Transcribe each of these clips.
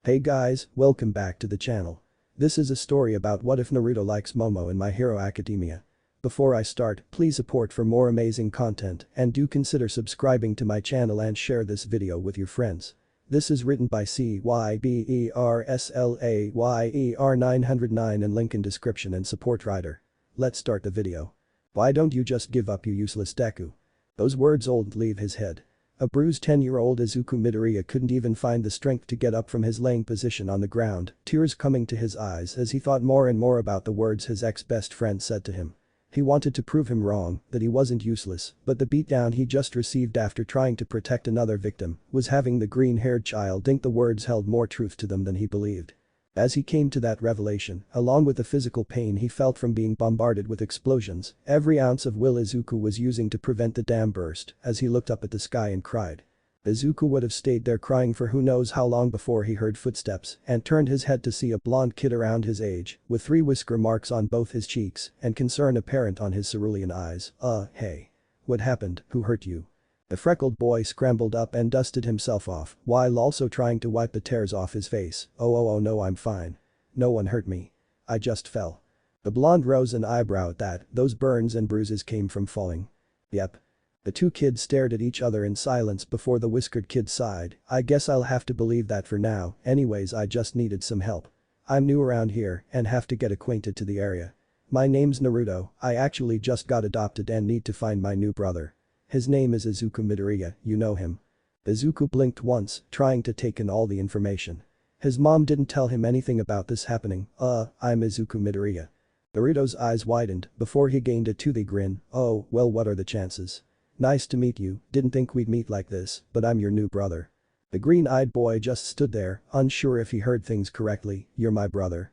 Hey guys, welcome back to the channel. This is a story about what if Naruto likes Momo in My Hero Academia. Before I start, please support for more amazing content and do consider subscribing to my channel and share this video with your friends. This is written by CYBERSLAYER909 and link in description and support writer. Let's start the video. Why don't you just give up, you useless Deku? Those words old leave his head. A bruised 10-year-old Izuku Midoriya couldn't even find the strength to get up from his laying position on the ground, tears coming to his eyes as he thought more and more about the words his ex-best friend said to him. He wanted to prove him wrong, that he wasn't useless, but the beatdown he just received after trying to protect another victim was having the green-haired child think the words held more truth to them than he believed. As he came to that revelation, along with the physical pain he felt from being bombarded with explosions, every ounce of will Izuku was using to prevent the dam burst as he looked up at the sky and cried. Izuku would have stayed there crying for who knows how long before he heard footsteps and turned his head to see a blonde kid around his age, with 3 whisker marks on both his cheeks and concern apparent on his cerulean eyes. Hey. What happened, who hurt you? The freckled boy scrambled up and dusted himself off, while also trying to wipe the tears off his face. Oh no, I'm fine. No one hurt me. I just fell. The blonde rose an eyebrow at that, those burns and bruises came from falling. Yep. The two kids stared at each other in silence before the whiskered kid sighed. I guess I'll have to believe that for now, anyways I just needed some help. I'm new around here and have to get acquainted to the area. My name's Naruto, I actually just got adopted and need to find my new brother. His name is Izuku Midoriya, you know him. Izuku blinked once, trying to take in all the information. His mom didn't tell him anything about this happening. I'm Izuku Midoriya. Naruto's eyes widened before he gained a toothy grin. Oh, well, what are the chances? Nice to meet you, didn't think we'd meet like this, but I'm your new brother. The green-eyed boy just stood there, unsure if he heard things correctly. You're my brother.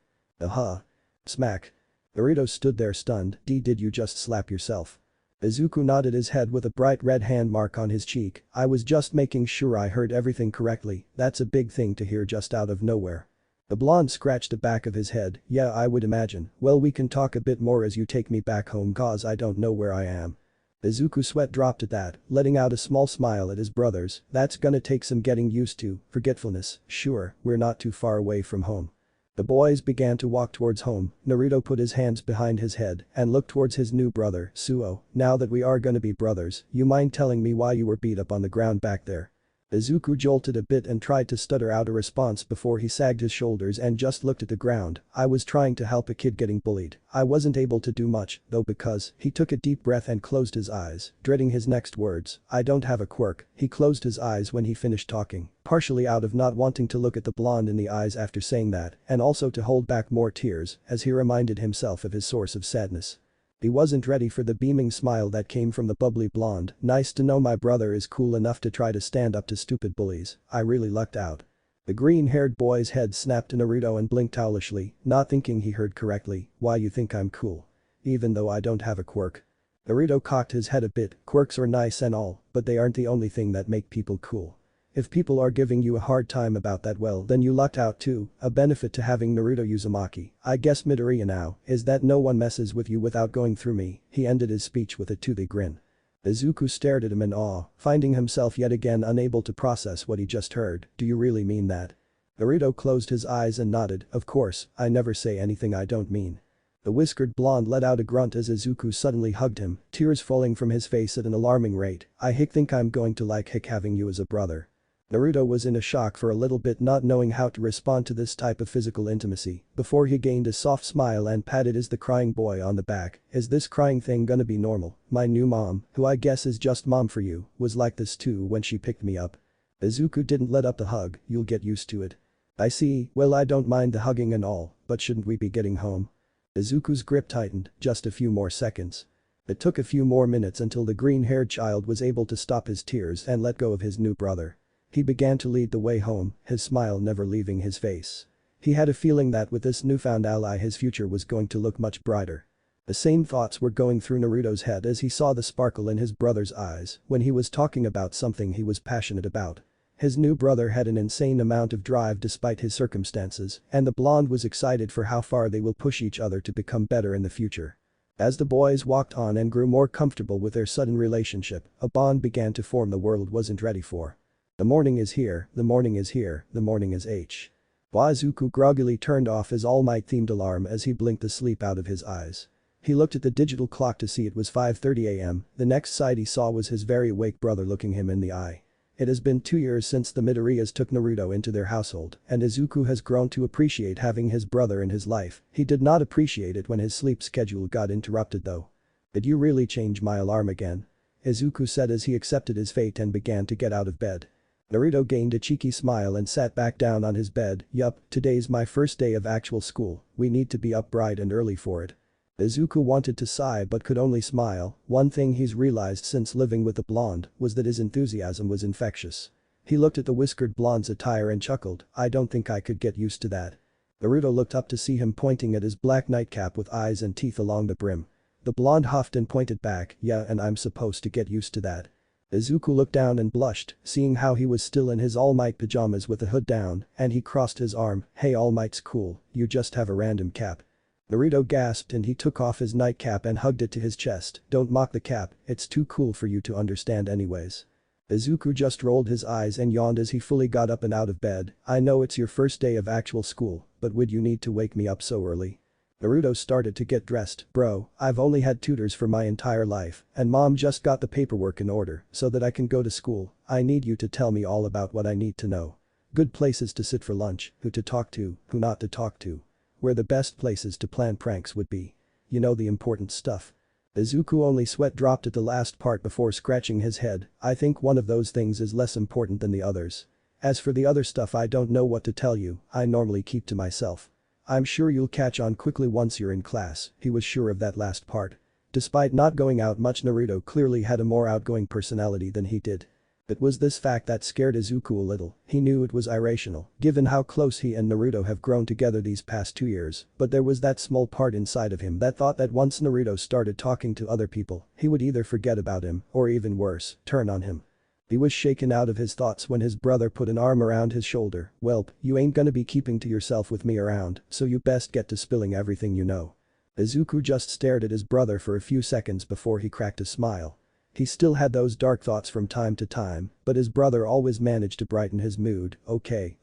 Smack. Naruto stood there stunned. Did you just slap yourself? Izuku nodded his head with a bright red hand mark on his cheek. I was just making sure I heard everything correctly, that's a big thing to hear just out of nowhere. The blonde scratched the back of his head. Yeah, I would imagine. Well, we can talk a bit more as you take me back home cause I don't know where I am. Izuku's sweat dropped at that, letting out a small smile at his brothers. That's gonna take some getting used to, forgetfulness, sure, we're not too far away from home. The boys began to walk towards home. Naruto put his hands behind his head and looked towards his new brother, Suo. Now that we are gonna be brothers, you mind telling me why you were beat up on the ground back there? Izuku jolted a bit and tried to stutter out a response before he sagged his shoulders and just looked at the ground. I was trying to help a kid getting bullied. I wasn't able to do much, though, because he took a deep breath and closed his eyes, dreading his next words. I don't have a quirk. He closed his eyes when he finished talking, partially out of not wanting to look at the blonde in the eyes after saying that, and also to hold back more tears as he reminded himself of his source of sadness. He wasn't ready for the beaming smile that came from the bubbly blonde. Nice to know my brother is cool enough to try to stand up to stupid bullies. I really lucked out. The green-haired boy's head snapped to Naruto and blinked owlishly, not thinking he heard correctly. Why you think I'm cool? Even though I don't have a quirk. Naruto cocked his head a bit. Quirks are nice and all, but they aren't the only thing that make people cool. If people are giving you a hard time about that, well then you lucked out too, a benefit to having Naruto Uzumaki. I guess Midoriya now is that no one messes with you without going through me. He ended his speech with a toothy grin. Izuku stared at him in awe, finding himself yet again unable to process what he just heard. Do you really mean that? Naruto closed his eyes and nodded. Of course, I never say anything I don't mean. The whiskered blonde let out a grunt as Izuku suddenly hugged him, tears falling from his face at an alarming rate. I think I'm going to like having you as a brother. Naruto was in a shock for a little bit, not knowing how to respond to this type of physical intimacy, before he gained a soft smile and patted the crying boy on the back. Is this crying thing gonna be normal? My new mom, who I guess is just mom for you, was like this too when she picked me up. Izuku didn't let up the hug. You'll get used to it. I see, well, I don't mind the hugging and all, but shouldn't we be getting home? Izuku's grip tightened. Just a few more seconds. It took a few more minutes until the green-haired child was able to stop his tears and let go of his new brother. He began to lead the way home, his smile never leaving his face. He had a feeling that with this newfound ally his future was going to look much brighter. The same thoughts were going through Naruto's head as he saw the sparkle in his brother's eyes when he was talking about something he was passionate about. His new brother had an insane amount of drive despite his circumstances, and the blonde was excited for how far they will push each other to become better in the future. As the boys walked on and grew more comfortable with their sudden relationship, a bond began to form the world wasn't ready for. The morning is here, the morning is here, the morning is H. Izuku groggily turned off his All Might themed alarm as he blinked the sleep out of his eyes. He looked at the digital clock to see it was 5:30 am, the next sight he saw was his very awake brother looking him in the eye. It has been 2 years since the Midoriyas took Naruto into their household, and Izuku has grown to appreciate having his brother in his life. He did not appreciate it when his sleep schedule got interrupted though. "Did you really change my alarm again?" Izuku said as he accepted his fate and began to get out of bed. Naruto gained a cheeky smile and sat back down on his bed. "Yup, today's my first day of actual school, we need to be up bright and early for it." Izuku wanted to sigh but could only smile. One thing he's realized since living with the blonde was that his enthusiasm was infectious. He looked at the whiskered blonde's attire and chuckled, "I don't think I could get used to that." Naruto looked up to see him pointing at his black nightcap with eyes and teeth along the brim. The blonde huffed and pointed back, "Yeah, and I'm supposed to get used to that." Izuku looked down and blushed, seeing how he was still in his All Might pajamas with the hood down, and he crossed his arm, "Hey, All Might's cool, you just have a random cap." Naruto gasped and he took off his nightcap and hugged it to his chest. "Don't mock the cap, it's too cool for you to understand anyways." Izuku just rolled his eyes and yawned as he fully got up and out of bed. "I know it's your first day of actual school, but would you need to wake me up so early?" Naruto started to get dressed. "Bro, I've only had tutors for my entire life, and mom just got the paperwork in order so that I can go to school. I need you to tell me all about what I need to know. Good places to sit for lunch, who to talk to, who not to talk to. Where the best places to plan pranks would be. You know, the important stuff." Izuku only sweat dropped at the last part before scratching his head. "I think one of those things is less important than the others. As for the other stuff, I don't know what to tell you, I normally keep to myself. I'm sure you'll catch on quickly once you're in class." He was sure of that last part. Despite not going out much, Naruto clearly had a more outgoing personality than he did. It was this fact that scared Izuku a little. He knew it was irrational, given how close he and Naruto have grown together these past 2 years, but there was that small part inside of him that thought that once Naruto started talking to other people, he would either forget about him, or even worse, turn on him. He was shaken out of his thoughts when his brother put an arm around his shoulder. "Welp, you ain't gonna be keeping to yourself with me around, so you best get to spilling everything you know." Izuku just stared at his brother for a few seconds before he cracked a smile. He still had those dark thoughts from time to time, but his brother always managed to brighten his mood. Okay.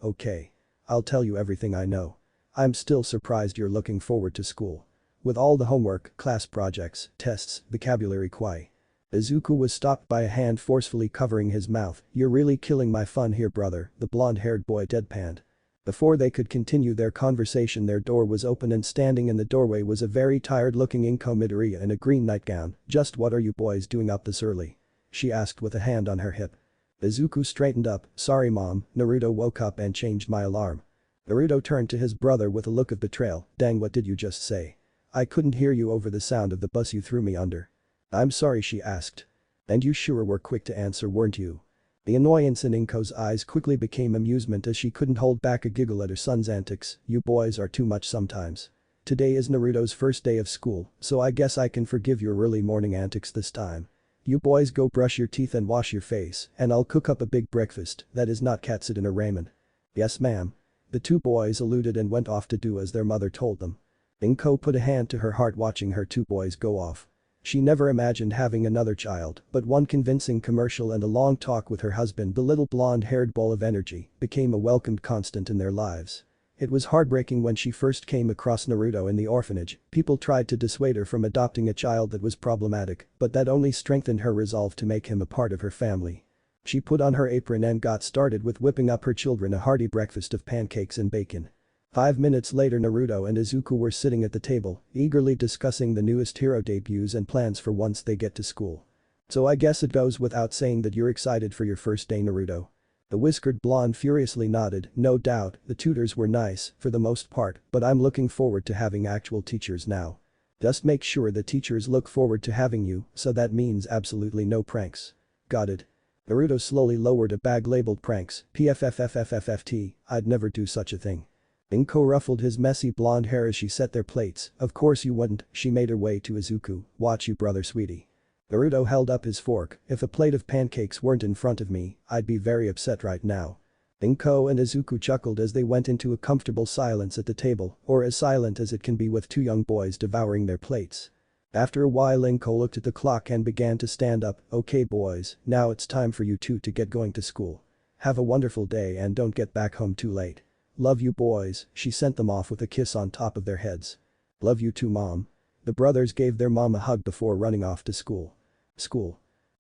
I'll tell you everything I know. I'm still surprised you're looking forward to school. With all the homework, class projects, tests, vocabulary kwai." Izuku was stopped by a hand forcefully covering his mouth. "You're really killing my fun here, brother," the blonde-haired boy deadpanned. Before they could continue their conversation, their door was open and standing in the doorway was a very tired-looking Inko Midoriya in a green nightgown. "Just what are you boys doing up this early?" she asked with a hand on her hip. Izuku straightened up. "Sorry mom, Naruto woke up and changed my alarm." Naruto turned to his brother with a look of betrayal. "Dang, what did you just say? I couldn't hear you over the sound of the bus you threw me under." "I'm sorry," she asked. "And you sure were quick to answer, weren't you?" The annoyance in Inko's eyes quickly became amusement as she couldn't hold back a giggle at her son's antics. "You boys are too much sometimes. Today is Naruto's first day of school, so I guess I can forgive your early morning antics this time. You boys go brush your teeth and wash your face, and I'll cook up a big breakfast that is not katsudan or ramen." "Yes ma'am." The two boys eluded and went off to do as their mother told them. Inko put a hand to her heart watching her two boys go off. She never imagined having another child, but one convincing commercial and a long talk with her husband, the little blonde-haired ball of energy, became a welcomed constant in their lives. It was heartbreaking when she first came across Naruto in the orphanage. People tried to dissuade her from adopting a child that was problematic, but that only strengthened her resolve to make him a part of her family. She put on her apron and got started with whipping up her children a hearty breakfast of pancakes and bacon. 5 minutes later, Naruto and Izuku were sitting at the table, eagerly discussing the newest hero debuts and plans for once they get to school. "So I guess it goes without saying that you're excited for your first day, Naruto?" The whiskered blonde furiously nodded. "No doubt, the tutors were nice, for the most part, but I'm looking forward to having actual teachers now. Just make sure the teachers look forward to having you, so that means absolutely no pranks." "Got it." Naruto slowly lowered a bag labeled pranks. "PFFFFFT, I'd never do such a thing." Inko ruffled his messy blonde hair as she set their plates. "Of course you wouldn't." She made her way to Izuku. "Watch you brother, sweetie." Naruto held up his fork. "If a plate of pancakes weren't in front of me, I'd be very upset right now." Inko and Izuku chuckled as they went into a comfortable silence at the table, or as silent as it can be with two young boys devouring their plates. After a while, Inko looked at the clock and began to stand up. "Okay boys, now it's time for you two to get going to school. Have a wonderful day and don't get back home too late." Love you boys, she sent them off with a kiss on top of their heads. Love you too mom. The brothers gave their mom a hug before running off to school.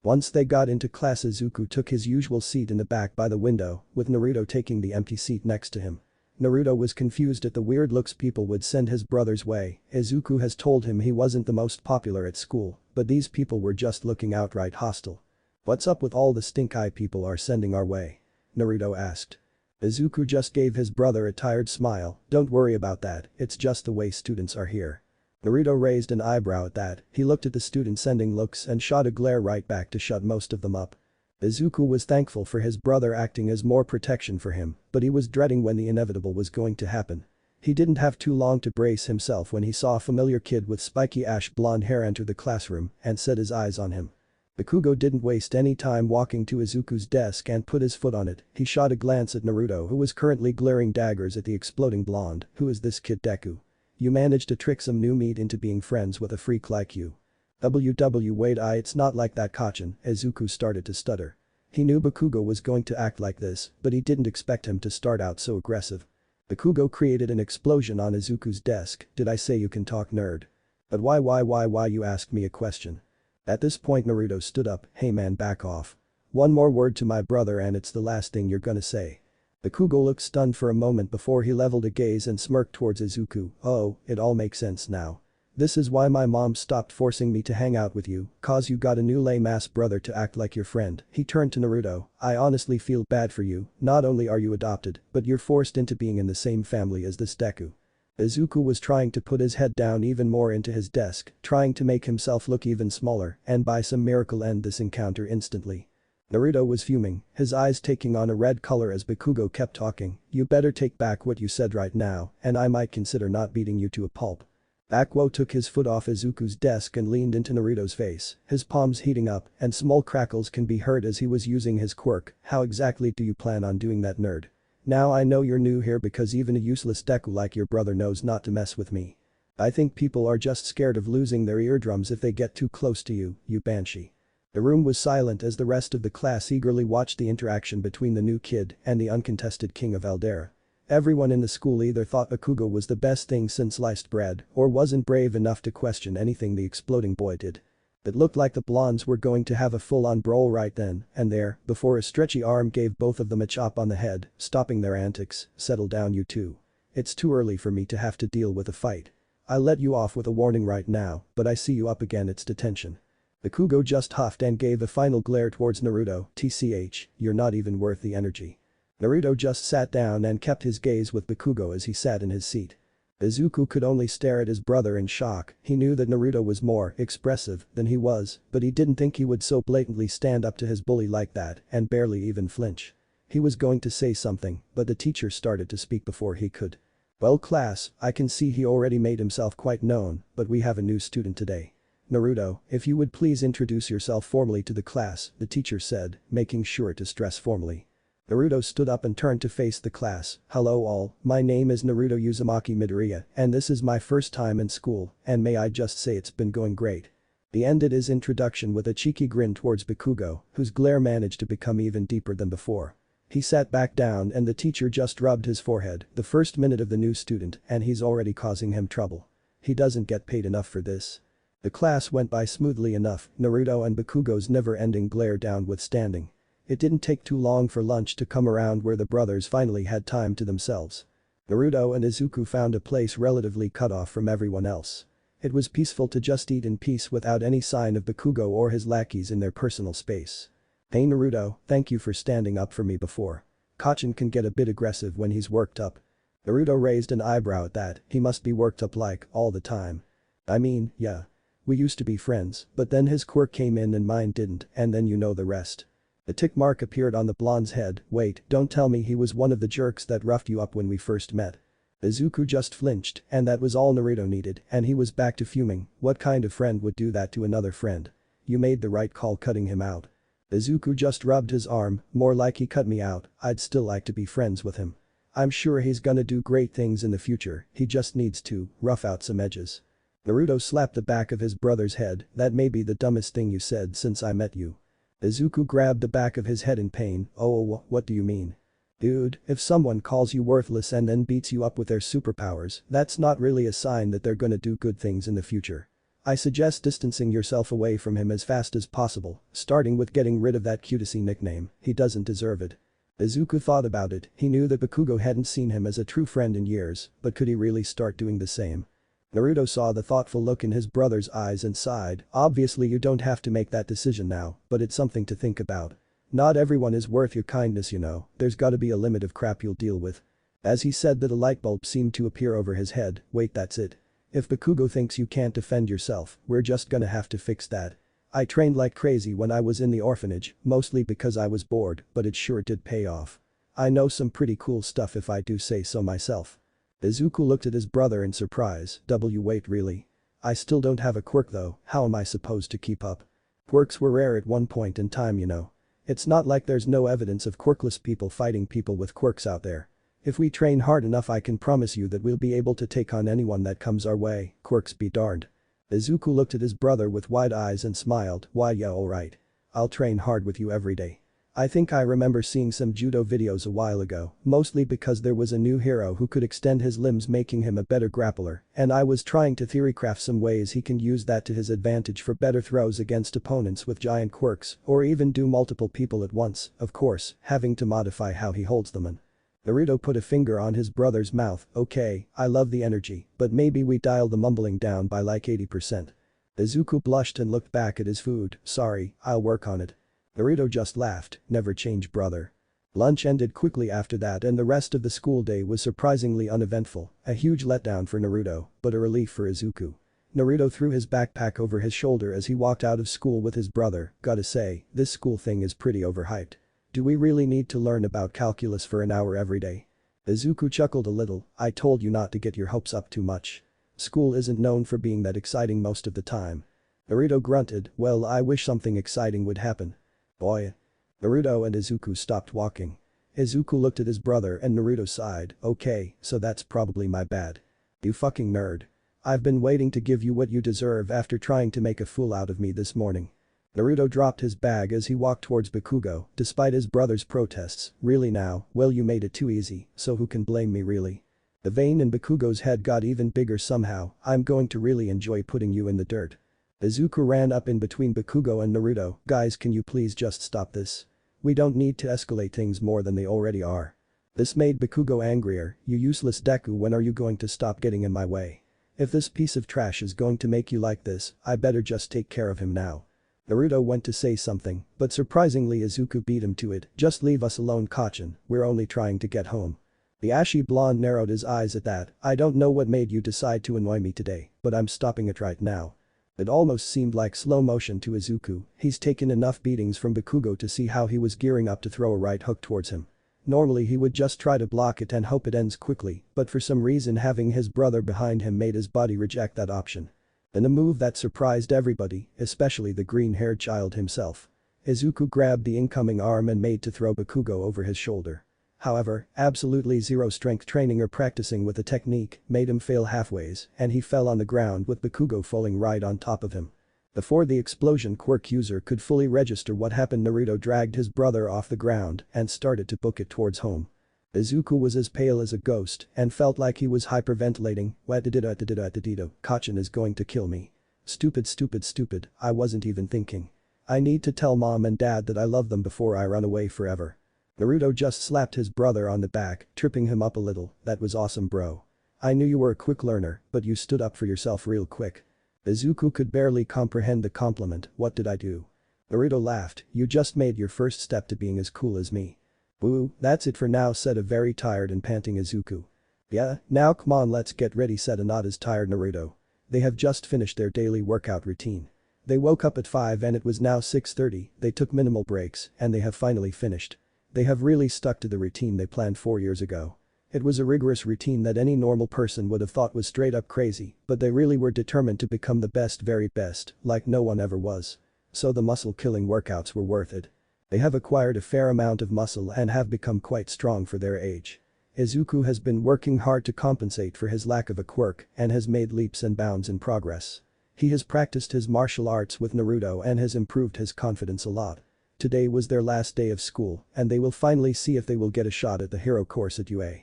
Once they got into class, Izuku took his usual seat in the back by the window, with Naruto taking the empty seat next to him. Naruto was confused at the weird looks people would send his brother's way. Izuku has told him he wasn't the most popular at school, but these people were just looking outright hostile. What's up with all the stink-eye people are sending our way? Naruto asked. Izuku just gave his brother a tired smile. Don't worry about that, it's just the way students are here. Naruto raised an eyebrow at that. He looked at the students sending looks and shot a glare right back to shut most of them up. Izuku was thankful for his brother acting as more protection for him, but he was dreading when the inevitable was going to happen. He didn't have too long to brace himself when he saw a familiar kid with spiky ash blonde hair enter the classroom and set his eyes on him. Bakugo didn't waste any time walking to Izuku's desk and put his foot on it. He shot a glance at Naruto, who was currently glaring daggers at the exploding blonde. Who is this kid Deku? You managed to trick some new meat into being friends with a freak like you. Wait, it's not like that, Kachin. Izuku started to stutter. He knew Bakugo was going to act like this, but he didn't expect him to start out so aggressive. Bakugo created an explosion on Izuku's desk. Did I say you can talk, nerd? But why you asked me a question? At this point Naruto stood up. Hey man, back off. One more word to my brother and it's the last thing you're gonna say. Bakugo looked stunned for a moment before he leveled a gaze and smirked towards Izuku. Oh, it all makes sense now. This is why my mom stopped forcing me to hang out with you, cause you got a new lame-ass brother to act like your friend. He turned to Naruto. I honestly feel bad for you, not only are you adopted, but you're forced into being in the same family as this Deku. Izuku was trying to put his head down even more into his desk, trying to make himself look even smaller and by some miracle end this encounter instantly. Naruto was fuming, his eyes taking on a red color as Bakugo kept talking. You better take back what you said right now, and I might consider not beating you to a pulp. Bakugo took his foot off Izuku's desk and leaned into Naruto's face, his palms heating up and small crackles can be heard as he was using his quirk. How exactly do you plan on doing that, nerd? Now I know you're new here because even a useless Deku like your brother knows not to mess with me. I think people are just scared of losing their eardrums if they get too close to you, you banshee. The room was silent as the rest of the class eagerly watched the interaction between the new kid and the uncontested king of Aldera. Everyone in the school either thought Bakugo was the best thing since sliced bread or wasn't brave enough to question anything the exploding boy did. It looked like the blondes were going to have a full-on brawl right then and there before a stretchy arm gave both of them a chop on the head, stopping their antics. Settle down you two. It's too early for me to have to deal with a fight. I'll let you off with a warning right now, but I see you up again, it's detention. Bakugo just huffed and gave a final glare towards Naruto. TCH, you're not even worth the energy. Naruto just sat down and kept his gaze with Bakugo as he sat in his seat. Izuku could only stare at his brother in shock. He knew that Naruto was more expressive than he was, but he didn't think he would so blatantly stand up to his bully like that and barely even flinch. He was going to say something, but the teacher started to speak before he could. Well class, I can see he already made himself quite known, but we have a new student today. Naruto, if you would please introduce yourself formally to the class, the teacher said, making sure to stress formally. Naruto stood up and turned to face the class. Hello all, my name is Naruto Uzumaki Midoriya and this is my first time in school and may I just say it's been going great. He ended his introduction with a cheeky grin towards Bakugo, whose glare managed to become even deeper than before. He sat back down and the teacher just rubbed his forehead. The first minute of the new student and he's already causing him trouble. He doesn't get paid enough for this. The class went by smoothly enough, Naruto and Bakugo's never-ending glare notwithstanding. It didn't take too long for lunch to come around where the brothers finally had time to themselves. Naruto and Izuku found a place relatively cut off from everyone else. It was peaceful to just eat in peace without any sign of Bakugo or his lackeys in their personal space. Hey Naruto, thank you for standing up for me before. Kachin can get a bit aggressive when he's worked up. Naruto raised an eyebrow at that. He must be worked up like all the time. I mean, yeah. We used to be friends, but then his quirk came in and mine didn't, and then you know the rest. A tick mark appeared on the blonde's head. Wait, don't tell me he was one of the jerks that roughed you up when we first met. Izuku just flinched, and that was all Naruto needed, and he was back to fuming. What kind of friend would do that to another friend? You made the right call cutting him out. Izuku just rubbed his arm, more like he cut me out. I'd still like to be friends with him. I'm sure he's gonna do great things in the future, he just needs to rough out some edges. Naruto slapped the back of his brother's head. That may be the dumbest thing you said since I met you. Izuku grabbed the back of his head in pain. Oh, what do you mean? Dude, if someone calls you worthless and then beats you up with their superpowers, that's not really a sign that they're gonna do good things in the future. I suggest distancing yourself away from him as fast as possible, starting with getting rid of that cutesy nickname, he doesn't deserve it. Izuku thought about it, he knew that Bakugo hadn't seen him as a true friend in years, but could he really start doing the same? Naruto saw the thoughtful look in his brother's eyes and sighed, obviously you don't have to make that decision now, but it's something to think about. Not everyone is worth your kindness, you know, there's gotta be a limit of crap you'll deal with. As he said that a light bulb seemed to appear over his head, wait, that's it. If Bakugo thinks you can't defend yourself, we're just gonna have to fix that. I trained like crazy when I was in the orphanage, mostly because I was bored, but it sure did pay off. I know some pretty cool stuff if I do say so myself. Izuku looked at his brother in surprise, wait really? I still don't have a quirk though, how am I supposed to keep up? Quirks were rare at one point in time, you know. It's not like there's no evidence of quirkless people fighting people with quirks out there. If we train hard enough I can promise you that we'll be able to take on anyone that comes our way, quirks be darned. Izuku looked at his brother with wide eyes and smiled, why yeah alright. I'll train hard with you every day. I think I remember seeing some judo videos a while ago, mostly because there was a new hero who could extend his limbs making him a better grappler, and I was trying to theorycraft some ways he can use that to his advantage for better throws against opponents with giant quirks, or even do multiple people at once, of course, having to modify how he holds them. And Naruto put a finger on his brother's mouth, okay, I love the energy, but maybe we dial the mumbling down by like 80%. Izuku blushed and looked back at his food, sorry, I'll work on it. Naruto just laughed, never change brother. Lunch ended quickly after that and the rest of the school day was surprisingly uneventful, a huge letdown for Naruto, but a relief for Izuku. Naruto threw his backpack over his shoulder as he walked out of school with his brother, gotta say, this school thing is pretty overhyped. Do we really need to learn about calculus for an hour every day? Izuku chuckled a little, I told you not to get your hopes up too much. School isn't known for being that exciting most of the time. Naruto grunted, well I wish something exciting would happen. Boy. Naruto and Izuku stopped walking. Izuku looked at his brother and Naruto sighed, okay, so that's probably my bad. You fucking nerd. I've been waiting to give you what you deserve after trying to make a fool out of me this morning. Naruto dropped his bag as he walked towards Bakugo, despite his brother's protests, really now, well you made it too easy, so who can blame me really? The vein in Bakugo's head got even bigger somehow, I'm going to really enjoy putting you in the dirt. Izuku ran up in between Bakugo and Naruto, guys can you please just stop this? We don't need to escalate things more than they already are. This made Bakugo angrier, you useless Deku when are you going to stop getting in my way? If this piece of trash is going to make you like this, I better just take care of him now. Naruto went to say something, but surprisingly Izuku beat him to it, just leave us alone Kacchan, we're only trying to get home. The ashy blonde narrowed his eyes at that, I don't know what made you decide to annoy me today, but I'm stopping it right now. It almost seemed like slow motion to Izuku, he's taken enough beatings from Bakugo to see how he was gearing up to throw a right hook towards him. Normally he would just try to block it and hope it ends quickly, but for some reason having his brother behind him made his body reject that option. In a move that surprised everybody, especially the green-haired child himself. Izuku grabbed the incoming arm and made to throw Bakugo over his shoulder. However, absolutely zero strength training or practicing with the technique made him fail halfways and he fell on the ground with Bakugo falling right on top of him. Before the explosion quirk user could fully register what happened Naruto dragged his brother off the ground and started to book it towards home. Izuku was as pale as a ghost and felt like he was hyperventilating, Kacchan is going to kill me. Stupid, I wasn't even thinking. I need to tell mom and dad that I love them before I run away forever. Naruto just slapped his brother on the back, tripping him up a little, that was awesome bro. I knew you were a quick learner, but you stood up for yourself real quick. Izuku could barely comprehend the compliment, what did I do? Naruto laughed, you just made your first step to being as cool as me. Woo, that's it for now said a very tired and panting Izuku. Yeah, now come on let's get ready said a not as tired Naruto. They have just finished their daily workout routine. They woke up at 5 and it was now 6:30, they took minimal breaks and they have finally finished. They have really stuck to the routine they planned 4 years ago. It was a rigorous routine that any normal person would have thought was straight up crazy, but they really were determined to become the best very best, like no one ever was. So the muscle-killing workouts were worth it. They have acquired a fair amount of muscle and have become quite strong for their age. Izuku has been working hard to compensate for his lack of a quirk and has made leaps and bounds in progress. He has practiced his martial arts with Naruto and has improved his confidence a lot. Today was their last day of school, and they will finally see if they will get a shot at the hero course at UA.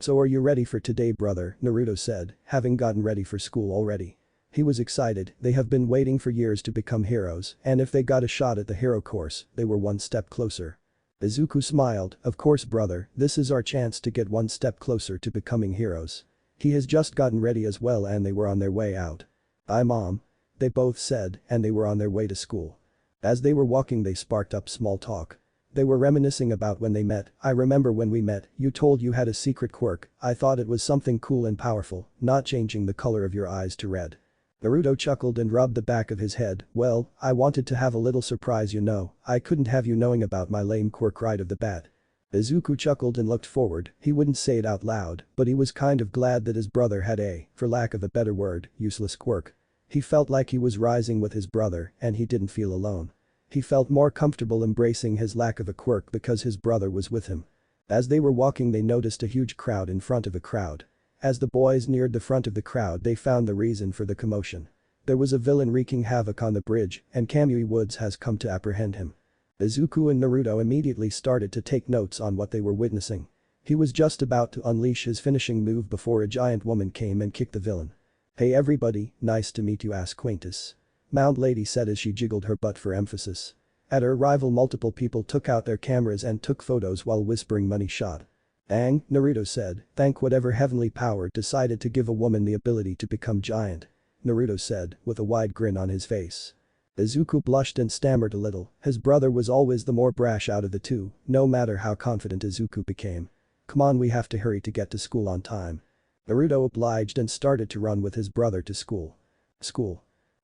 "So are you ready for today, brother?" Naruto said, having gotten ready for school already. He was excited, they have been waiting for years to become heroes, and if they got a shot at the hero course, they were one step closer. Izuku smiled, "Of course brother, this is our chance to get one step closer to becoming heroes." He has just gotten ready as well and they were on their way out. "Bye mom." They both said, and they were on their way to school. As they were walking they sparked up small talk. They were reminiscing about when they met. "I remember when we met, you told you had a secret quirk, I thought it was something cool and powerful, not changing the color of your eyes to red." Naruto chuckled and rubbed the back of his head, "Well, I wanted to have a little surprise you know, I couldn't have you knowing about my lame quirk right off the bat." Izuku chuckled and looked forward, he wouldn't say it out loud, but he was kind of glad that his brother had a, for lack of a better word, useless quirk. He felt like he was rising with his brother and he didn't feel alone. He felt more comfortable embracing his lack of a quirk because his brother was with him. As they were walking they noticed a huge crowd in front of a crowd. As the boys neared the front of the crowd they found the reason for the commotion. There was a villain wreaking havoc on the bridge and Kamui Woods has come to apprehend him. Izuku and Naruto immediately started to take notes on what they were witnessing. He was just about to unleash his finishing move before a giant woman came and kicked the villain. "Hey everybody, nice to meet you Quaintus," Mount Lady said as she jiggled her butt for emphasis. At her arrival multiple people took out their cameras and took photos while whispering money shot. "Dang," Naruto said, "thank whatever heavenly power decided to give a woman the ability to become giant," Naruto said, with a wide grin on his face. Izuku blushed and stammered a little, his brother was always the more brash out of the two, no matter how confident Izuku became. "Come on we have to hurry to get to school on time." Naruto obliged and started to run with his brother to school.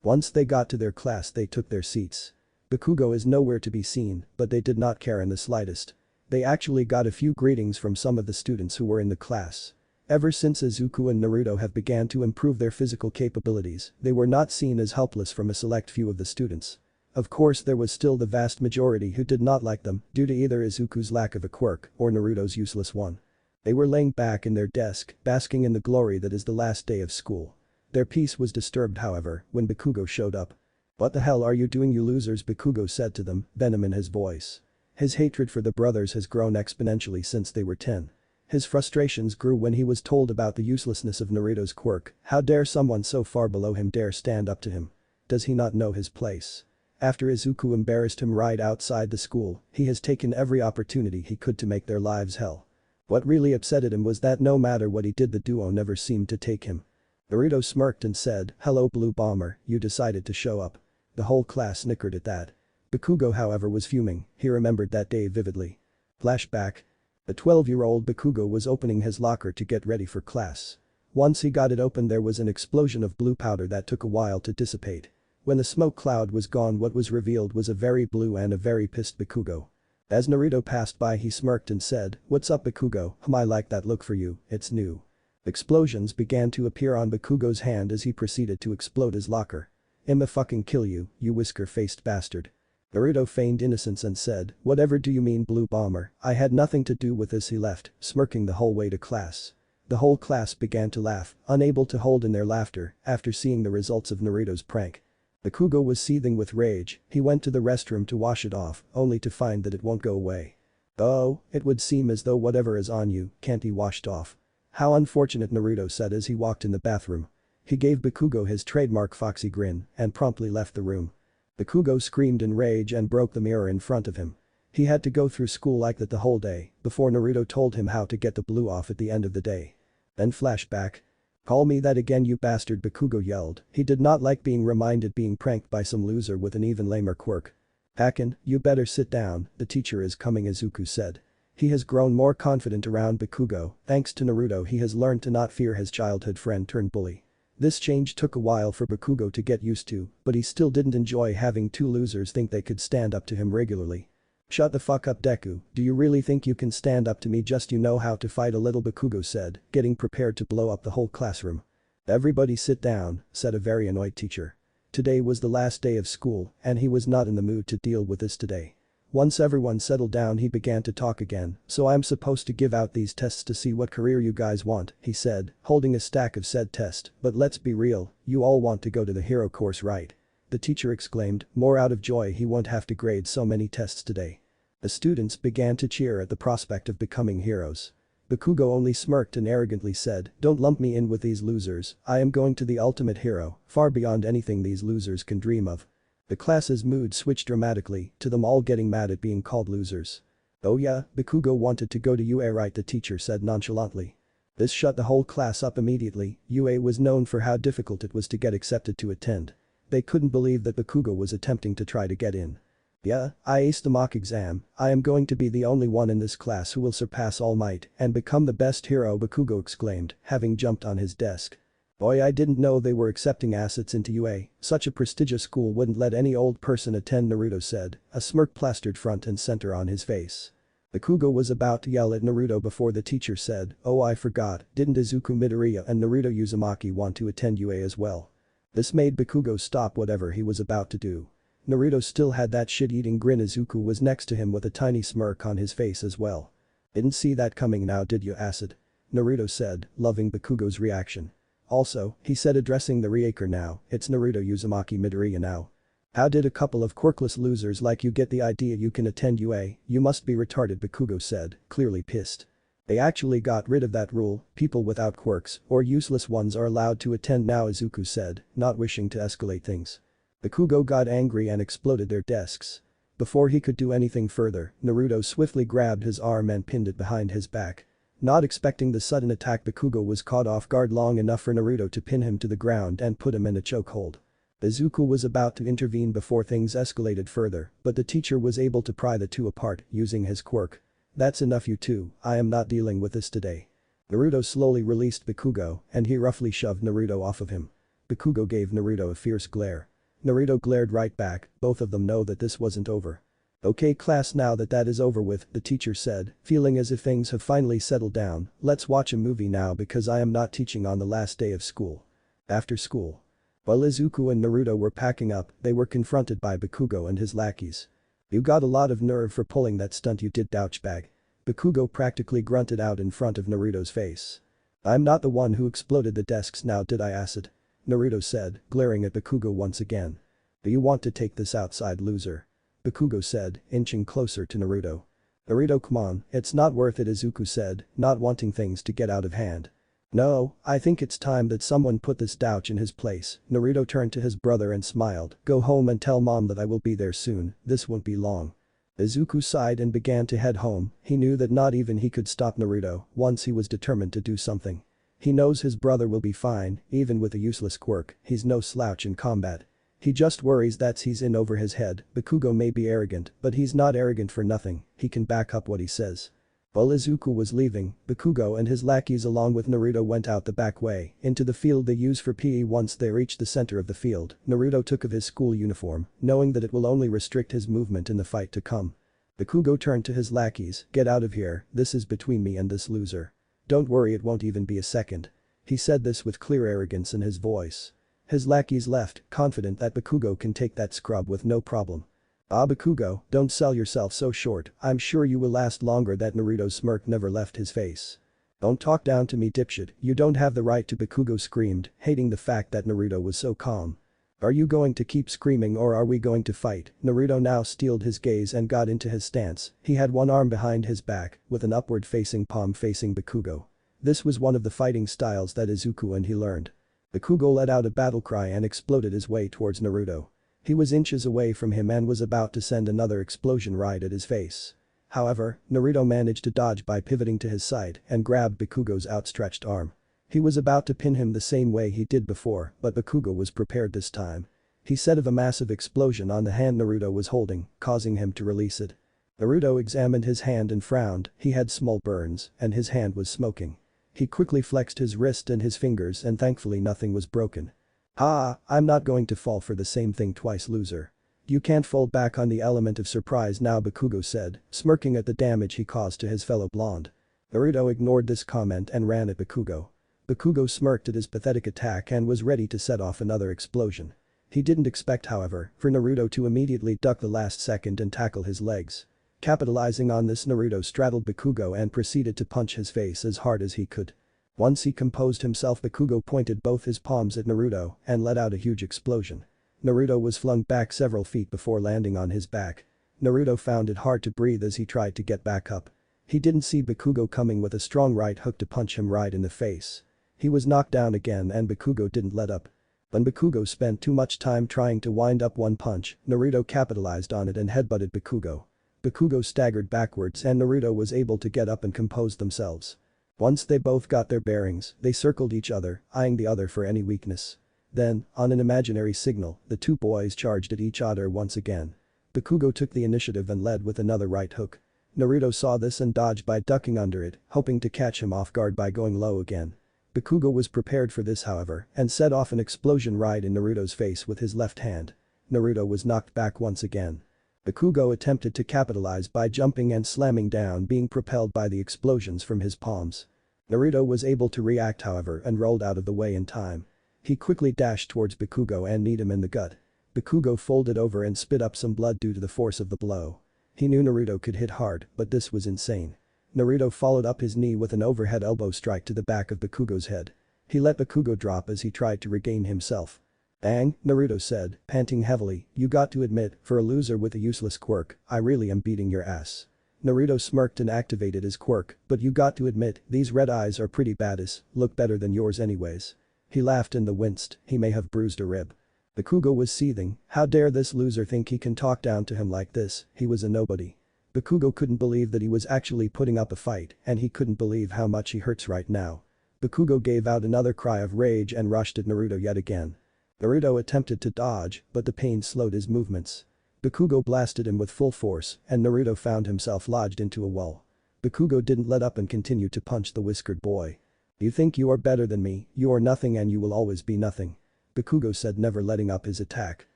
Once they got to their class they took their seats. Bakugo is nowhere to be seen, but they did not care in the slightest. They actually got a few greetings from some of the students who were in the class. Ever since Izuku and Naruto have began to improve their physical capabilities, they were not seen as helpless from a select few of the students. Of course there was still the vast majority who did not like them due to either Izuku's lack of a quirk or Naruto's useless one. They were laying back in their desk, basking in the glory that is the last day of school. Their peace was disturbed however, when Bakugo showed up. "What the hell are you doing you losers?" Bakugo said to them, venom in his voice. His hatred for the brothers has grown exponentially since they were 10. His frustrations grew when he was told about the uselessness of Naruto's quirk. How dare someone so far below him dare stand up to him? Does he not know his place? After Izuku embarrassed him right outside the school, he has taken every opportunity he could to make their lives hell. What really upset him was that no matter what he did the duo never seemed to take him. Naruto smirked and said, "Hello Blue Bomber, you decided to show up." The whole class snickered at that. Bakugo however was fuming, he remembered that day vividly. Flashback. The 12-year-old Bakugo was opening his locker to get ready for class. Once he got it open there was an explosion of blue powder that took a while to dissipate. When the smoke cloud was gone what was revealed was a very blue and a very pissed Bakugo. As Naruto passed by he smirked and said, "What's up Bakugo, I like that look for you, it's new." Explosions began to appear on Bakugo's hand as he proceeded to explode his locker. "I'ma fucking kill you, you whisker-faced bastard." Naruto feigned innocence and said, "Whatever do you mean Blue Bomber, I had nothing to do with this." He left, smirking the whole way to class. The whole class began to laugh, unable to hold in their laughter after seeing the results of Naruto's prank. Bakugo was seething with rage, he went to the restroom to wash it off, only to find that it won't go away. "Oh, it would seem as though whatever is on you can't be washed off. How unfortunate," Naruto said as he walked in the bathroom. He gave Bakugo his trademark foxy grin and promptly left the room. Bakugo screamed in rage and broke the mirror in front of him. He had to go through school like that the whole day before Naruto told him how to get the blue off at the end of the day. Then flashback. "Call me that again you bastard," Bakugo yelled. He did not like being reminded being pranked by some loser with an even lamer quirk. "Hakken, you better sit down, the teacher is coming," Izuku said. He has grown more confident around Bakugo, thanks to Naruto he has learned to not fear his childhood friend turned bully. This change took a while for Bakugo to get used to, but he still didn't enjoy having two losers think they could stand up to him regularly. "Shut the fuck up Deku, do you really think you can stand up to me? Just you know how to fight a little," Bakugo said, getting prepared to blow up the whole classroom. "Everybody sit down," said a very annoyed teacher. Today was the last day of school and he was not in the mood to deal with this today. Once everyone settled down he began to talk again, "So I'm supposed to give out these tests to see what career you guys want," he said, holding a stack of said test, "but let's be real, you all want to go to the hero course right?" the teacher exclaimed, more out of joy he won't have to grade so many tests today. The students began to cheer at the prospect of becoming heroes. Bakugo only smirked and arrogantly said, don't lump me in with these losers, I am going to the ultimate hero, far beyond anything these losers can dream of. The class's mood switched dramatically, to them all getting mad at being called losers. Oh yeah, Bakugo wanted to go to UA, right, the teacher said nonchalantly. This shut the whole class up immediately. UA was known for how difficult it was to get accepted to attend. They couldn't believe that Bakugo was attempting to try to get in. Yeah, I aced the mock exam, I am going to be the only one in this class who will surpass All Might and become the best hero, Bakugo exclaimed, having jumped on his desk. Boy, I didn't know they were accepting assets into UA, such a prestigious school wouldn't let any old person attend, Naruto said, a smirk plastered front and center on his face. Bakugo was about to yell at Naruto before the teacher said, oh I forgot, didn't Izuku Midoriya and Naruto Uzumaki want to attend UA as well? This made Bakugo stop whatever he was about to do. Naruto still had that shit-eating grin. Izuku was next to him with a tiny smirk on his face as well. Didn't see that coming now, did you, Acid? Naruto said, loving Bakugo's reaction. Also, he said addressing the Reaker now, it's Naruto Uzumaki Midoriya now. How did a couple of quirkless losers like you get the idea you can attend UA? You must be retarded, Bakugo said, clearly pissed. They actually got rid of that rule, people without quirks or useless ones are allowed to attend now, Izuku said, not wishing to escalate things. Bakugo got angry and exploded their desks. Before he could do anything further, Naruto swiftly grabbed his arm and pinned it behind his back. Not expecting the sudden attack, Bakugo was caught off guard long enough for Naruto to pin him to the ground and put him in a chokehold. Izuku was about to intervene before things escalated further, but the teacher was able to pry the two apart using his quirk. That's enough, you two, I am not dealing with this today. Naruto slowly released Bakugo and he roughly shoved Naruto off of him. Bakugo gave Naruto a fierce glare. Naruto glared right back, both of them know that this wasn't over. Okay class, now that is over with, the teacher said, feeling as if things have finally settled down, let's watch a movie now because I am not teaching on the last day of school. After school. While Izuku and Naruto were packing up, they were confronted by Bakugo and his lackeys. You got a lot of nerve for pulling that stunt you did, douchebag. Bakugo practically grunted out in front of Naruto's face. I'm not the one who exploded the desks now, did I, Acid? Naruto said, glaring at Bakugo once again. Do you want to take this outside, loser? Bakugo said, inching closer to Naruto. Naruto, come on, it's not worth it, Izuku said, not wanting things to get out of hand. No, I think it's time that someone put this douche in his place. Naruto turned to his brother and smiled, go home and tell mom that I will be there soon, this won't be long. Izuku sighed and began to head home, he knew that not even he could stop Naruto once he was determined to do something. He knows his brother will be fine, even with a useless quirk, he's no slouch in combat. He just worries that he's in over his head. Bakugo may be arrogant, but he's not arrogant for nothing, he can back up what he says. While Izuku was leaving, Bakugo and his lackeys along with Naruto went out the back way into the field they use for PE. Once they reached the center of the field, Naruto took off his school uniform, knowing that it will only restrict his movement in the fight to come. Bakugo turned to his lackeys, get out of here, this is between me and this loser. Don't worry, it won't even be a second. He said this with clear arrogance in his voice. His lackeys left, confident that Bakugo can take that scrub with no problem. Ah, Bakugo, don't sell yourself so short, I'm sure you will last longer. That Naruto's smirk never left his face. Don't talk down to me, dipshit, you don't have the right to, Bakugo screamed, hating the fact that Naruto was so calm. Are you going to keep screaming or are we going to fight? Naruto now steeled his gaze and got into his stance, he had one arm behind his back, with an upward facing palm facing Bakugo. This was one of the fighting styles that Izuku and he learned. Bakugo let out a battle cry and exploded his way towards Naruto. He was inches away from him and was about to send another explosion right at his face. However, Naruto managed to dodge by pivoting to his side and grabbed Bakugo's outstretched arm. He was about to pin him the same way he did before, but Bakugo was prepared this time. He set off a massive explosion on the hand Naruto was holding, causing him to release it. Naruto examined his hand and frowned, he had small burns, and his hand was smoking. He quickly flexed his wrist and his fingers and thankfully nothing was broken. Ha, I'm not going to fall for the same thing twice, loser. You can't fold back on the element of surprise now, Bakugo said, smirking at the damage he caused to his fellow blonde. Naruto ignored this comment and ran at Bakugo. Bakugo smirked at his pathetic attack and was ready to set off another explosion. He didn't expect, however, for Naruto to immediately duck the last second and tackle his legs. Capitalizing on this, Naruto straddled Bakugo and proceeded to punch his face as hard as he could. Once he composed himself, Bakugo pointed both his palms at Naruto and let out a huge explosion. Naruto was flung back several feet before landing on his back. Naruto found it hard to breathe as he tried to get back up. He didn't see Bakugo coming with a strong right hook to punch him right in the face. He was knocked down again and Bakugo didn't let up. When Bakugo spent too much time trying to wind up one punch, Naruto capitalized on it and headbutted Bakugo. Bakugo staggered backwards and Naruto was able to get up and compose themselves. Once they both got their bearings, they circled each other, eyeing the other for any weakness. Then, on an imaginary signal, the two boys charged at each other once again. Bakugo took the initiative and led with another right hook. Naruto saw this and dodged by ducking under it, hoping to catch him off guard by going low again. Bakugo was prepared for this however, and set off an explosion right in Naruto's face with his left hand. Naruto was knocked back once again. Bakugo attempted to capitalize by jumping and slamming down, being propelled by the explosions from his palms. Naruto was able to react however and rolled out of the way in time. He quickly dashed towards Bakugo and kneed him in the gut. Bakugo folded over and spit up some blood due to the force of the blow. He knew Naruto could hit hard, but this was insane. Naruto followed up his knee with an overhead elbow strike to the back of Bakugo's head. He let Bakugo drop as he tried to regain himself. "Bang," Naruto said, panting heavily, "You got to admit, for a loser with a useless quirk, I really am beating your ass." Naruto smirked and activated his quirk, "But you got to admit, these red eyes are pretty badass, look better than yours anyways." He laughed and winced, he may have bruised a rib. Bakugo was seething, how dare this loser think he can talk down to him like this, he was a nobody. Bakugo couldn't believe that he was actually putting up a fight and he couldn't believe how much he hurts right now. Bakugo gave out another cry of rage and rushed at Naruto yet again. Naruto attempted to dodge, but the pain slowed his movements. Bakugo blasted him with full force and Naruto found himself lodged into a wall. Bakugo didn't let up and continued to punch the whiskered boy. "You think you are better than me, you are nothing and you will always be nothing," Bakugo said, never letting up his attack.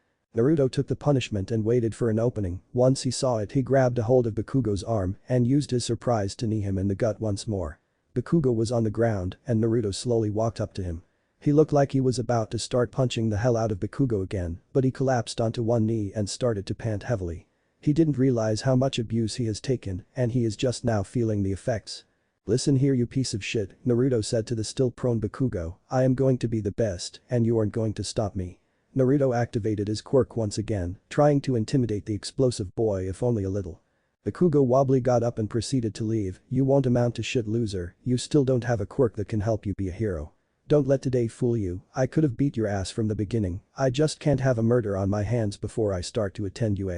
Naruto took the punishment and waited for an opening. Once he saw it, he grabbed a hold of Bakugo's arm and used his surprise to knee him in the gut once more. Bakugo was on the ground and Naruto slowly walked up to him. He looked like he was about to start punching the hell out of Bakugo again, but he collapsed onto one knee and started to pant heavily. He didn't realize how much abuse he has taken and he is just now feeling the effects. "Listen here, you piece of shit," Naruto said to the still prone Bakugo, "I am going to be the best and you aren't going to stop me." Naruto activated his quirk once again, trying to intimidate the explosive boy if only a little. Bakugo wobbly got up and proceeded to leave. "You won't amount to shit, loser, you still don't have a quirk that can help you be a hero. Don't let today fool you, I could have beat your ass from the beginning, I just can't have a murder on my hands before I start to attend you."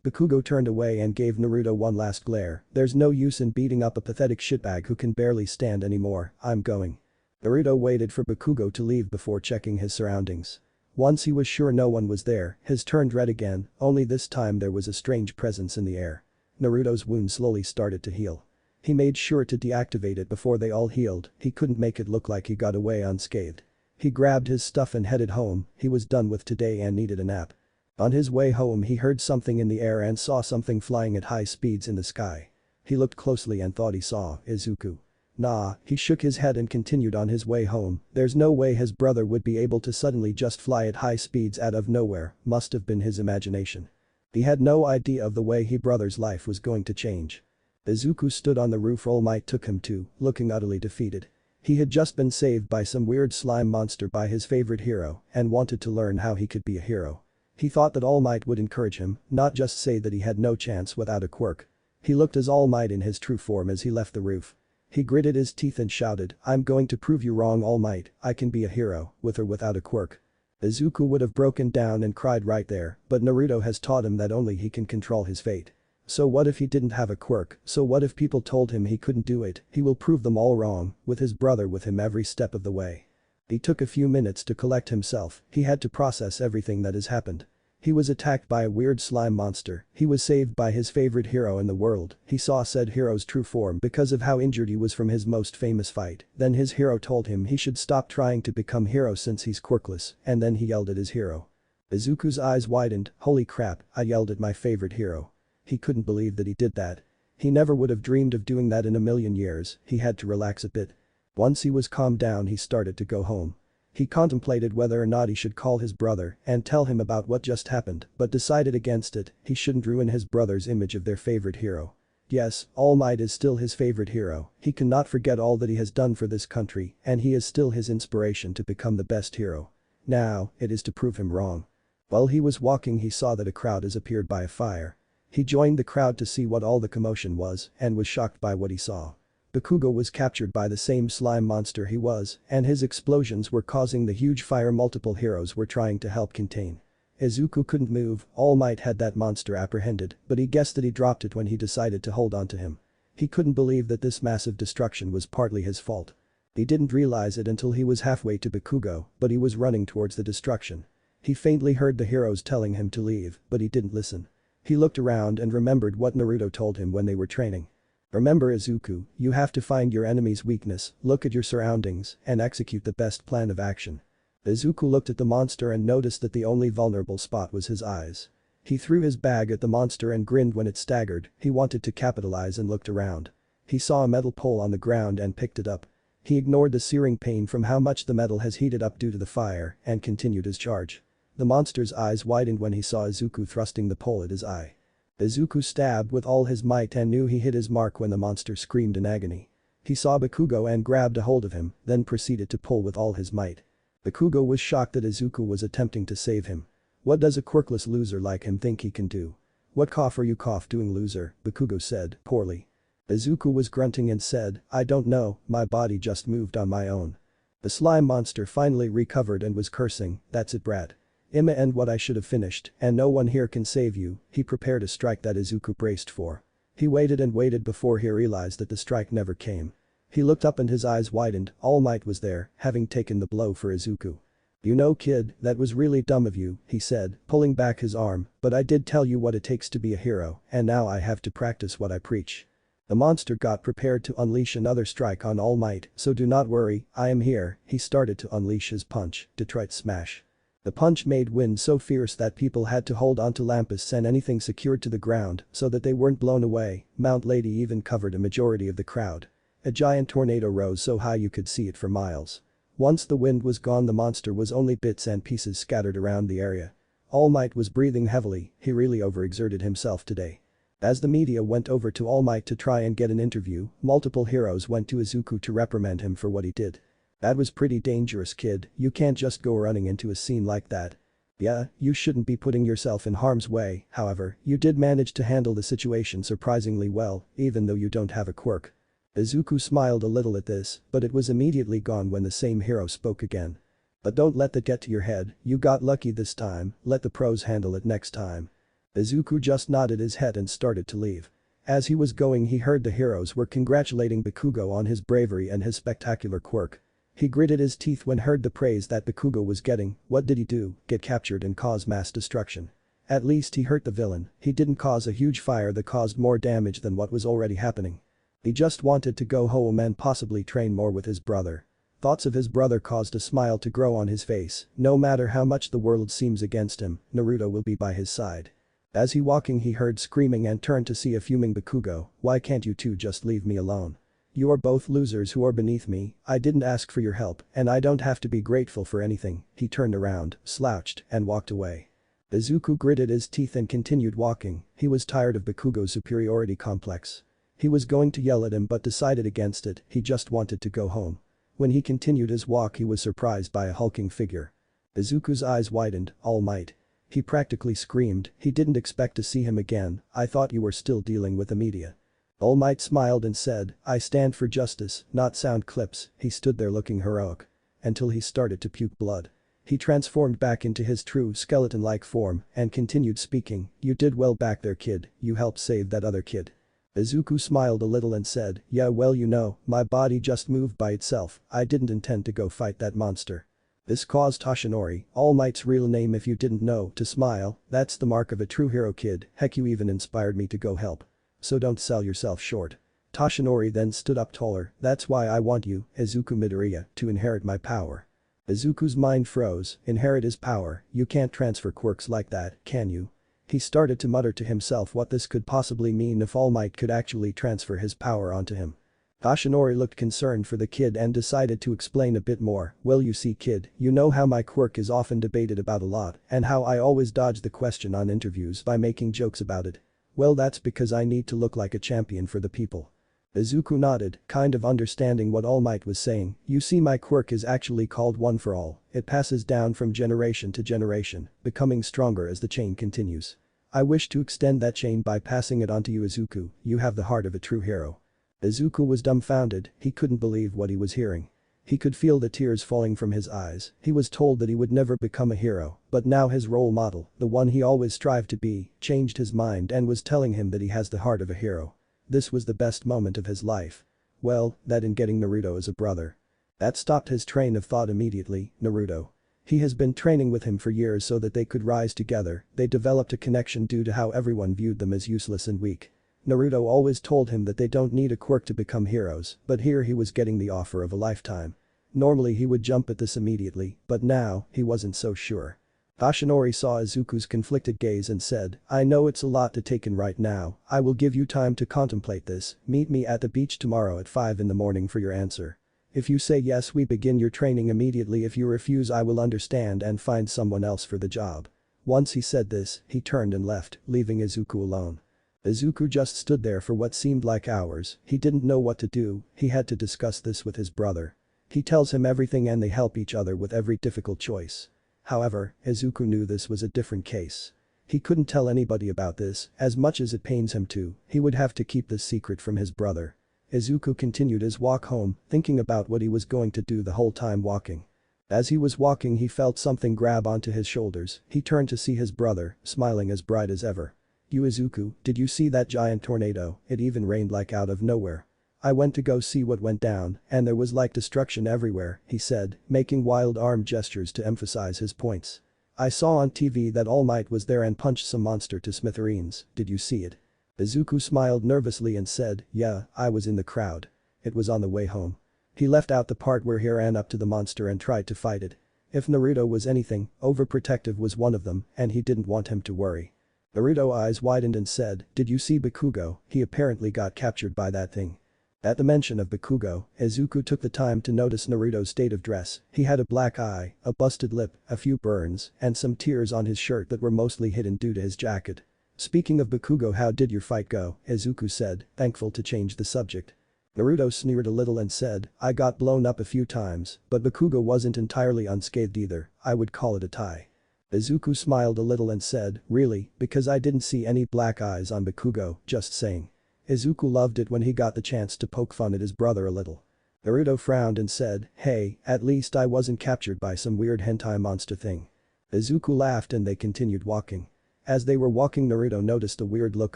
Bakugo turned away and gave Naruto one last glare, "There's no use in beating up a pathetic shitbag who can barely stand anymore, I'm going." Naruto waited for Bakugo to leave before checking his surroundings. Once he was sure no one was there, his turned red again, only this time there was a strange presence in the air. Naruto's wound slowly started to heal. He made sure to deactivate it before they all healed, he couldn't make it look like he got away unscathed. He grabbed his stuff and headed home, he was done with today and needed a nap. On his way home he heard something in the air and saw something flying at high speeds in the sky. He looked closely and thought he saw Izuku. Nah, he shook his head and continued on his way home, there's no way his brother would be able to suddenly just fly at high speeds out of nowhere, must have been his imagination. He had no idea of the way his brother's life was going to change. Izuku stood on the roof All Might took him to, looking utterly defeated. He had just been saved by some weird slime monster by his favorite hero and wanted to learn how he could be a hero. He thought that All Might would encourage him, not just say that he had no chance without a quirk. He looked as All Might in his true form as he left the roof. He gritted his teeth and shouted, "I'm going to prove you wrong, All Might, I can be a hero, with or without a quirk." Izuku would have broken down and cried right there, but Naruto has taught him that only he can control his fate. So what if he didn't have a quirk, so what if people told him he couldn't do it, he will prove them all wrong, with his brother with him every step of the way. He took a few minutes to collect himself, he had to process everything that has happened. He was attacked by a weird slime monster, he was saved by his favorite hero in the world, he saw said hero's true form because of how injured he was from his most famous fight, then his hero told him he should stop trying to become hero since he's quirkless, and then he yelled at his hero. Izuku's eyes widened, holy crap, I yelled at my favorite hero. He couldn't believe that he did that. He never would have dreamed of doing that in a million years, he had to relax a bit. Once he was calmed down he started to go home. He contemplated whether or not he should call his brother and tell him about what just happened, but decided against it, he shouldn't ruin his brother's image of their favorite hero. Yes, All Might is still his favorite hero, he cannot forget all that he has done for this country and he is still his inspiration to become the best hero. Now, it is to prove him wrong. While he was walking he saw that a crowd has appeared by a fire. He joined the crowd to see what all the commotion was and was shocked by what he saw. Bakugo was captured by the same slime monster he was, and his explosions were causing the huge fire multiple heroes were trying to help contain. Izuku couldn't move, All Might had that monster apprehended, but he guessed that he dropped it when he decided to hold on to him. He couldn't believe that this massive destruction was partly his fault. He didn't realize it until he was halfway to Bakugo, but he was running towards the destruction. He faintly heard the heroes telling him to leave, but he didn't listen. He looked around and remembered what Naruto told him when they were training. Remember Izuku, you have to find your enemy's weakness, look at your surroundings, and execute the best plan of action. Izuku looked at the monster and noticed that the only vulnerable spot was his eyes. He threw his bag at the monster and grinned when it staggered, he wanted to capitalize and looked around. He saw a metal pole on the ground and picked it up. He ignored the searing pain from how much the metal has heated up due to the fire and continued his charge. The monster's eyes widened when he saw Izuku thrusting the pole at his eye. Izuku stabbed with all his might and knew he hit his mark when the monster screamed in agony. He saw Bakugo and grabbed a hold of him, then proceeded to pull with all his might. Bakugo was shocked that Izuku was attempting to save him. What does a quirkless loser like him think he can do? What cough are you doing, loser? Bakugo said, poorly. Izuku was grunting and said, I don't know, my body just moved on my own. The slime monster finally recovered and was cursing, that's it brat. I'ma end what I should have finished, and no one here can save you. He prepared a strike that Izuku braced for. He waited and waited before he realized that the strike never came. He looked up and his eyes widened, All Might was there, having taken the blow for Izuku. You know kid, that was really dumb of you, he said, pulling back his arm, but I did tell you what it takes to be a hero, and now I have to practice what I preach. The monster got prepared to unleash another strike on All Might, so do not worry, I am here. He started to unleash his punch, Detroit Smash. The punch made wind so fierce that people had to hold onto lampposts and anything secured to the ground so that they weren't blown away. Mount Lady even covered a majority of the crowd. A giant tornado rose so high you could see it for miles. Once the wind was gone the monster was only bits and pieces scattered around the area. All Might was breathing heavily, he really overexerted himself today. As the media went over to All Might to try and get an interview, multiple heroes went to Izuku to reprimand him for what he did. That was pretty dangerous kid, you can't just go running into a scene like that. Yeah, you shouldn't be putting yourself in harm's way, however, you did manage to handle the situation surprisingly well, even though you don't have a quirk. Izuku smiled a little at this, but it was immediately gone when the same hero spoke again. But don't let that get to your head, you got lucky this time, let the pros handle it next time. Izuku just nodded his head and started to leave. As he was going he heard the heroes were congratulating Bakugo on his bravery and his spectacular quirk. He gritted his teeth when heard the praise that Bakugo was getting. What did he do? Get captured and cause mass destruction? At least he hurt the villain, he didn't cause a huge fire that caused more damage than what was already happening. He just wanted to go home and possibly train more with his brother. Thoughts of his brother caused a smile to grow on his face, no matter how much the world seems against him, Naruto will be by his side. As he walking he heard screaming and turned to see a fuming Bakugo, why can't you two just leave me alone? You are both losers who are beneath me, I didn't ask for your help and I don't have to be grateful for anything. He turned around, slouched, and walked away. Izuku gritted his teeth and continued walking, he was tired of Bakugo's superiority complex. He was going to yell at him but decided against it, he just wanted to go home. When he continued his walk he was surprised by a hulking figure. Izuku's eyes widened, All Might. He practically screamed, he didn't expect to see him again, I thought you were still dealing with the media. All Might smiled and said, I stand for justice, not sound clips. He stood there looking heroic. Until he started to puke blood. He transformed back into his true skeleton-like form and continued speaking, you did well back there kid, you helped save that other kid. Izuku smiled a little and said, yeah well you know, my body just moved by itself, I didn't intend to go fight that monster. This caused Toshinori, All Might's real name if you didn't know, to smile, that's the mark of a true hero kid, heck you even inspired me to go help. So don't sell yourself short. Toshinori then stood up taller, that's why I want you, Izuku Midoriya, to inherit my power. Izuku's mind froze, inherit his power, you can't transfer quirks like that, can you? He started to mutter to himself what this could possibly mean if All Might could actually transfer his power onto him. Toshinori looked concerned for the kid and decided to explain a bit more, well you see kid, you know how my quirk is often debated about a lot and how I always dodge the question on interviews by making jokes about it. Well that's because I need to look like a champion for the people. Izuku nodded, kind of understanding what All Might was saying. You see, my quirk is actually called One for All. It passes down from generation to generation, becoming stronger as the chain continues. I wish to extend that chain by passing it on to you, Izuku. You have the heart of a true hero. Izuku was dumbfounded, he couldn't believe what he was hearing. He could feel the tears falling from his eyes. He was told that he would never become a hero, but now his role model, the one he always strived to be, changed his mind and was telling him that he has the heart of a hero. This was the best moment of his life. Well, that and getting Naruto as a brother. That stopped his train of thought immediately. Naruto. He has been training with him for years so that they could rise together. They developed a connection due to how everyone viewed them as useless and weak. Naruto always told him that they don't need a quirk to become heroes, but here he was getting the offer of a lifetime. Normally he would jump at this immediately, but now, he wasn't so sure. Yoshinori saw Izuku's conflicted gaze and said, I know it's a lot to take in right now, I will give you time to contemplate this, meet me at the beach tomorrow at 5 in the morning for your answer. If you say yes, we begin your training immediately. If you refuse, I will understand and find someone else for the job. Once he said this, he turned and left, leaving Izuku alone. Izuku just stood there for what seemed like hours. He didn't know what to do. He had to discuss this with his brother. He tells him everything and they help each other with every difficult choice. However, Izuku knew this was a different case. He couldn't tell anybody about this, as much as it pains him to, he would have to keep this secret from his brother. Izuku continued his walk home, thinking about what he was going to do the whole time walking. As he was walking, he felt something grab onto his shoulders. He turned to see his brother, smiling as bright as ever. You, Izuku, did you see that giant tornado? It even rained like out of nowhere. I went to go see what went down, and there was like destruction everywhere, he said, making wild arm gestures to emphasize his points. I saw on TV that All Might was there and punched some monster to smithereens. Did you see it? Izuku smiled nervously and said, yeah, I was in the crowd. It was on the way home. He left out the part where he ran up to the monster and tried to fight it. If Naruto was anything, overprotective was one of them, and he didn't want him to worry. Naruto's eyes widened and said, did you see Bakugo? He apparently got captured by that thing. At the mention of Bakugo, Izuku took the time to notice Naruto's state of dress. He had a black eye, a busted lip, a few burns, and some tears on his shirt that were mostly hidden due to his jacket. Speaking of Bakugo, how did your fight go? Izuku said, thankful to change the subject. Naruto sneered a little and said, I got blown up a few times, but Bakugo wasn't entirely unscathed either. I would call it a tie. Izuku smiled a little and said, really, because I didn't see any black eyes on Bakugo, just saying. Izuku loved it when he got the chance to poke fun at his brother a little. Naruto frowned and said, hey, at least I wasn't captured by some weird hentai monster thing. Izuku laughed and they continued walking. As they were walking, Naruto noticed a weird look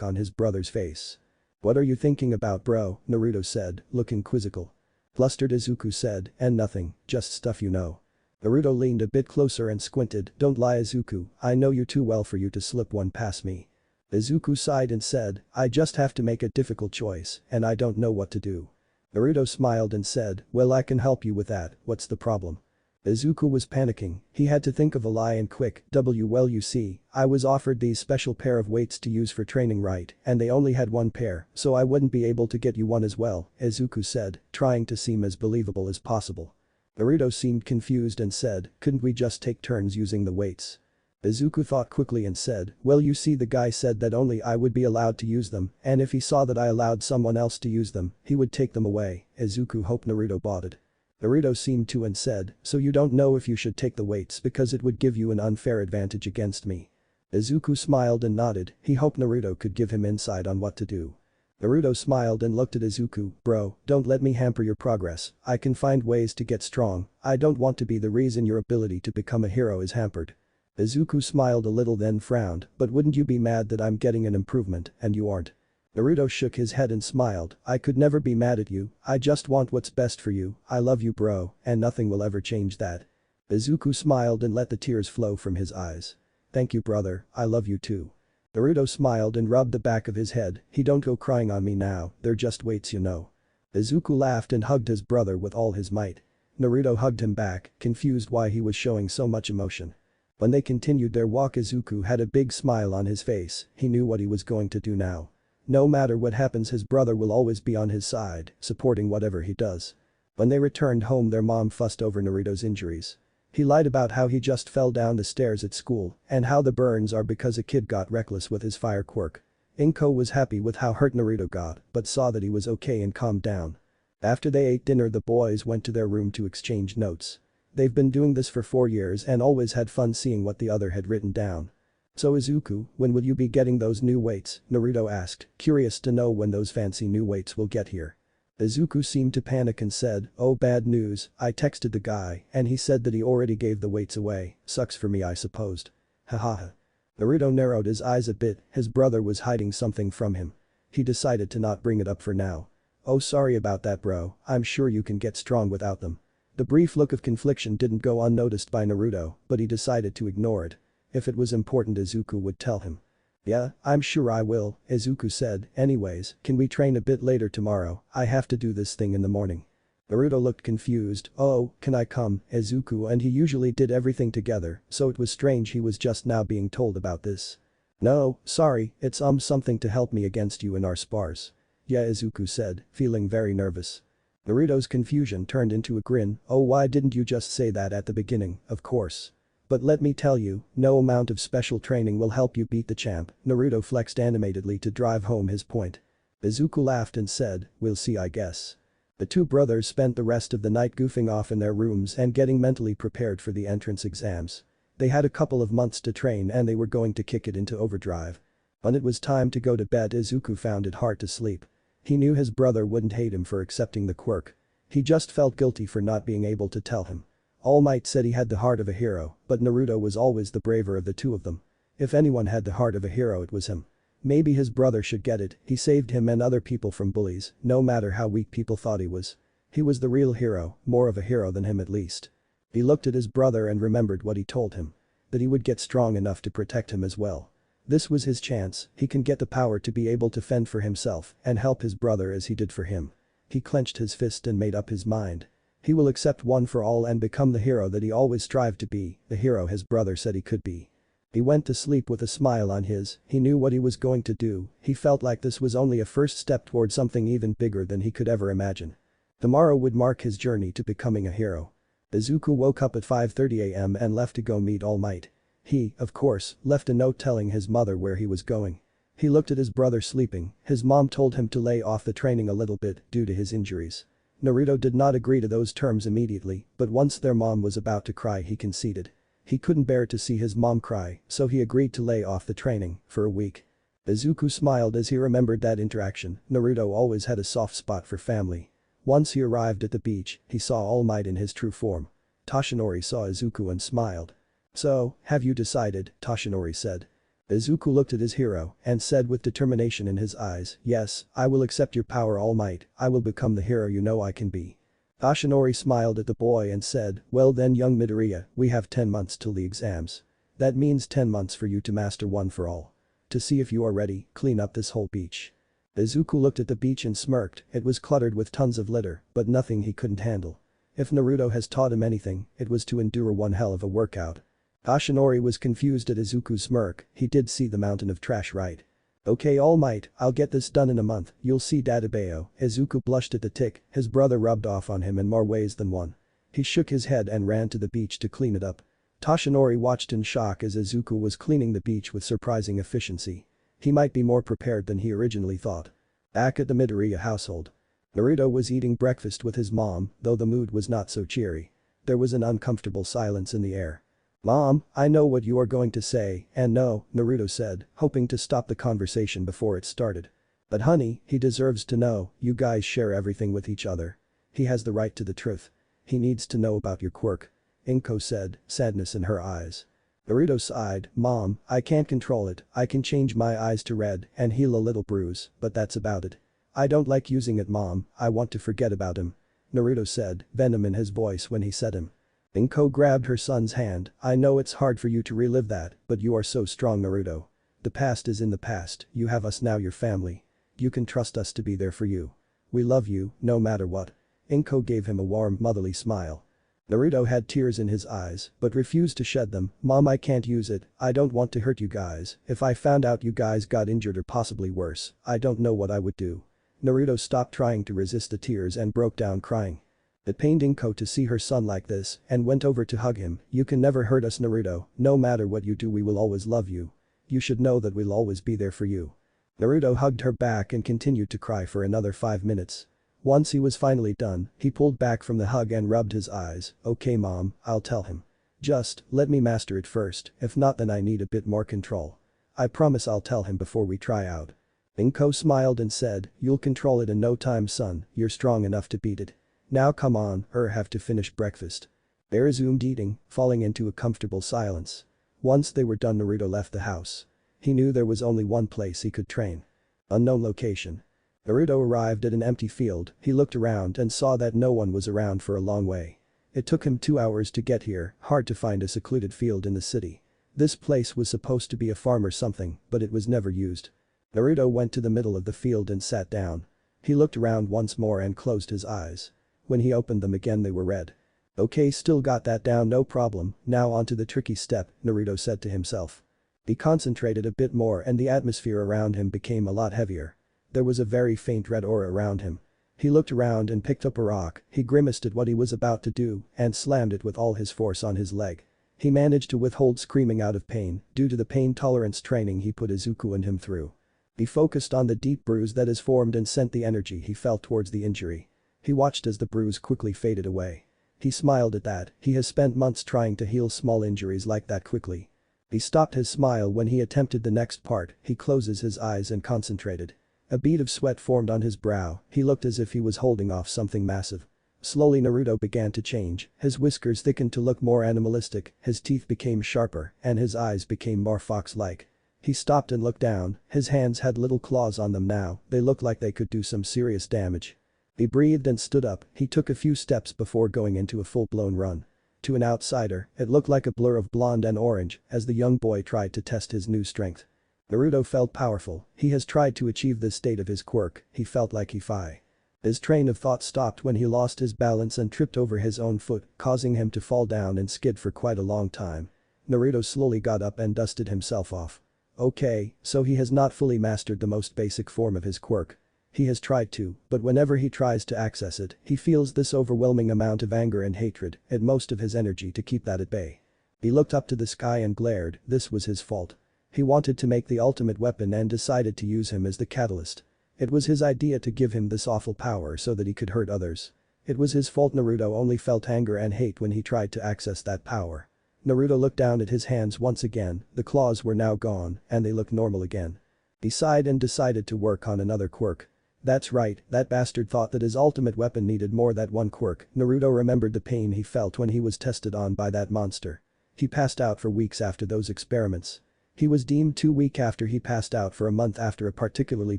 on his brother's face. What are you thinking about, bro? Naruto said, looking quizzical. Flustered, Izuku said, and nothing, just stuff you know. Naruto leaned a bit closer and squinted, don't lie, Izuku, I know you too well for you to slip one past me. Izuku sighed and said, I just have to make a difficult choice, and I don't know what to do. Naruto smiled and said, well, I can help you with that, what's the problem? Izuku was panicking, he had to think of a lie and quick, well, you see, I was offered these special pair of weights to use for training, right, and they only had one pair, so I wouldn't be able to get you one as well, Izuku said, trying to seem as believable as possible. Naruto seemed confused and said, couldn't we just take turns using the weights? Izuku thought quickly and said, well, you see, the guy said that only I would be allowed to use them, and if he saw that I allowed someone else to use them, he would take them away. Izuku hoped Naruto bought it. Naruto seemed to and said, so you don't know if you should take the weights because it would give you an unfair advantage against me. Izuku smiled and nodded, he hoped Naruto could give him insight on what to do. Naruto smiled and looked at Izuku, bro, don't let me hamper your progress, I can find ways to get strong, I don't want to be the reason your ability to become a hero is hampered. Izuku smiled a little then frowned, but wouldn't you be mad that I'm getting an improvement and you aren't? Naruto shook his head and smiled, I could never be mad at you, I just want what's best for you, I love you, bro, and nothing will ever change that. Izuku smiled and let the tears flow from his eyes. Thank you, brother, I love you too. Naruto smiled and rubbed the back of his head, he don't go crying on me now, they're just weights, you know. Izuku laughed and hugged his brother with all his might. Naruto hugged him back, confused why he was showing so much emotion. When they continued their walk, Izuku had a big smile on his face, he knew what he was going to do now. No matter what happens, his brother will always be on his side, supporting whatever he does. When they returned home, their mom fussed over Naruto's injuries. He lied about how he just fell down the stairs at school and how the burns are because a kid got reckless with his fire quirk. Inko was happy with how hurt Naruto got, but saw that he was okay and calmed down. After they ate dinner, the boys went to their room to exchange notes. They've been doing this for 4 years and always had fun seeing what the other had written down. "So Izuku, when will you be getting those new weights?" Naruto asked, curious to know when those fancy new weights will get here. Izuku seemed to panic and said, "Oh, bad news, I texted the guy and he said that he already gave the weights away, sucks for me I supposed. Hahaha." Naruto narrowed his eyes a bit, his brother was hiding something from him. He decided to not bring it up for now. "Oh, sorry about that, bro, I'm sure you can get strong without them." The brief look of confliction didn't go unnoticed by Naruto, but he decided to ignore it. If it was important, Izuku would tell him. "Yeah, I'm sure I will," Izuku said. "Anyways, can we train a bit later tomorrow? I have to do this thing in the morning." Naruto looked confused. "Oh, can I come?" Izuku and he usually did everything together, so it was strange he was just now being told about this. "No, sorry, it's something to help me against you in our spars." "Yeah," Izuku said, feeling very nervous. Naruto's confusion turned into a grin. "Oh, why didn't you just say that at the beginning, of course. But let me tell you, no amount of special training will help you beat the champ." Naruto flexed animatedly to drive home his point. Izuku laughed and said, "We'll see, I guess." The two brothers spent the rest of the night goofing off in their rooms and getting mentally prepared for the entrance exams. They had a couple of months to train and they were going to kick it into overdrive. When it was time to go to bed, Izuku found it hard to sleep. He knew his brother wouldn't hate him for accepting the quirk. He just felt guilty for not being able to tell him. All Might said he had the heart of a hero, but Naruto was always the braver of the two of them. If anyone had the heart of a hero, it was him. Maybe his brother should get it. He saved him and other people from bullies, no matter how weak people thought he was. He was the real hero, more of a hero than him at least. He looked at his brother and remembered what he told him. That he would get strong enough to protect him as well. This was his chance. He can get the power to be able to fend for himself and help his brother as he did for him. He clenched his fist and made up his mind. He will accept one for all and become the hero that he always strived to be, the hero his brother said he could be. He went to sleep with a smile on his, he knew what he was going to do, he felt like this was only a first step toward something even bigger than he could ever imagine. Tomorrow would mark his journey to becoming a hero. Izuku woke up at 5:30 a.m. and left to go meet All Might. He, of course, left a note telling his mother where he was going. He looked at his brother sleeping, his mom told him to lay off the training a little bit due to his injuries. Naruto did not agree to those terms immediately, but once their mom was about to cry he conceded. He couldn't bear to see his mom cry, so he agreed to lay off the training for a week. Izuku smiled as he remembered that interaction. Naruto always had a soft spot for family. Once he arrived at the beach, he saw All Might in his true form. Toshinori saw Izuku and smiled. "So, have you decided?" Toshinori said. Izuku looked at his hero and said with determination in his eyes, "Yes, I will accept your power, All Might, I will become the hero you know I can be." Toshinori smiled at the boy and said, "Well then, young Midoriya, we have 10 months till the exams. That means 10 months for you to master one for all. To see if you are ready, clean up this whole beach." Izuku looked at the beach and smirked. It was cluttered with tons of litter, but nothing he couldn't handle. If Naruto has taught him anything, it was to endure one hell of a workout. Toshinori was confused at Izuku's smirk, he did see the mountain of trash, right? "Okay, All Might, I'll get this done in a month, you'll see Dadabeo." Izuku blushed at the tick, his brother rubbed off on him in more ways than one. He shook his head and ran to the beach to clean it up. Toshinori watched in shock as Izuku was cleaning the beach with surprising efficiency. He might be more prepared than he originally thought. Back at the Midoriya household. Naruto was eating breakfast with his mom, though the mood was not so cheery. There was an uncomfortable silence in the air. "Mom, I know what you are going to say, and no," Naruto said, hoping to stop the conversation before it started. "But honey, he deserves to know, you guys share everything with each other. He has the right to the truth. He needs to know about your quirk," Inko said, sadness in her eyes. Naruto sighed, "Mom, I can't control it, I can change my eyes to red and heal a little bruise, but that's about it. I don't like using it, Mom, I want to forget about him." Naruto said, venom in his voice when he said him. Inko grabbed her son's hand, "I know it's hard for you to relive that, but you are so strong, Naruto. The past is in the past, you have us now, your family. You can trust us to be there for you. We love you, no matter what." Inko gave him a warm, motherly smile. Naruto had tears in his eyes, but refused to shed them. "Mom, I can't use it, I don't want to hurt you guys. If I found out you guys got injured or possibly worse, I don't know what I would do." Naruto stopped trying to resist the tears and broke down crying. It pained Inko to see her son like this and went over to hug him. "You can never hurt us, Naruto, no matter what you do we will always love you. You should know that we'll always be there for you." Naruto hugged her back and continued to cry for another 5 minutes. Once he was finally done, he pulled back from the hug and rubbed his eyes. "Okay mom, I'll tell him. Just, let me master it first, if not then I need a bit more control. I promise I'll tell him before we try out." Inko smiled and said, "You'll control it in no time son, you're strong enough to beat it. Now come on, have to finish breakfast." They resumed eating, falling into a comfortable silence. Once they were done Naruto left the house. He knew there was only one place he could train. Unknown location. Naruto arrived at an empty field, he looked around and saw that no one was around for a long way. It took him 2 hours to get here, hard to find a secluded field in the city. This place was supposed to be a farm or something, but it was never used. Naruto went to the middle of the field and sat down. He looked around once more and closed his eyes. When he opened them again they were red. "Okay, still got that down, no problem, now onto the tricky step," Naruto said to himself. He concentrated a bit more and the atmosphere around him became a lot heavier. There was a very faint red aura around him. He looked around and picked up a rock, he grimaced at what he was about to do and slammed it with all his force on his leg. He managed to withhold screaming out of pain due to the pain tolerance training he put Izuku and him through. He focused on the deep bruise that has formed and sent the energy he felt towards the injury. He watched as the bruise quickly faded away. He smiled at that, he has spent months trying to heal small injuries like that quickly. He stopped his smile when he attempted the next part, he closes his eyes and concentrated. A bead of sweat formed on his brow, he looked as if he was holding off something massive. Slowly Naruto began to change, his whiskers thickened to look more animalistic, his teeth became sharper, and his eyes became more fox-like. He stopped and looked down, his hands had little claws on them now, they looked like they could do some serious damage. He breathed and stood up, he took a few steps before going into a full-blown run. To an outsider, it looked like a blur of blonde and orange as the young boy tried to test his new strength. Naruto felt powerful, he has tried to achieve this state of his quirk, he felt like he fi. His train of thought stopped when he lost his balance and tripped over his own foot, causing him to fall down and skid for quite a long time. Naruto slowly got up and dusted himself off. Okay, so he has not fully mastered the most basic form of his quirk. He has tried to, but whenever he tries to access it, he feels this overwhelming amount of anger and hatred, and most of his energy to keep that at bay. He looked up to the sky and glared, this was his fault. He wanted to make the ultimate weapon and decided to use him as the catalyst. It was his idea to give him this awful power so that he could hurt others. It was his fault Naruto only felt anger and hate when he tried to access that power. Naruto looked down at his hands once again, the claws were now gone, and they looked normal again. He sighed and decided to work on another quirk. That's right, that bastard thought that his ultimate weapon needed more than one quirk. Naruto remembered the pain he felt when he was tested on by that monster. He passed out for weeks after those experiments. He was deemed too weak after he passed out for a month after a particularly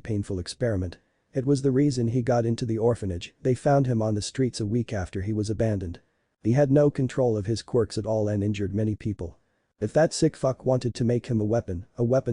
painful experiment. It was the reason he got into the orphanage, they found him on the streets a week after he was abandoned. He had no control of his quirks at all and injured many people. If that sick fuck wanted to make him a weapon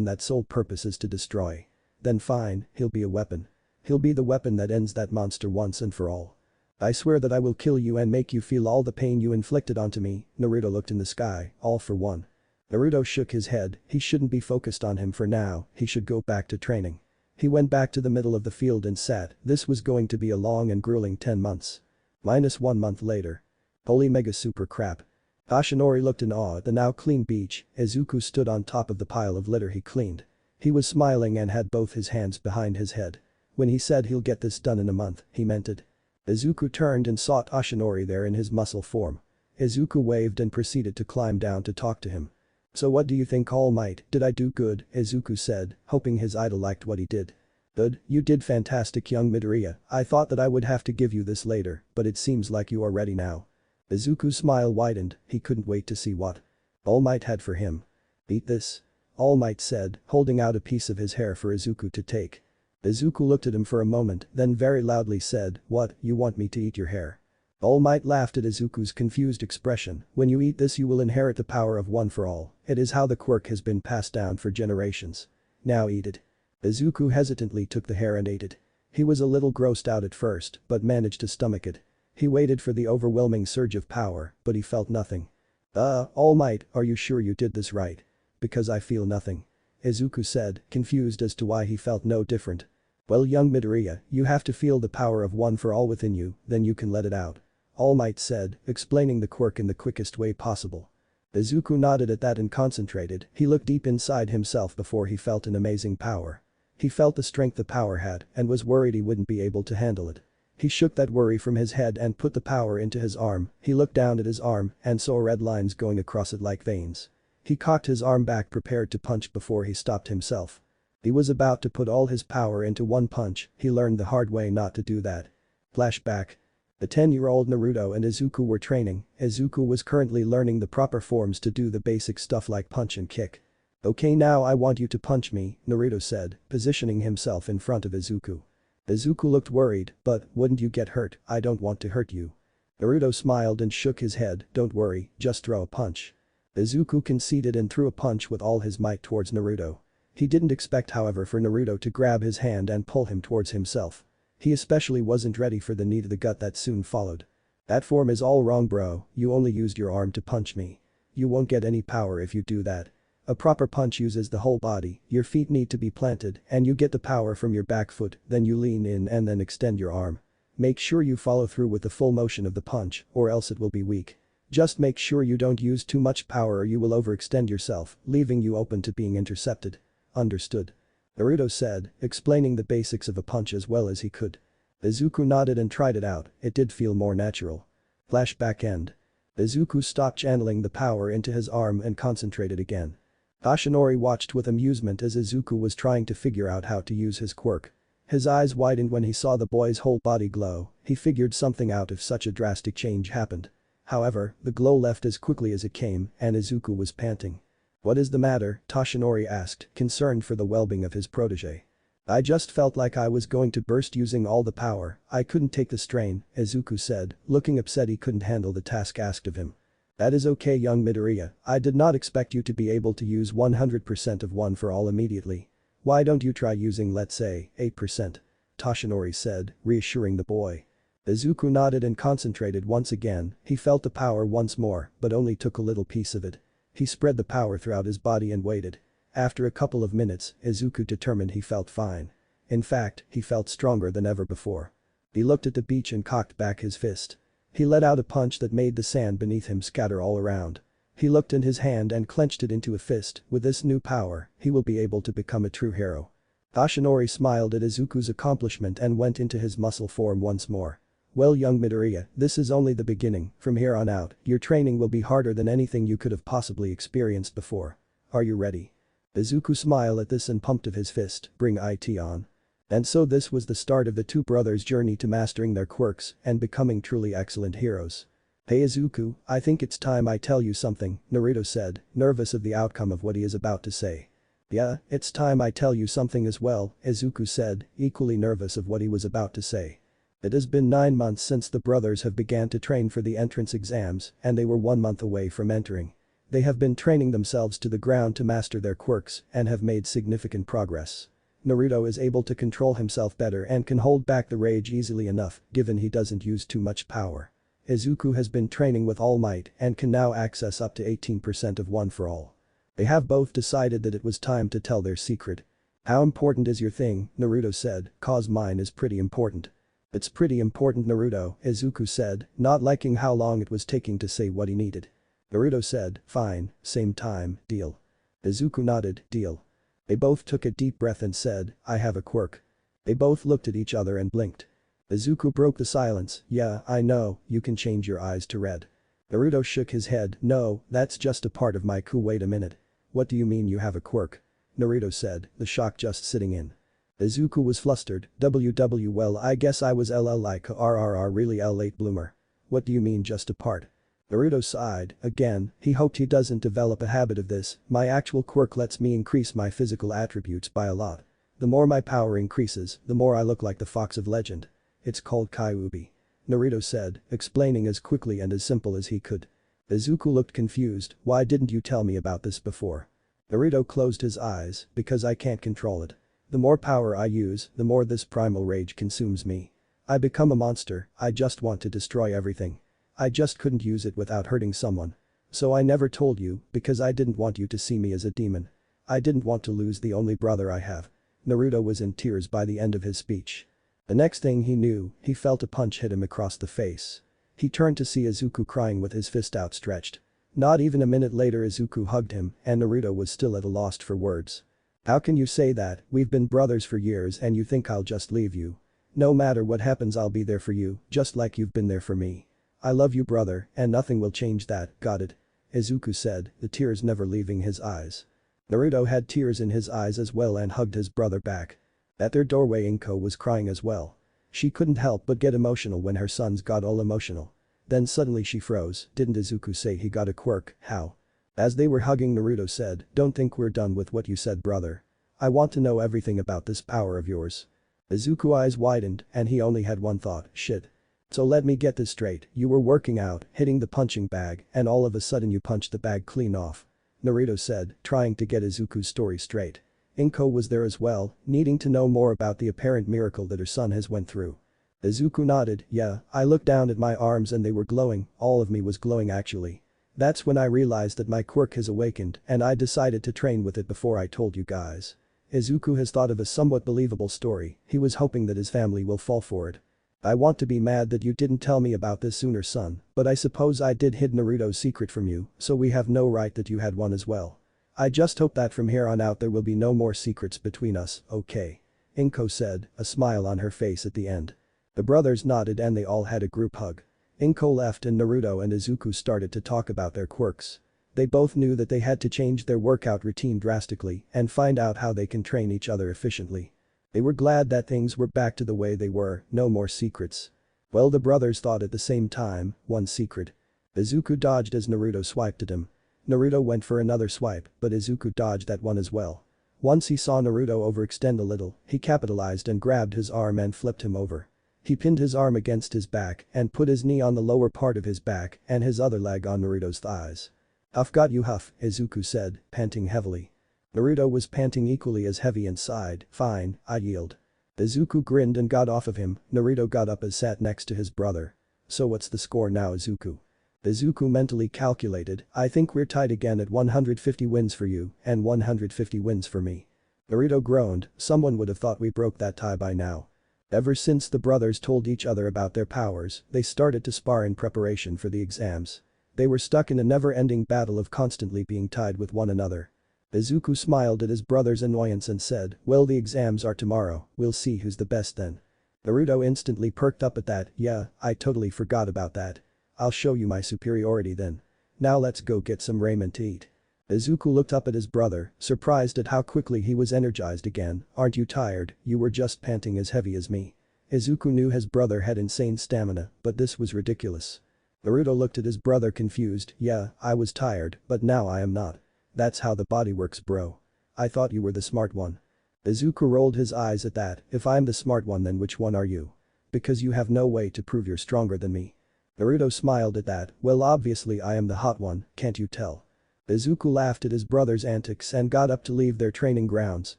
that sole purpose is to destroy. Then fine, he'll be a weapon. He'll be the weapon that ends that monster once and for all. I swear that I will kill you and make you feel all the pain you inflicted onto me. Naruto looked in the sky, all for one. Naruto shook his head, he shouldn't be focused on him for now, he should go back to training. He went back to the middle of the field and sat, this was going to be a long and grueling 10 months. -1 month later. Holy mega super crap. Ashinori looked in awe at the now clean beach, Izuku stood on top of the pile of litter he cleaned. He was smiling and had both his hands behind his head. When he said he'll get this done in a month, he meant it. Izuku turned and sought Ashinori there in his muscle form. Izuku waved and proceeded to climb down to talk to him. So what do you think, All Might, did I do good? Izuku said, hoping his idol liked what he did. Good, you did fantastic young Midoriya, I thought that I would have to give you this later, but it seems like you are ready now. Izuku's smile widened, he couldn't wait to see what All Might had for him. Eat this. All Might said, holding out a piece of his hair for Izuku to take. Izuku looked at him for a moment, then very loudly said, what, you want me to eat your hair? All Might laughed at Izuku's confused expression, when you eat this you will inherit the power of one for all, it is how the quirk has been passed down for generations. Now eat it. Izuku hesitantly took the hair and ate it. He was a little grossed out at first, but managed to stomach it. He waited for the overwhelming surge of power, but he felt nothing. All Might, are you sure you did this right? Because I feel nothing. Izuku said, confused as to why he felt no different. Well young Midoriya, you have to feel the power of one for all within you, then you can let it out. All Might said, explaining the quirk in the quickest way possible. Izuku nodded at that and concentrated, he looked deep inside himself before he felt an amazing power. He felt the strength the power had and was worried he wouldn't be able to handle it. He shook that worry from his head and put the power into his arm. He looked down at his arm and saw red lines going across it like veins. He cocked his arm back prepared to punch before he stopped himself. He was about to put all his power into one punch, he learned the hard way not to do that. Flashback. The 10-year-old Naruto and Izuku were training. Izuku was currently learning the proper forms to do the basic stuff like punch and kick. "Okay, now I want you to punch me," Naruto said, positioning himself in front of Izuku. Izuku looked worried, "But, wouldn't you get hurt? I don't want to hurt you." Naruto smiled and shook his head, "Don't worry, just throw a punch." Izuku conceded and threw a punch with all his might towards Naruto. He didn't expect however for Naruto to grab his hand and pull him towards himself. He especially wasn't ready for the knee to the gut that soon followed. "That form is all wrong bro, you only used your arm to punch me. You won't get any power if you do that. A proper punch uses the whole body, your feet need to be planted and you get the power from your back foot, then you lean in and then extend your arm. Make sure you follow through with the full motion of the punch or else it will be weak. Just make sure you don't use too much power or you will overextend yourself, leaving you open to being intercepted." "Understood," Naruto said, explaining the basics of a punch as well as he could. Izuku nodded and tried it out, it did feel more natural. Flashback end. Izuku stopped channeling the power into his arm and concentrated again. Toshinori watched with amusement as Izuku was trying to figure out how to use his quirk. His eyes widened when he saw the boy's whole body glow, he figured something out if such a drastic change happened. However, the glow left as quickly as it came and Izuku was panting. "What is the matter?" Toshinori asked, concerned for the well-being of his protege. "I just felt like I was going to burst using all the power, I couldn't take the strain," Izuku said, looking upset he couldn't handle the task asked of him. "That is okay young Midoriya, I did not expect you to be able to use 100% of one for all immediately. Why don't you try using let's say, 8%? Toshinori said, reassuring the boy. Izuku nodded and concentrated once again, he felt the power once more, but only took a little piece of it. He spread the power throughout his body and waited. After a couple of minutes, Izuku determined he felt fine. In fact, he felt stronger than ever before. He looked at the beach and cocked back his fist. He let out a punch that made the sand beneath him scatter all around. He looked in his hand and clenched it into a fist, with this new power, he will be able to become a true hero. Toshinori smiled at Izuku's accomplishment and went into his muscle form once more. "Well young Midoriya, this is only the beginning, from here on out, your training will be harder than anything you could have possibly experienced before. Are you ready?" Izuku smiled at this and pumped of his fist, "Bring it on." And so this was the start of the two brothers' journey to mastering their quirks and becoming truly excellent heroes. "Hey Izuku, I think it's time I tell you something," Naruto said, nervous of the outcome of what he is about to say. "Yeah, it's time I tell you something as well," Izuku said, equally nervous of what he was about to say. It has been 9 months since the brothers have began to train for the entrance exams and they were 1 month away from entering. They have been training themselves to the ground to master their quirks and have made significant progress. Naruto is able to control himself better and can hold back the rage easily enough, given he doesn't use too much power. Izuku has been training with all might and can now access up to 18% of One for All. They have both decided that it was time to tell their secret. "How important is your thing?" Naruto said, "Cause mine is pretty important." "It's pretty important Naruto," Izuku said, not liking how long it was taking to say what he needed. Naruto said, "Fine, same time, deal." Izuku nodded, "Deal." They both took a deep breath and said, "I have a quirk." They both looked at each other and blinked. Izuku broke the silence, "Yeah, I know, you can change your eyes to red." Naruto shook his head, "No, that's just a part of my coup. Wait a minute. What do you mean you have a quirk?" Naruto said, the shock just sitting in. Izuku was flustered, Well I guess I was LL like RRR really L late bloomer. What do you mean just a part?" Naruto sighed, again, he hoped he doesn't develop a habit of this, "My actual quirk lets me increase my physical attributes by a lot. The more my power increases, the more I look like the fox of legend. It's called Kyuubi." Naruto said, explaining as quickly and as simple as he could. Izuku looked confused, "Why didn't you tell me about this before?" Naruto closed his eyes, "Because I can't control it. The more power I use, the more this primal rage consumes me. I become a monster, I just want to destroy everything. I just couldn't use it without hurting someone. So I never told you, because I didn't want you to see me as a demon. I didn't want to lose the only brother I have." Naruto was in tears by the end of his speech. The next thing he knew, he felt a punch hit him across the face. He turned to see Izuku crying with his fist outstretched. Not even a minute later Izuku hugged him and Naruto was still at a loss for words. How can you say that? We've been brothers for years and you think I'll just leave you? No matter what happens I'll be there for you, just like you've been there for me. I love you brother, and nothing will change that, got it? Izuku said, the tears never leaving his eyes. Naruto had tears in his eyes as well and hugged his brother back. At their doorway Inko was crying as well. She couldn't help but get emotional when her sons got all emotional. Then suddenly she froze, didn't Izuku say he got a quirk, how? As they were hugging Naruto said, don't think we're done with what you said brother. I want to know everything about this power of yours. Izuku eyes widened and he only had one thought, shit. So let me get this straight, you were working out, hitting the punching bag, and all of a sudden you punched the bag clean off. Naruto said, trying to get Izuku's story straight. Inko was there as well, needing to know more about the apparent miracle that her son has went through. Izuku nodded, yeah, I looked down at my arms and they were glowing, all of me was glowing actually. That's when I realized that my quirk has awakened and I decided to train with it before I told you guys. Izuku has thought of a somewhat believable story, he was hoping that his family will fall for it. I want to be mad that you didn't tell me about this sooner son, but I suppose I did hid Naruto's secret from you, so we have no right that you had one as well. I just hope that from here on out there will be no more secrets between us, okay? Inko said, a smile on her face at the end. The brothers nodded and they all had a group hug. Inko left and Naruto and Izuku started to talk about their quirks. They both knew that they had to change their workout routine drastically and find out how they can train each other efficiently. They were glad that things were back to the way they were, no more secrets. Well the brothers thought at the same time, one secret. Izuku dodged as Naruto swiped at him. Naruto went for another swipe, but Izuku dodged that one as well. Once he saw Naruto overextend a little, he capitalized and grabbed his arm and flipped him over. He pinned his arm against his back and put his knee on the lower part of his back and his other leg on Naruto's thighs. Huff got you huff, Izuku said, panting heavily. Naruto was panting equally as heavy and sighed, fine, I yield. Izuku grinned and got off of him, Naruto got up and sat next to his brother. So what's the score now Izuku? Izuku mentally calculated, I think we're tied again at 150 wins for you and 150 wins for me. Naruto groaned, someone would have thought we broke that tie by now. Ever since the brothers told each other about their powers, they started to spar in preparation for the exams. They were stuck in a never-ending battle of constantly being tied with one another. Izuku smiled at his brother's annoyance and said, well the exams are tomorrow, we'll see who's the best then. Naruto instantly perked up at that, yeah, I totally forgot about that. I'll show you my superiority then. Now let's go get some ramen to eat. Izuku looked up at his brother, surprised at how quickly he was energized again, aren't you tired, you were just panting as heavy as me. Izuku knew his brother had insane stamina, but this was ridiculous. Naruto looked at his brother confused, yeah, I was tired, but now I am not. That's how the body works bro. I thought you were the smart one. Izuku rolled his eyes at that, if I'm the smart one then which one are you? Because you have no way to prove you're stronger than me. Naruto smiled at that, well obviously I am the hot one, can't you tell? Izuku laughed at his brother's antics and got up to leave their training grounds,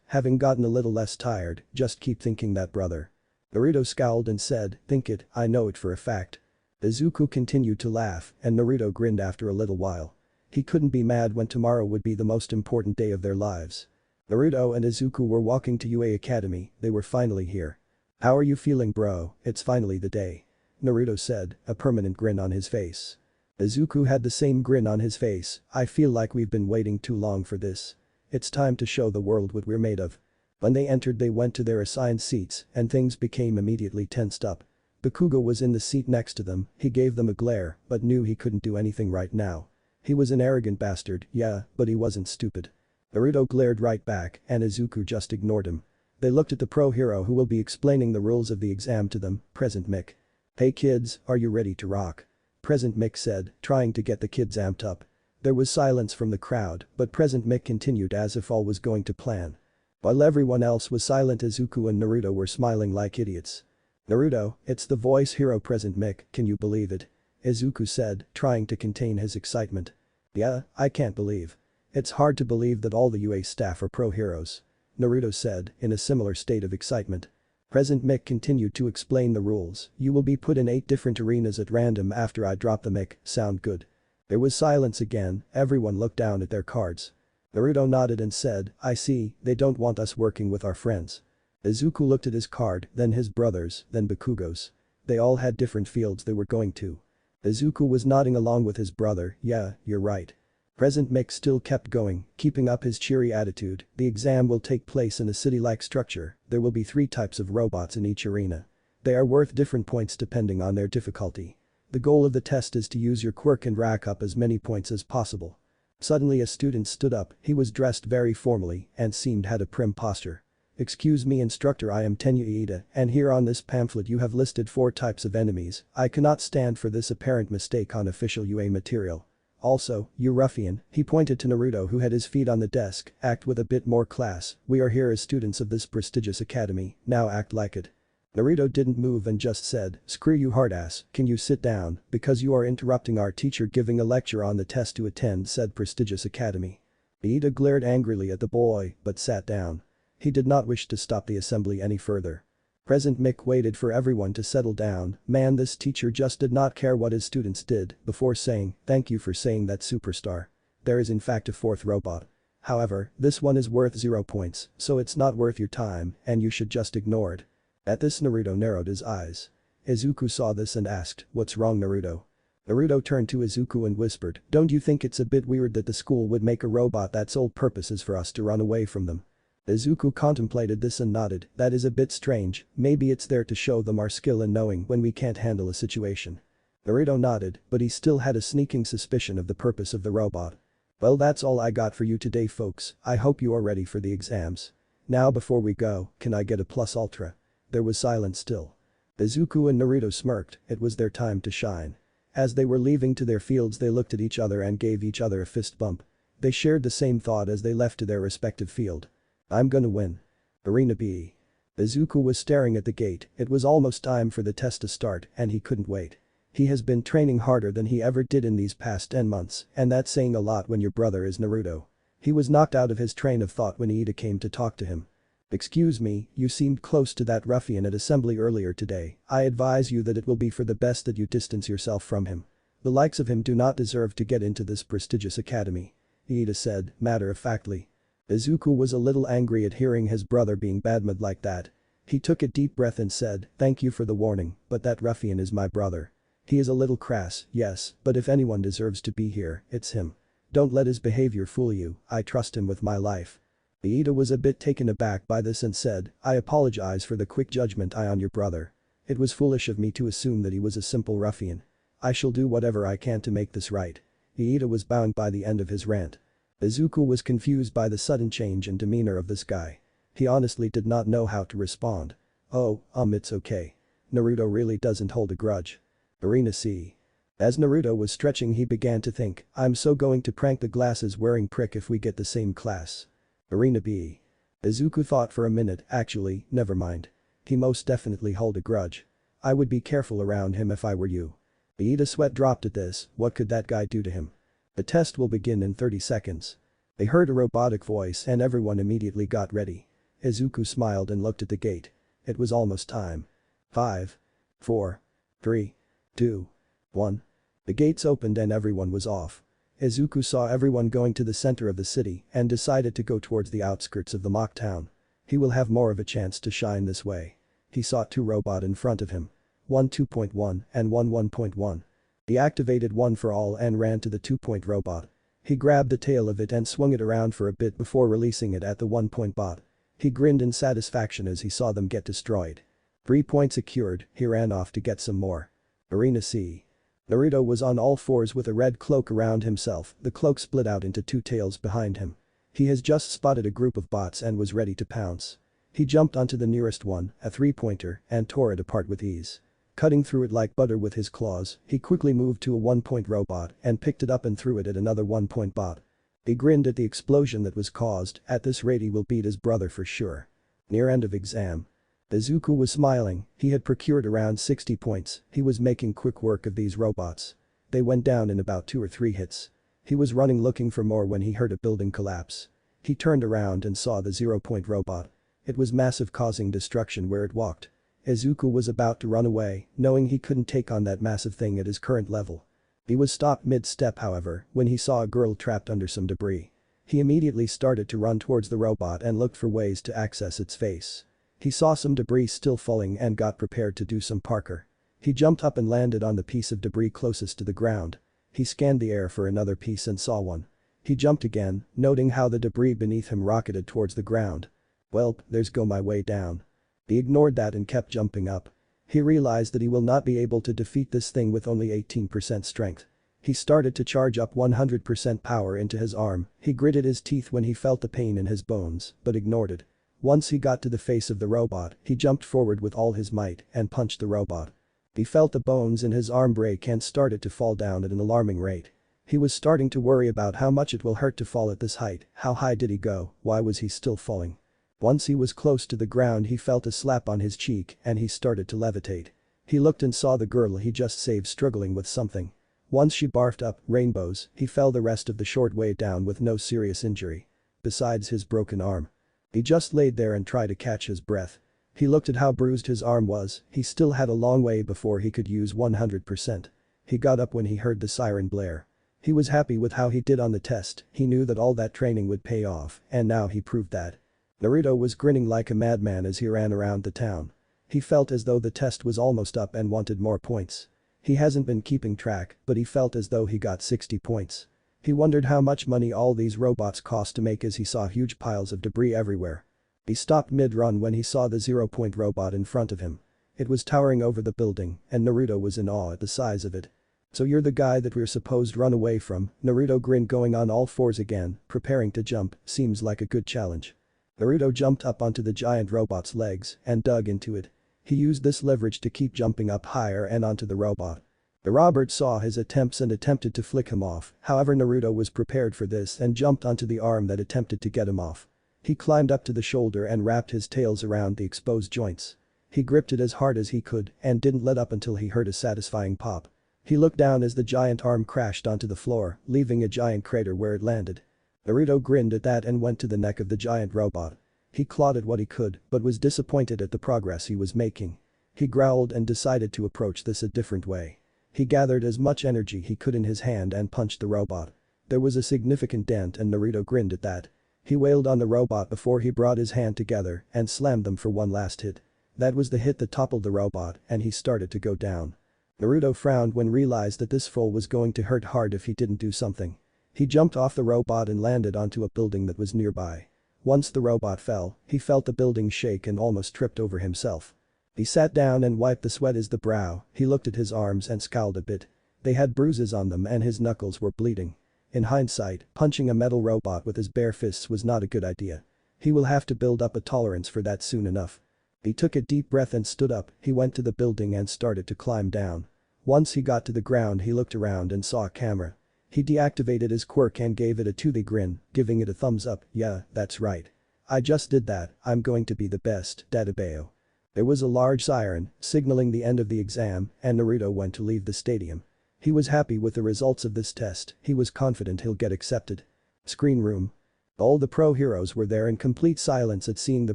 having gotten a little less tired, just keep thinking that brother. Naruto scowled and said, think it, I know it for a fact. Izuku continued to laugh and Naruto grinned after a little while. He couldn't be mad when tomorrow would be the most important day of their lives. Naruto and Izuku were walking to UA Academy, they were finally here. How are you feeling bro, it's finally the day. Naruto said, a permanent grin on his face. Izuku had the same grin on his face, I feel like we've been waiting too long for this. It's time to show the world what we're made of. When they entered they went to their assigned seats and things became immediately tensed up. Bakugo was in the seat next to them, he gave them a glare, but knew he couldn't do anything right now. He was an arrogant bastard, yeah, but he wasn't stupid. Naruto glared right back and Izuku just ignored him. They looked at the pro hero who will be explaining the rules of the exam to them, Present Mick. Hey kids, are you ready to rock? Present Mick said, trying to get the kids amped up. There was silence from the crowd, but Present Mick continued as if all was going to plan. While everyone else was silent Izuku and Naruto were smiling like idiots. Naruto, it's the voice hero Present Mick, can you believe it? Izuku said, trying to contain his excitement. Yeah, I can't believe. It's hard to believe that all the UA staff are pro heroes. Naruto said, in a similar state of excitement. Present Mick continued to explain the rules, you will be put in 8 different arenas at random after I drop the mic, sound good? There was silence again, everyone looked down at their cards. Naruto nodded and said, I see, they don't want us working with our friends. Izuku looked at his card, then his brother's, then Bakugo's. They all had different fields they were going to. Izuku was nodding along with his brother, yeah, you're right. Present Mick still kept going, keeping up his cheery attitude. The exam will take place in a city-like structure. There will be 3 types of robots in each arena. They are worth different points depending on their difficulty. The goal of the test is to use your quirk and rack up as many points as possible. Suddenly a student stood up. He was dressed very formally and seemed had a prim posture. "Excuse me, instructor, I am Tenyu Iida, and here on this pamphlet you have listed 4 types of enemies. I cannot stand for this apparent mistake on official UA material. Also, you ruffian," he pointed to Naruto who had his feet on the desk, "act with a bit more class. We are here as students of this prestigious academy, now act like it." Naruto didn't move and just said, "Screw you hardass, can you sit down, because you are interrupting our teacher giving a lecture on the test to attend said prestigious academy." Iida glared angrily at the boy, but sat down. He did not wish to stop the assembly any further. Present Mick waited for everyone to settle down. Man, this teacher just did not care what his students did, before saying, "Thank you for saying that, superstar. There is in fact a 4th robot. However, this one is worth 0 points, so it's not worth your time and you should just ignore it." At this Naruto narrowed his eyes. Izuku saw this and asked, "What's wrong, Naruto?" Naruto turned to Izuku and whispered, "Don't you think it's a bit weird that the school would make a robot that's sole purpose is for us to run away from them?" Izuku contemplated this and nodded, "That is a bit strange, maybe it's there to show them our skill in knowing when we can't handle a situation." Naruto nodded, but he still had a sneaking suspicion of the purpose of the robot. "Well, that's all I got for you today, folks. I hope you are ready for the exams. Now before we go, can I get a plus ultra?" There was silence still. Izuku and Naruto smirked, it was their time to shine. As they were leaving to their fields they looked at each other and gave each other a fist bump. They shared the same thought as they left to their respective field. "I'm gonna win." Arena B. Izuku was staring at the gate. It was almost time for the test to start and he couldn't wait. He has been training harder than he ever did in these past 10 months, and that's saying a lot when your brother is Naruto. He was knocked out of his train of thought when Iida came to talk to him. "Excuse me, you seemed close to that ruffian at assembly earlier today. I advise you that it will be for the best that you distance yourself from him. The likes of him do not deserve to get into this prestigious academy," Iida said, matter-of-factly. Izuku was a little angry at hearing his brother being badmouthed like that. He took a deep breath and said, "Thank you for the warning, but that ruffian is my brother. He is a little crass, yes, but if anyone deserves to be here, it's him. Don't let his behavior fool you, I trust him with my life." Iida was a bit taken aback by this and said, "I apologize for the quick judgment I on your brother. It was foolish of me to assume that he was a simple ruffian. I shall do whatever I can to make this right." Iida was bound by the end of his rant. Izuku was confused by the sudden change in demeanor of this guy. He honestly did not know how to respond. "Oh, it's okay. Naruto really doesn't hold a grudge." Arena C. As Naruto was stretching he began to think, "I'm so going to prank the glasses wearing prick if we get the same class." Arena B. Izuku thought for a minute, actually, never mind. He most definitely hold a grudge. I would be careful around him if I were you. Iida's sweat dropped at this, what could that guy do to him? The test will begin in 30 seconds. They heard a robotic voice and everyone immediately got ready. Izuku smiled and looked at the gate. It was almost time. 5, 4, 3, 2, 1. The gates opened and everyone was off. Izuku saw everyone going to the center of the city and decided to go towards the outskirts of the mock town. He will have more of a chance to shine this way. He saw 2 robots in front of him. One 2.1 and one 1.1. He activated one for all and ran to the 2-point robot. He grabbed the tail of it and swung it around for a bit before releasing it at the 1-point bot. He grinned in satisfaction as he saw them get destroyed. 3 points secured, he ran off to get some more. Arena C. Naruto was on all fours with a red cloak around himself, the cloak split out into 2 tails behind him. He has just spotted a group of bots and was ready to pounce. He jumped onto the nearest one, a 3-pointer, and tore it apart with ease. Cutting through it like butter with his claws, he quickly moved to a 1-point robot and picked it up and threw it at another 1-point bot. He grinned at the explosion that was caused, at this rate he will beat his brother for sure. Near end of exam. Izuku was smiling, he had procured around 60 points, he was making quick work of these robots. They went down in about 2 or 3 hits. He was running looking for more when he heard a building collapse. He turned around and saw the 0-point robot. It was massive, causing destruction where it walked. Izuku was about to run away, knowing he couldn't take on that massive thing at his current level. He was stopped mid-step however, when he saw a girl trapped under some debris. He immediately started to run towards the robot and looked for ways to access its face. He saw some debris still falling and got prepared to do some parkour. He jumped up and landed on the piece of debris closest to the ground. He scanned the air for another piece and saw one. He jumped again, noting how the debris beneath him rocketed towards the ground. Welp, there's go my way down. He ignored that and kept jumping up. He realized that he will not be able to defeat this thing with only 18% strength. He started to charge up 100% power into his arm, he gritted his teeth when he felt the pain in his bones, but ignored it. Once he got to the face of the robot, he jumped forward with all his might and punched the robot. He felt the bones in his arm break and started to fall down at an alarming rate. He was starting to worry about how much it will hurt to fall at this height, how high did he go, why was he still falling? Once he was close to the ground he felt a slap on his cheek and he started to levitate. He looked and saw the girl he just saved struggling with something. Once she barfed up rainbows, he fell the rest of the short way down with no serious injury. Besides his broken arm. He just laid there and tried to catch his breath. He looked at how bruised his arm was, he still had a long way before he could use 100%. He got up when he heard the siren blare. He was happy with how he did on the test, he knew that all that training would pay off, and now he proved that. Naruto was grinning like a madman as he ran around the town. He felt as though the test was almost up and wanted more points. He hasn't been keeping track, but he felt as though he got 60 points. He wondered how much money all these robots cost to make as he saw huge piles of debris everywhere. He stopped mid-run when he saw the 0-point robot in front of him. It was towering over the building, and Naruto was in awe at the size of it. So you're the guy that we're supposed to run away from, Naruto grinned going on all fours again, preparing to jump, seems like a good challenge. Naruto jumped up onto the giant robot's legs and dug into it. He used this leverage to keep jumping up higher and onto the robot. The robot saw his attempts and attempted to flick him off, however Naruto was prepared for this and jumped onto the arm that attempted to get him off. He climbed up to the shoulder and wrapped his tails around the exposed joints. He gripped it as hard as he could and didn't let up until he heard a satisfying pop. He looked down as the giant arm crashed onto the floor, leaving a giant crater where it landed. Naruto grinned at that and went to the neck of the giant robot. He clawed at what he could, but was disappointed at the progress he was making. He growled and decided to approach this a different way. He gathered as much energy he could in his hand and punched the robot. There was a significant dent and Naruto grinned at that. He wailed on the robot before he brought his hand together and slammed them for one last hit. That was the hit that toppled the robot and he started to go down. Naruto frowned when realized that this fall was going to hurt hard if he didn't do something. He jumped off the robot and landed onto a building that was nearby. Once the robot fell, he felt the building shake and almost tripped over himself. He sat down and wiped the sweat as the brow, he looked at his arms and scowled a bit. They had bruises on them and his knuckles were bleeding. In hindsight, punching a metal robot with his bare fists was not a good idea. He will have to build up a tolerance for that soon enough. He took a deep breath and stood up, he went to the building and started to climb down. Once he got to the ground he looked around and saw a camera. He deactivated his quirk and gave it a toothy grin, giving it a thumbs up, yeah, that's right. I just did that, I'm going to be the best, Databeo. There was a large siren, signaling the end of the exam, and Naruto went to leave the stadium. He was happy with the results of this test, he was confident he'll get accepted. Screen room. All the pro heroes were there in complete silence at seeing the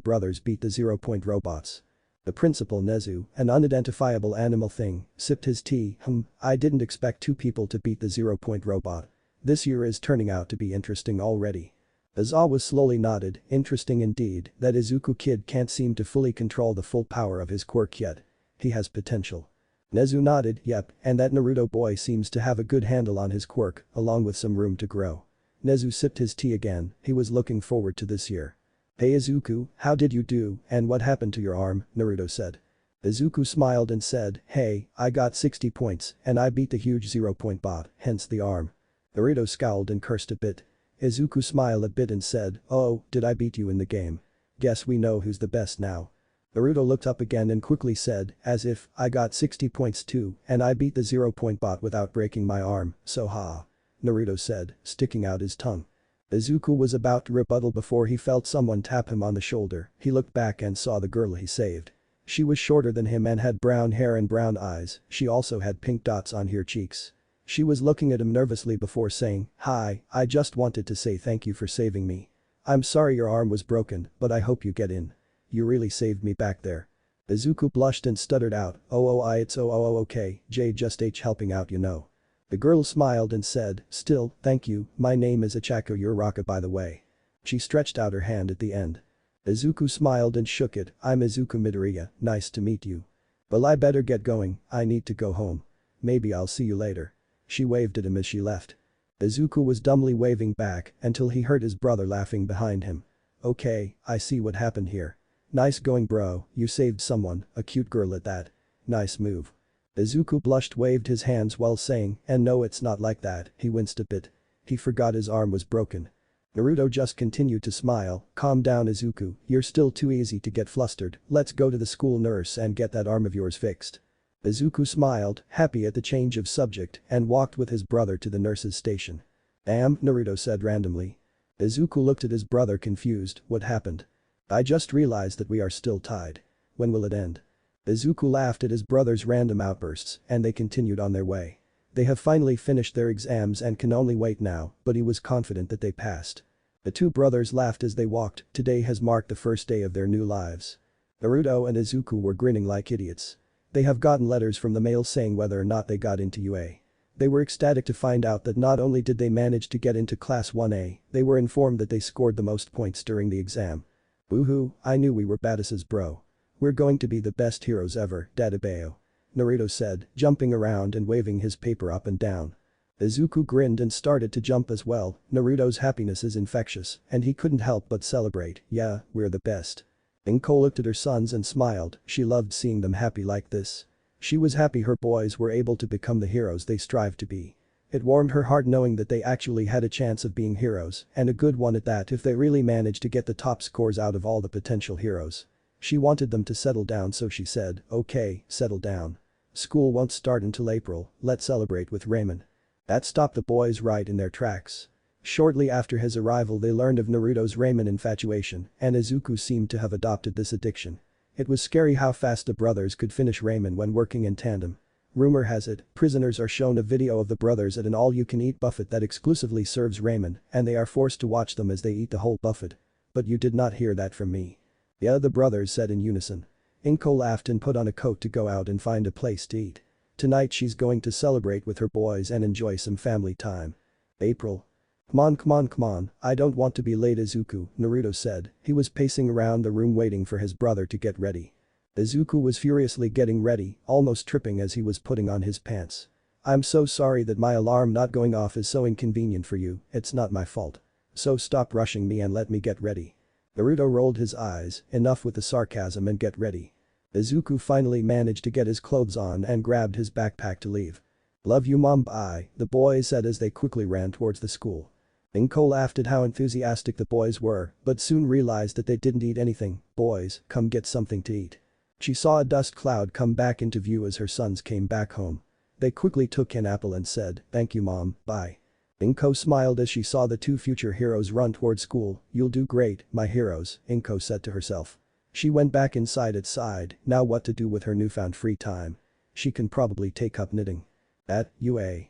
brothers beat the 0-point robots. The principal Nezu, an unidentifiable animal thing, sipped his tea, I didn't expect two people to beat the 0-point robot. This year is turning out to be interesting already. Aizawa slowly nodded, interesting indeed, that Izuku kid can't seem to fully control the full power of his quirk yet. He has potential. Nezu nodded, yep, and that Naruto boy seems to have a good handle on his quirk, along with some room to grow. Nezu sipped his tea again, he was looking forward to this year. Hey Izuku, how did you do and what happened to your arm, Naruto said. Izuku smiled and said, hey, I got 60 points and I beat the huge 0-point bot, hence the arm. Naruto scowled and cursed a bit. Izuku smiled a bit and said, oh, did I beat you in the game? Guess we know who's the best now. Naruto looked up again and quickly said, as if, I got 60 points too and I beat the 0-point bot without breaking my arm, so ha. Naruto said, sticking out his tongue. Izuku was about to rebuttal before he felt someone tap him on the shoulder, he looked back and saw the girl he saved. She was shorter than him and had brown hair and brown eyes, she also had pink dots on her cheeks. She was looking at him nervously before saying, hi, I just wanted to say thank you for saving me. I'm sorry your arm was broken, but I hope you get in. You really saved me back there. Izuku blushed and stuttered out, it's okay, just helping out you know. The girl smiled and said, still, thank you, my name is Ichako Uraraka by the way. She stretched out her hand at the end. Izuku smiled and shook it, I'm Izuku Midoriya, nice to meet you. Well I better get going, I need to go home. Maybe I'll see you later. She waved at him as she left. Izuku was dumbly waving back until he heard his brother laughing behind him. Okay, I see what happened here. Nice going bro, you saved someone, a cute girl at that. Nice move. Izuku blushed, waved his hands while saying, and no, it's not like that. He winced a bit. He forgot his arm was broken. Naruto just continued to smile. Calm down Izuku, you're still too easy to get flustered, let's go to the school nurse and get that arm of yours fixed. Izuku smiled, happy at the change of subject, and walked with his brother to the nurse's station. Naruto said randomly. Izuku looked at his brother confused, what happened? I just realized that we are still tied. When will it end? Izuku laughed at his brother's random outbursts, and they continued on their way. They have finally finished their exams and can only wait now, but he was confident that they passed. The two brothers laughed as they walked, today has marked the first day of their new lives. Naruto and Izuku were grinning like idiots. They have gotten letters from the mail saying whether or not they got into UA. They were ecstatic to find out that not only did they manage to get into class 1A, they were informed that they scored the most points during the exam. Woohoo, I knew we were badasses bro. We're going to be the best heroes ever, Dadabeo. Naruto said, jumping around and waving his paper up and down. Izuku grinned and started to jump as well. Naruto's happiness is infectious, and he couldn't help but celebrate, yeah, we're the best. Inko looked at her sons and smiled, she loved seeing them happy like this. She was happy her boys were able to become the heroes they strive to be. It warmed her heart knowing that they actually had a chance of being heroes, and a good one at that if they really managed to get the top scores out of all the potential heroes. She wanted them to settle down, so she said, okay, settle down. School won't start until April, let's celebrate with Ramen. That stopped the boys right in their tracks. Shortly after his arrival they learned of Naruto's ramen infatuation, and Izuku seemed to have adopted this addiction. It was scary how fast the brothers could finish ramen when working in tandem. Rumor has it, prisoners are shown a video of the brothers at an all-you-can-eat buffet that exclusively serves ramen, and they are forced to watch them as they eat the whole buffet. But you did not hear that from me. Yeah, the brothers said in unison. Inko laughed and put on a coat to go out and find a place to eat. Tonight she's going to celebrate with her boys and enjoy some family time. April. Come on, I don't want to be late Izuku, Naruto said. He was pacing around the room waiting for his brother to get ready. Izuku was furiously getting ready, almost tripping as he was putting on his pants. I'm so sorry that my alarm not going off is so inconvenient for you, it's not my fault. So stop rushing me and let me get ready. Naruto rolled his eyes, enough with the sarcasm and get ready. Izuku finally managed to get his clothes on and grabbed his backpack to leave. Love you mom bye, the boys said as they quickly ran towards the school. Inko laughed at how enthusiastic the boys were, but soon realized that they didn't eat anything. Boys, come get something to eat. She saw a dust cloud come back into view as her sons came back home. They quickly took an apple and said, thank you mom, bye. Inko smiled as she saw the two future heroes run toward school. You'll do great, my heroes, Inko said to herself. She went back inside and sighed, now what to do with her newfound free time. She can probably take up knitting. At UA.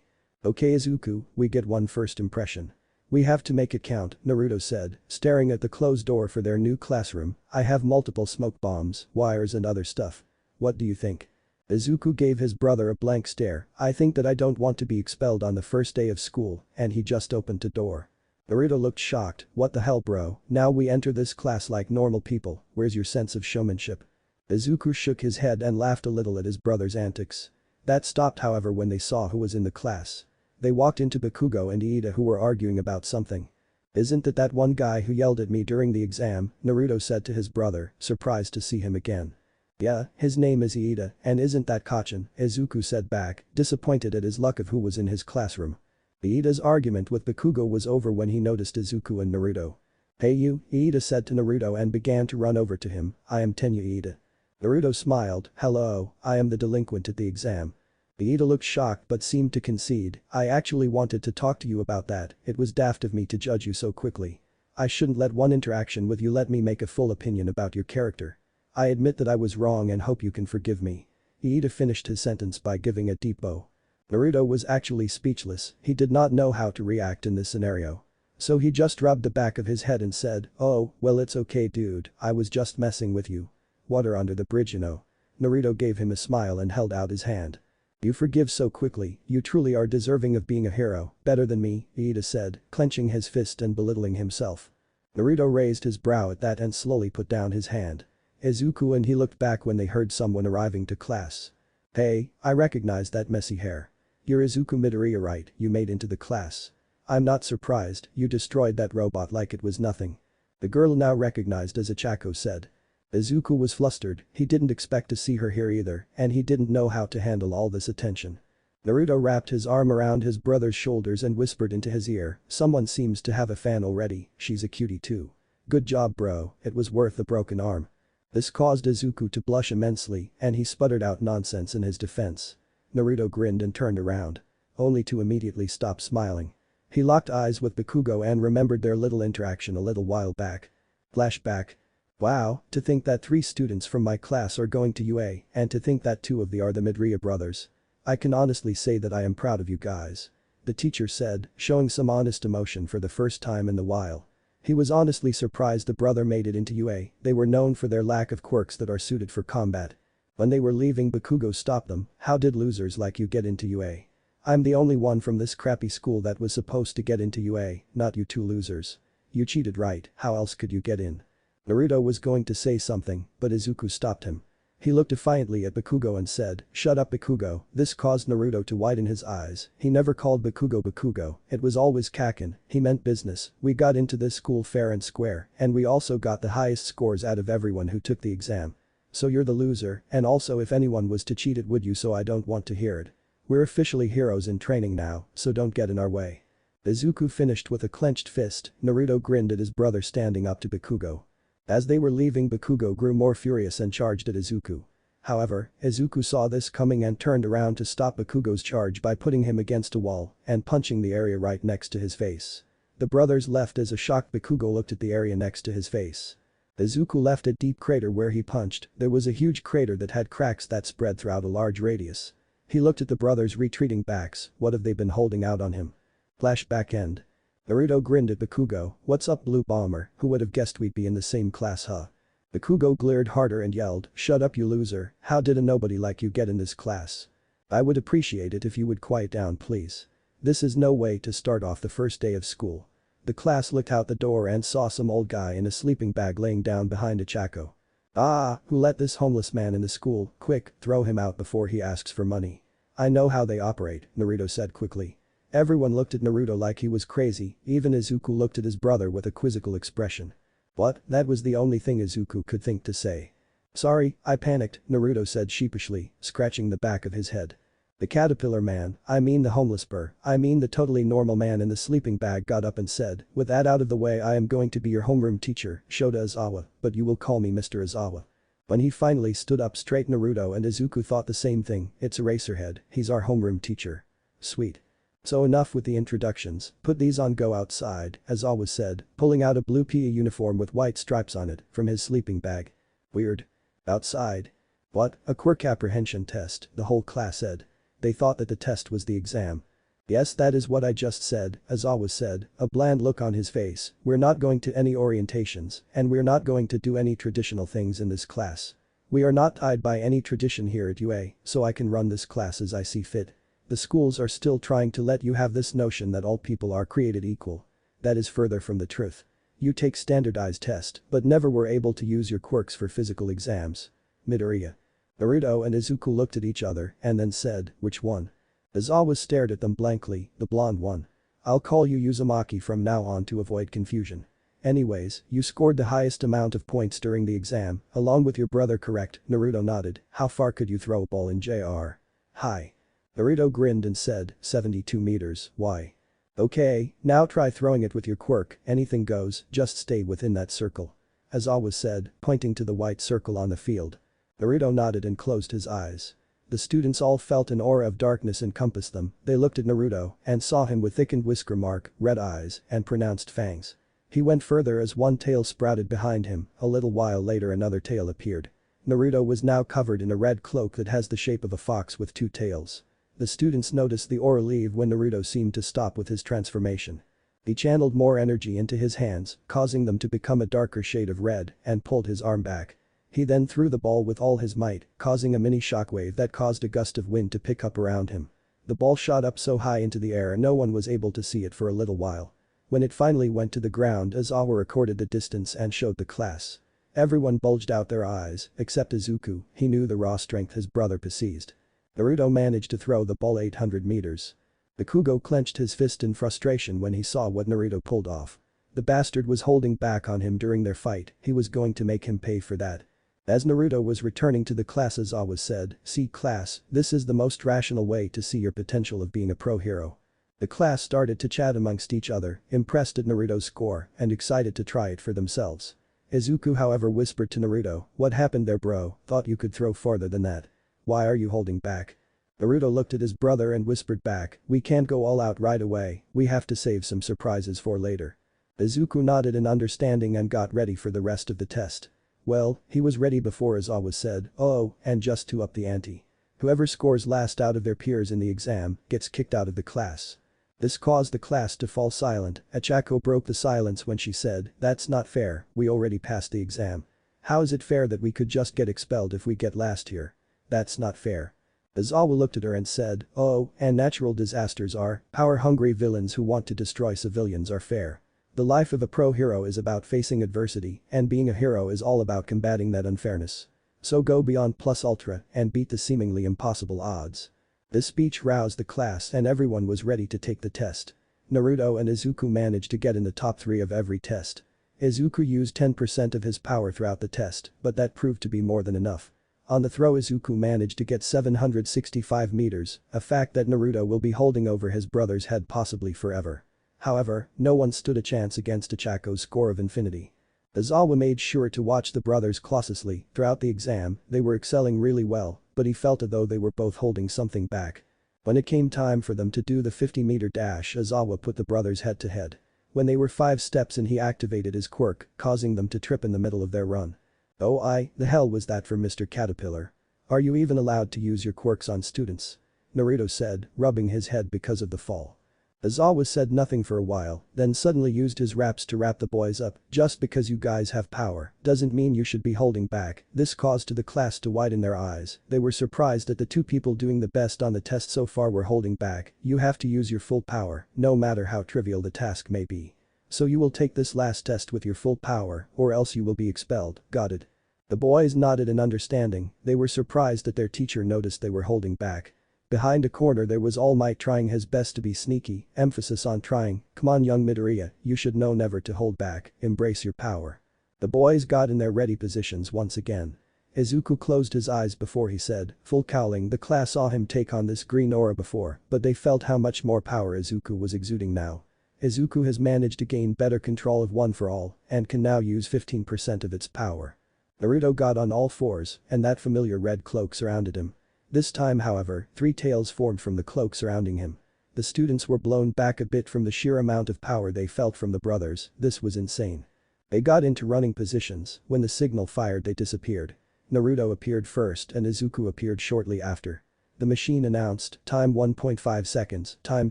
Okay Izuku, we get one first impression. We have to make it count, Naruto said, staring at the closed door for their new classroom. I have multiple smoke bombs, wires and other stuff. What do you think? Izuku gave his brother a blank stare. I think that I don't want to be expelled on the first day of school, and he just opened the door. Naruto looked shocked, what the hell bro, now we enter this class like normal people, where's your sense of showmanship? Izuku shook his head and laughed a little at his brother's antics. That stopped however when they saw who was in the class. They walked into Bakugo and Iida who were arguing about something. Isn't that one guy who yelled at me during the exam, Naruto said to his brother, surprised to see him again. Yeah, his name is Iida, and isn't that Kachin, Izuku said back, disappointed at his luck of who was in his classroom. Iida's argument with Bakugo was over when he noticed Izuku and Naruto. Hey you, Iida said to Naruto and began to run over to him, I am Tenyu Iida. Naruto smiled, hello, I am the delinquent at the exam. Iida looked shocked but seemed to concede, I actually wanted to talk to you about that, it was daft of me to judge you so quickly. I shouldn't let one interaction with you let me make a full opinion about your character. I admit that I was wrong and hope you can forgive me. Iida finished his sentence by giving a deep bow. Naruto was actually speechless, he did not know how to react in this scenario. So he just rubbed the back of his head and said, oh, well it's okay dude, I was just messing with you. Water under the bridge you know. Naruto gave him a smile and held out his hand. You forgive so quickly, you truly are deserving of being a hero, better than me, Iida said, clenching his fist and belittling himself. Naruto raised his brow at that and slowly put down his hand. Izuku and he looked back when they heard someone arriving to class. Hey, I recognize that messy hair. You're Izuku Midoriya right, you made into the class. I'm not surprised, you destroyed that robot like it was nothing. The girl now recognized as Ichako said. Izuku was flustered, he didn't expect to see her here either, and he didn't know how to handle all this attention. Naruto wrapped his arm around his brother's shoulders and whispered into his ear, someone seems to have a fan already, she's a cutie too. Good job bro, it was worth the broken arm. This caused Izuku to blush immensely and he sputtered out nonsense in his defense. Naruto grinned and turned around. Only to immediately stop smiling. He locked eyes with Bakugo and remembered their little interaction a little while back. Flashback. Wow, to think that 3 students from my class are going to UA and to think that 2 of the are the Midoriya brothers. I can honestly say that I am proud of you guys. The teacher said, showing some honest emotion for the first time in a while. He was honestly surprised the brother made it into UA, they were known for their lack of quirks that are suited for combat. When they were leaving Bakugo stopped them, how did losers like you get into UA? I'm the only one from this crappy school that was supposed to get into UA, not you 2 losers. You cheated right, how else could you get in? Naruto was going to say something, but Izuku stopped him. He looked defiantly at Bakugo and said, shut up Bakugo, this caused Naruto to widen his eyes, he never called Bakugo Bakugo, it was always Kakin, he meant business, we got into this school fair and square, and we also got the highest scores out of everyone who took the exam. So you're the loser, and also if anyone was to cheat it would you so I don't want to hear it. We're officially heroes in training now, so don't get in our way. Izuku finished with a clenched fist, Naruto grinned at his brother standing up to Bakugo. As they were leaving Bakugo grew more furious and charged at Izuku. However, Izuku saw this coming and turned around to stop Bakugo's charge by putting him against a wall and punching the area right next to his face. The brothers left as a shocked Bakugo looked at the area next to his face. Izuku left a deep crater where he punched, there was a huge crater that had cracks that spread throughout a large radius. He looked at the brothers retreating backs, what have they been holding out on him? Flashback end. Naruto grinned at Bakugo, what's up Blue Bomber, who would have guessed we'd be in the same class huh? Bakugo glared harder and yelled, shut up you loser, how did a nobody like you get in this class? I would appreciate it if you would quiet down please. This is no way to start off the first day of school. The class looked out the door and saw some old guy in a sleeping bag laying down behind Ichako. Ah, who let this homeless man in the school, quick, throw him out before he asks for money. I know how they operate, Naruto said quickly. Everyone looked at Naruto like he was crazy, even Izuku looked at his brother with a quizzical expression. What, that was the only thing Izuku could think to say. Sorry, I panicked, Naruto said sheepishly, scratching the back of his head. The caterpillar man, I mean the homeless I mean the totally normal man in the sleeping bag got up and said, with that out of the way I am going to be your homeroom teacher, Shota Izawa, but you will call me Mr. Izawa. When he finally stood up straight Naruto and Izuku thought the same thing, it's Eraserhead, he's our homeroom teacher. Sweet. So enough with the introductions, put these on go outside, Izawa said, pulling out a blue PE uniform with white stripes on it from his sleeping bag. Weird. Outside. What, a quirk apprehension test, the whole class said. They thought that the test was the exam. Yes that is what I just said, Izawa said, a bland look on his face, we're not going to any orientations, and we're not going to do any traditional things in this class. We are not tied by any tradition here at UA, so I can run this class as I see fit. The schools are still trying to let you have this notion that all people are created equal. That is further from the truth. You take standardized test, but never were able to use your quirks for physical exams. Midoriya. Naruto and Izuku looked at each other and then said, which one? Izawa stared at them blankly, the blonde one. I'll call you Uzumaki from now on to avoid confusion. Anyways, you scored the highest amount of points during the exam, along with your brother correct, Naruto nodded, how far could you throw a ball in JR? High. Naruto grinned and said, 72 meters, why? Okay, now try throwing it with your quirk, anything goes, just stay within that circle. Izawa said, pointing to the white circle on the field. Naruto nodded and closed his eyes. The students all felt an aura of darkness encompass them, they looked at Naruto and saw him with thickened whisker mark, red eyes, and pronounced fangs. He went further as one tail sprouted behind him, a little while later another tail appeared. Naruto was now covered in a red cloak that has the shape of a fox with 2 tails. The students noticed the aura leave when Naruto seemed to stop with his transformation. He channeled more energy into his hands, causing them to become a darker shade of red, and pulled his arm back. He then threw the ball with all his might, causing a mini shockwave that caused a gust of wind to pick up around him. The ball shot up so high into the air no one was able to see it for a little while. When it finally went to the ground Izawa recorded the distance and showed the class. Everyone bulged out their eyes, except Izuku, he knew the raw strength his brother possessed. Naruto managed to throw the ball 800 meters. Bakugo clenched his fist in frustration when he saw what Naruto pulled off. The bastard was holding back on him during their fight, he was going to make him pay for that. As Naruto was returning to the class, Aizawa said, "See class, this is the most rational way to see your potential of being a pro hero." The class started to chat amongst each other, impressed at Naruto's score and excited to try it for themselves. Izuku however whispered to Naruto, "What happened there bro, thought you could throw farther than that. Why are you holding back?" Naruto looked at his brother and whispered back, "We can't go all out right away, we have to save some surprises for later." Izuku nodded in understanding and got ready for the rest of the test. Well, he was ready before Aizawa said, "Oh, and just to up the ante. Whoever scores last out of their peers in the exam gets kicked out of the class." This caused the class to fall silent. Achako broke the silence when she said, "That's not fair, we already passed the exam. How is it fair that we could just get expelled if we get last here? That's not fair." Aizawa looked at her and said, "Oh, and natural disasters are, power-hungry villains who want to destroy civilians are fair. The life of a pro hero is about facing adversity, and being a hero is all about combating that unfairness. So go beyond plus ultra and beat the seemingly impossible odds." This speech roused the class and everyone was ready to take the test. Naruto and Izuku managed to get in the top 3 of every test. Izuku used 10% of his power throughout the test, but that proved to be more than enough. On the throw, Izuku managed to get 765 meters, a fact that Naruto will be holding over his brother's head possibly forever. However, no one stood a chance against Achako's score of infinity. Aizawa made sure to watch the brothers closely throughout the exam, they were excelling really well, but he felt as though they were both holding something back. When it came time for them to do the 50-meter dash, Aizawa put the brothers head to head. When they were 5 steps in, he activated his quirk, causing them to trip in the middle of their run. "Oh, the hell was that for Mr. Caterpillar? Are you even allowed to use your quirks on students?" Naruto said, rubbing his head because of the fall. Aizawa said nothing for a while, then suddenly used his raps to wrap the boys up. "Just because you guys have power doesn't mean you should be holding back." This caused the class to widen their eyes. They were surprised that the 2 people doing the best on the test so far were holding back. "You have to use your full power, no matter how trivial the task may be. So you will take this last test with your full power, or else you will be expelled, got it?" The boys nodded in understanding, they were surprised that their teacher noticed they were holding back. Behind a corner there was All Might trying his best to be sneaky, emphasis on trying. "Come on young Midoriya, you should know never to hold back, embrace your power." The boys got in their ready positions once again. Izuku closed his eyes before he said, full cowling. The class saw him take on this green aura before, but they felt how much more power Izuku was exuding now. Izuku has managed to gain better control of One for All and can now use 15% of its power. Naruto got on all fours and that familiar red cloak surrounded him. This time however, 3 tails formed from the cloak surrounding him. The students were blown back a bit from the sheer amount of power they felt from the brothers, this was insane. They got into running positions, when the signal fired they disappeared. Naruto appeared first and Izuku appeared shortly after. The machine announced, time 1.5 seconds, time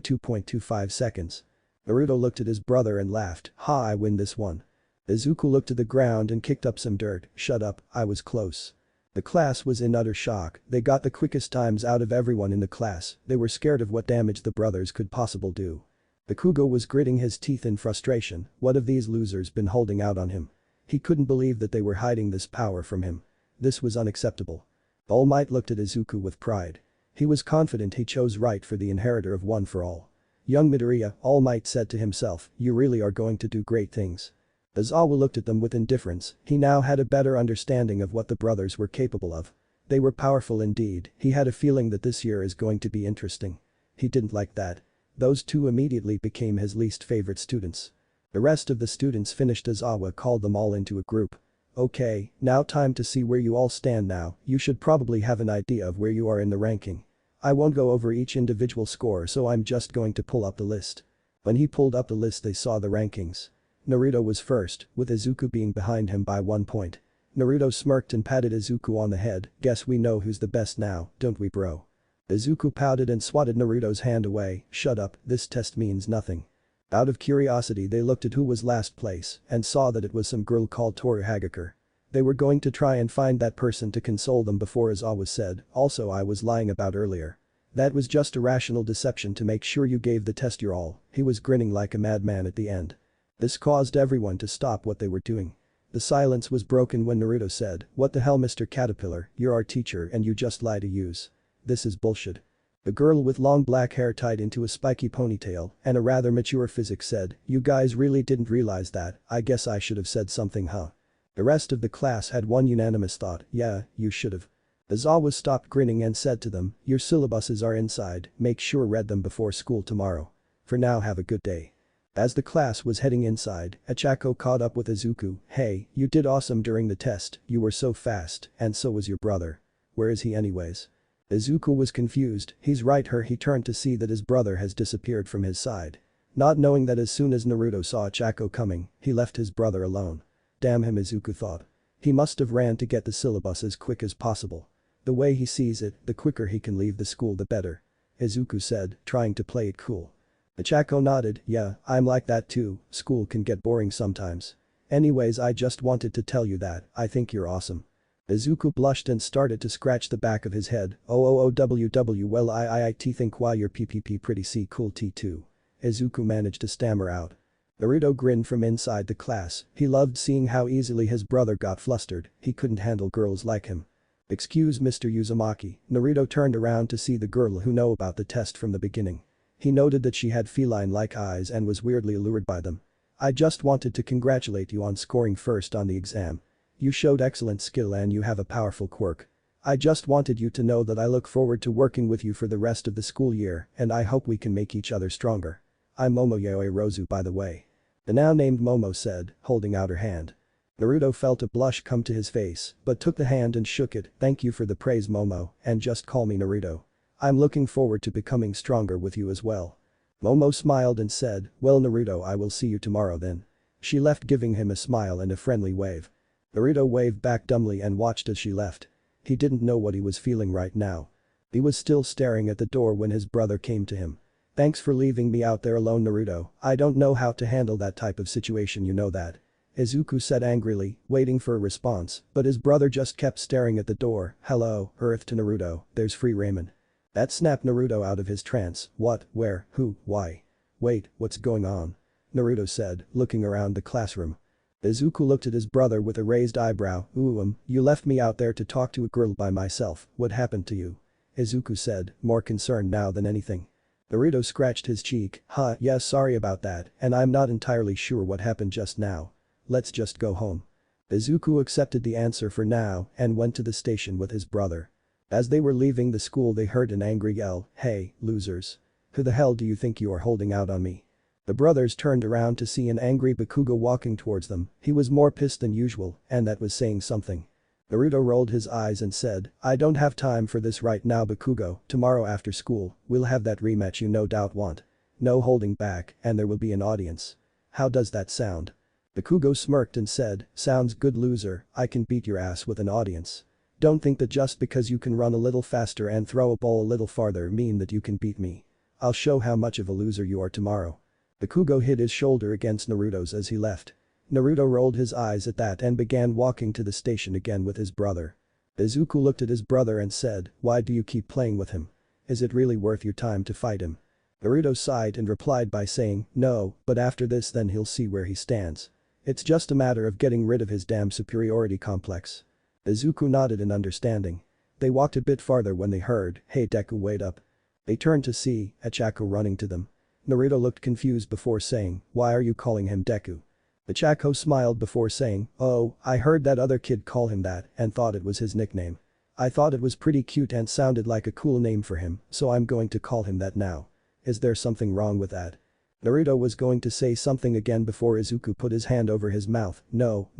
2.25 seconds. Naruto looked at his brother and laughed, "Ha, I win this one." Izuku looked to the ground and kicked up some dirt, "Shut up, I was close." The class was in utter shock, they got the quickest times out of everyone in the class, they were scared of what damage the brothers could possibly do. Bakugo was gritting his teeth in frustration, what have these losers been holding out on him? He couldn't believe that they were hiding this power from him. This was unacceptable. All Might looked at Izuku with pride. He was confident he chose right for the inheritor of One for All. "Young Midoriya," All Might said to himself, "you really are going to do great things." Aizawa looked at them with indifference, he now had a better understanding of what the brothers were capable of. They were powerful indeed, he had a feeling that this year is going to be interesting. He didn't like that. Those 2 immediately became his least favorite students. The rest of the students finished. Aizawa called them all into a group. "Okay, now time to see where you all stand now, you should probably have an idea of where you are in the ranking. I won't go over each individual score so I'm just going to pull up the list." When he pulled up the list they saw the rankings. Naruto was first, with Izuku being behind him by 1 point. Naruto smirked and patted Izuku on the head, "Guess we know who's the best now, don't we bro?" Izuku pouted and swatted Naruto's hand away, "Shut up, this test means nothing." Out of curiosity they looked at who was last place and saw that it was some girl called Toru Hagakure. They were going to try and find that person to console them before Aizawa said, "Also I was lying about earlier. That was just a rational deception to make sure you gave the test your all." He was grinning like a madman at the end. This caused everyone to stop what they were doing. The silence was broken when Naruto said, "What the hell Mr. Caterpillar, you're our teacher and you just lie to use. This is bullshit." The girl with long black hair tied into a spiky ponytail and a rather mature physics said, "You guys really didn't realize that, I guess I should have said something, huh?" The rest of the class had one unanimous thought, "Yeah, you should've." The Zawas stopped grinning and said to them, "Your syllabuses are inside, make sure read them before school tomorrow. For now, have a good day." As the class was heading inside, Achako caught up with Izuku. "Hey, you did awesome during the test, you were so fast, and so was your brother. Where is he anyways?" Izuku was confused, he's right here. He turned to see that his brother has disappeared from his side. Not knowing that as soon as Naruto saw Achako coming, he left his brother alone. Damn him, Izuku thought. He must have ran to get the syllabus as quick as possible. The way he sees it, the quicker he can leave the school the better. Izuku said, trying to play it cool. Achako nodded, "Yeah, I'm like that too, school can get boring sometimes. Anyways, I just wanted to tell you that, I think you're awesome." Izuku blushed and started to scratch the back of his head. "Oh, well I think why you're PPP pretty cool too." Izuku managed to stammer out. Naruto grinned from inside the class, he loved seeing how easily his brother got flustered, he couldn't handle girls like him. "Excuse Mr. Uzumaki." Naruto turned around to see the girl who knew about the test from the beginning. He noted that she had feline-like eyes and was weirdly allured by them. "I just wanted to congratulate you on scoring first on the exam. You showed excellent skill and you have a powerful quirk. I just wanted you to know that I look forward to working with you for the rest of the school year and I hope we can make each other stronger. I'm Momo Yaoi Rozu, by the way." The now named Momo said, holding out her hand. Naruto felt a blush come to his face, but took the hand and shook it. "Thank you for the praise, Momo, and just call me Naruto. I'm looking forward to becoming stronger with you as well." Momo smiled and said, "Well Naruto, I will see you tomorrow then." She left, giving him a smile and a friendly wave. Naruto waved back dumbly and watched as she left. He didn't know what he was feeling right now. He was still staring at the door when his brother came to him. "Thanks for leaving me out there alone, Naruto. I don't know how to handle that type of situation, you know that." Izuku said angrily, waiting for a response, but his brother just kept staring at the door. "Hello, Earth," to Naruto, "there's free ramen." That snapped Naruto out of his trance. "What, where, who, why? Wait, what's going on?" Naruto said, looking around the classroom. Izuku looked at his brother with a raised eyebrow. You left me out there to talk to a girl by myself, what happened to you?" Izuku said, more concerned now than anything. Naruto scratched his cheek. Yeah, sorry about that, and I'm not entirely sure what happened just now. Let's just go home." Izuku accepted the answer for now and went to the station with his brother. As they were leaving the school they heard an angry yell, "Hey, losers. Who the hell do you think you are holding out on me?" The brothers turned around to see an angry Bakugo walking towards them, he was more pissed than usual, and that was saying something. Naruto rolled his eyes and said, "I don't have time for this right now Bakugo, tomorrow after school, we'll have that rematch you no doubt want. No holding back, and there will be an audience. How does that sound?" Bakugo smirked and said, "Sounds good loser, I can beat your ass with an audience. Don't think that just because you can run a little faster and throw a ball a little farther mean that you can beat me. I'll show how much of a loser you are tomorrow." Bakugo hit his shoulder against Naruto's as he left. Naruto rolled his eyes at that and began walking to the station again with his brother. Izuku looked at his brother and said, "Why do you keep playing with him? Is it really worth your time to fight him?" Naruto sighed and replied by saying, "No, but after this then he'll see where he stands. It's just a matter of getting rid of his damn superiority complex." Izuku nodded in understanding. They walked a bit farther when they heard, "Hey Deku, wait up." They turned to see Achako running to them. Naruto looked confused before saying, "Why are you calling him Deku?" Achako smiled before saying, "Oh, I heard that other kid call him that and thought it was his nickname. I thought it was pretty cute and sounded like a cool name for him, so I'm going to call him that now. Is there something wrong with that?" Naruto was going to say something again before Izuku put his hand over his mouth. No,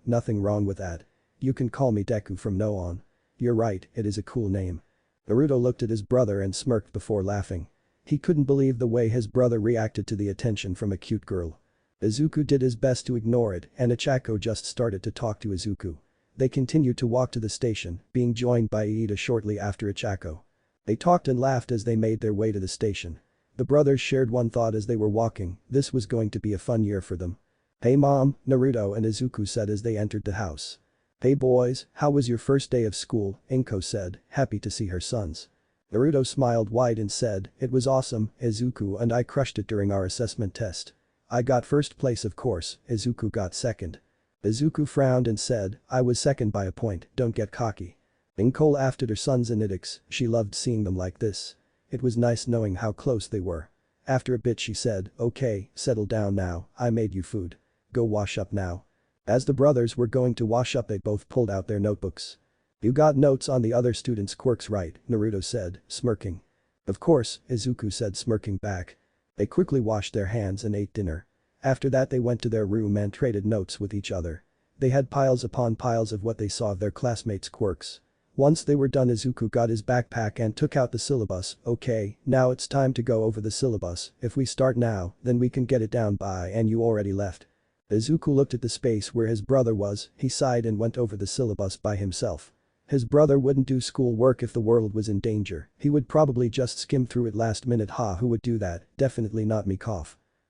nothing wrong with that. You can call me Deku from now on. You're right, it is a cool name." Naruto looked at his brother and smirked before laughing. He couldn't believe the way his brother reacted to the attention from a cute girl. Izuku did his best to ignore it and Achako just started to talk to Izuku. They continued to walk to the station, being joined by Iida shortly after Achako. They talked and laughed as they made their way to the station. The brothers shared one thought as they were walking, this was going to be a fun year for them. "Hey mom," Naruto and Izuku said as they entered the house. "Hey boys, how was your first day of school?" Inko said, happy to see her sons. Naruto smiled wide and said, "It was awesome, Izuku, and I crushed it during our assessment test. I got first place of course, Izuku got second." Izuku frowned and said, "I was second by a point, don't get cocky." Inko laughed at her sons and Idix, she loved seeing them like this. It was nice knowing how close they were. After a bit she said, "Okay, settle down now, I made you food. Go wash up now." As the brothers were going to wash up they both pulled out their notebooks. "You got notes on the other students' quirks right?" Naruto said, smirking. "Of course," Izuku said, smirking back. They quickly washed their hands and ate dinner. After that they went to their room and traded notes with each other. They had piles upon piles of what they saw of their classmates' quirks. Once they were done Izuku got his backpack and took out the syllabus. "Okay, now it's time to go over the syllabus, if we start now, then we can get it down by and you already left." Izuku looked at the space where his brother was, he sighed and went over the syllabus by himself. His brother wouldn't do school work if the world was in danger, he would probably just skim through it last minute. Who would do that, definitely not me.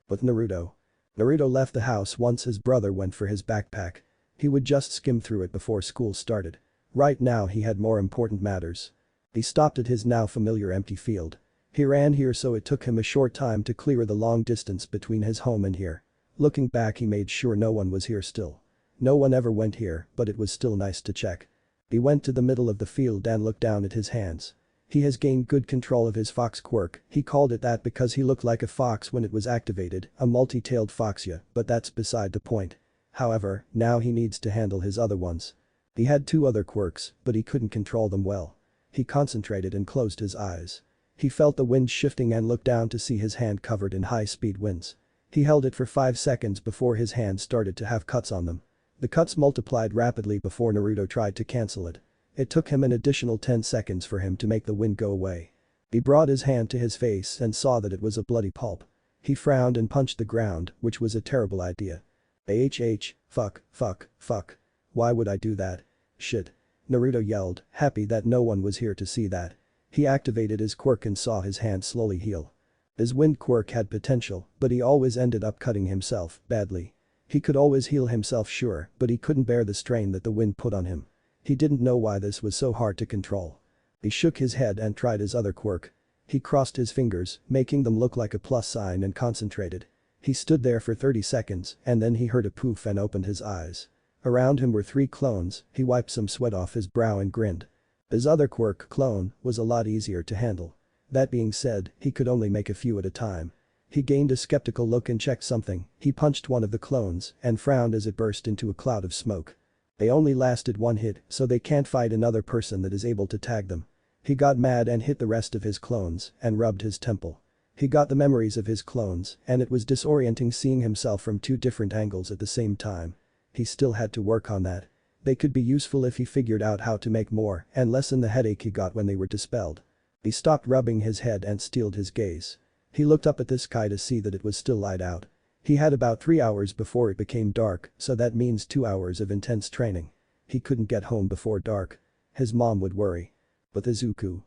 But Naruto. Naruto left the house once his brother went for his backpack. He would just skim through it before school started. Right now he had more important matters. He stopped at his now familiar empty field. He ran here so it took him a short time to clear the long distance between his home and here. Looking back he made sure no one was here still. No one ever went here, but it was still nice to check. He went to the middle of the field and looked down at his hands. He has gained good control of his fox quirk, he called it that because he looked like a fox when it was activated, a multi-tailed foxia, but that's beside the point. However, now he needs to handle his other ones. He had 2 other quirks, but he couldn't control them well. He concentrated and closed his eyes. He felt the wind shifting and looked down to see his hand covered in high-speed winds. He held it for 5 seconds before his hand started to have cuts on them. The cuts multiplied rapidly before Naruto tried to cancel it. It took him an additional 10 seconds for him to make the wind go away. He brought his hand to his face and saw that it was a bloody pulp. He frowned and punched the ground, which was a terrible idea. Fuck. Why would I do that? Shit. Naruto yelled, happy that no one was here to see that. He activated his quirk and saw his hand slowly heal. His wind quirk had potential, but he always ended up cutting himself, badly. He could always heal himself sure, but he couldn't bear the strain that the wind put on him. He didn't know why this was so hard to control. He shook his head and tried his other quirk. He crossed his fingers, making them look like a plus sign and concentrated. He stood there for 30 seconds and then he heard a poof and opened his eyes. Around him were 3 clones, he wiped some sweat off his brow and grinned. His other quirk, clone, was a lot easier to handle. That being said, he could only make a few at a time. He gained a skeptical look and checked something, he punched one of the clones and frowned as it burst into a cloud of smoke. They only lasted 1 hit, so they can't fight another person that is able to tag them. He got mad and hit the rest of his clones and rubbed his temple. He got the memories of his clones and it was disorienting seeing himself from 2 different angles at the same time. He still had to work on that. They could be useful if he figured out how to make more and lessen the headache he got when they were dispelled. He stopped rubbing his head and steeled his gaze. He looked up at the sky to see that it was still light out. He had about 3 hours before it became dark, so that means 2 hours of intense training. He couldn't get home before dark. His mom would worry. But Izuku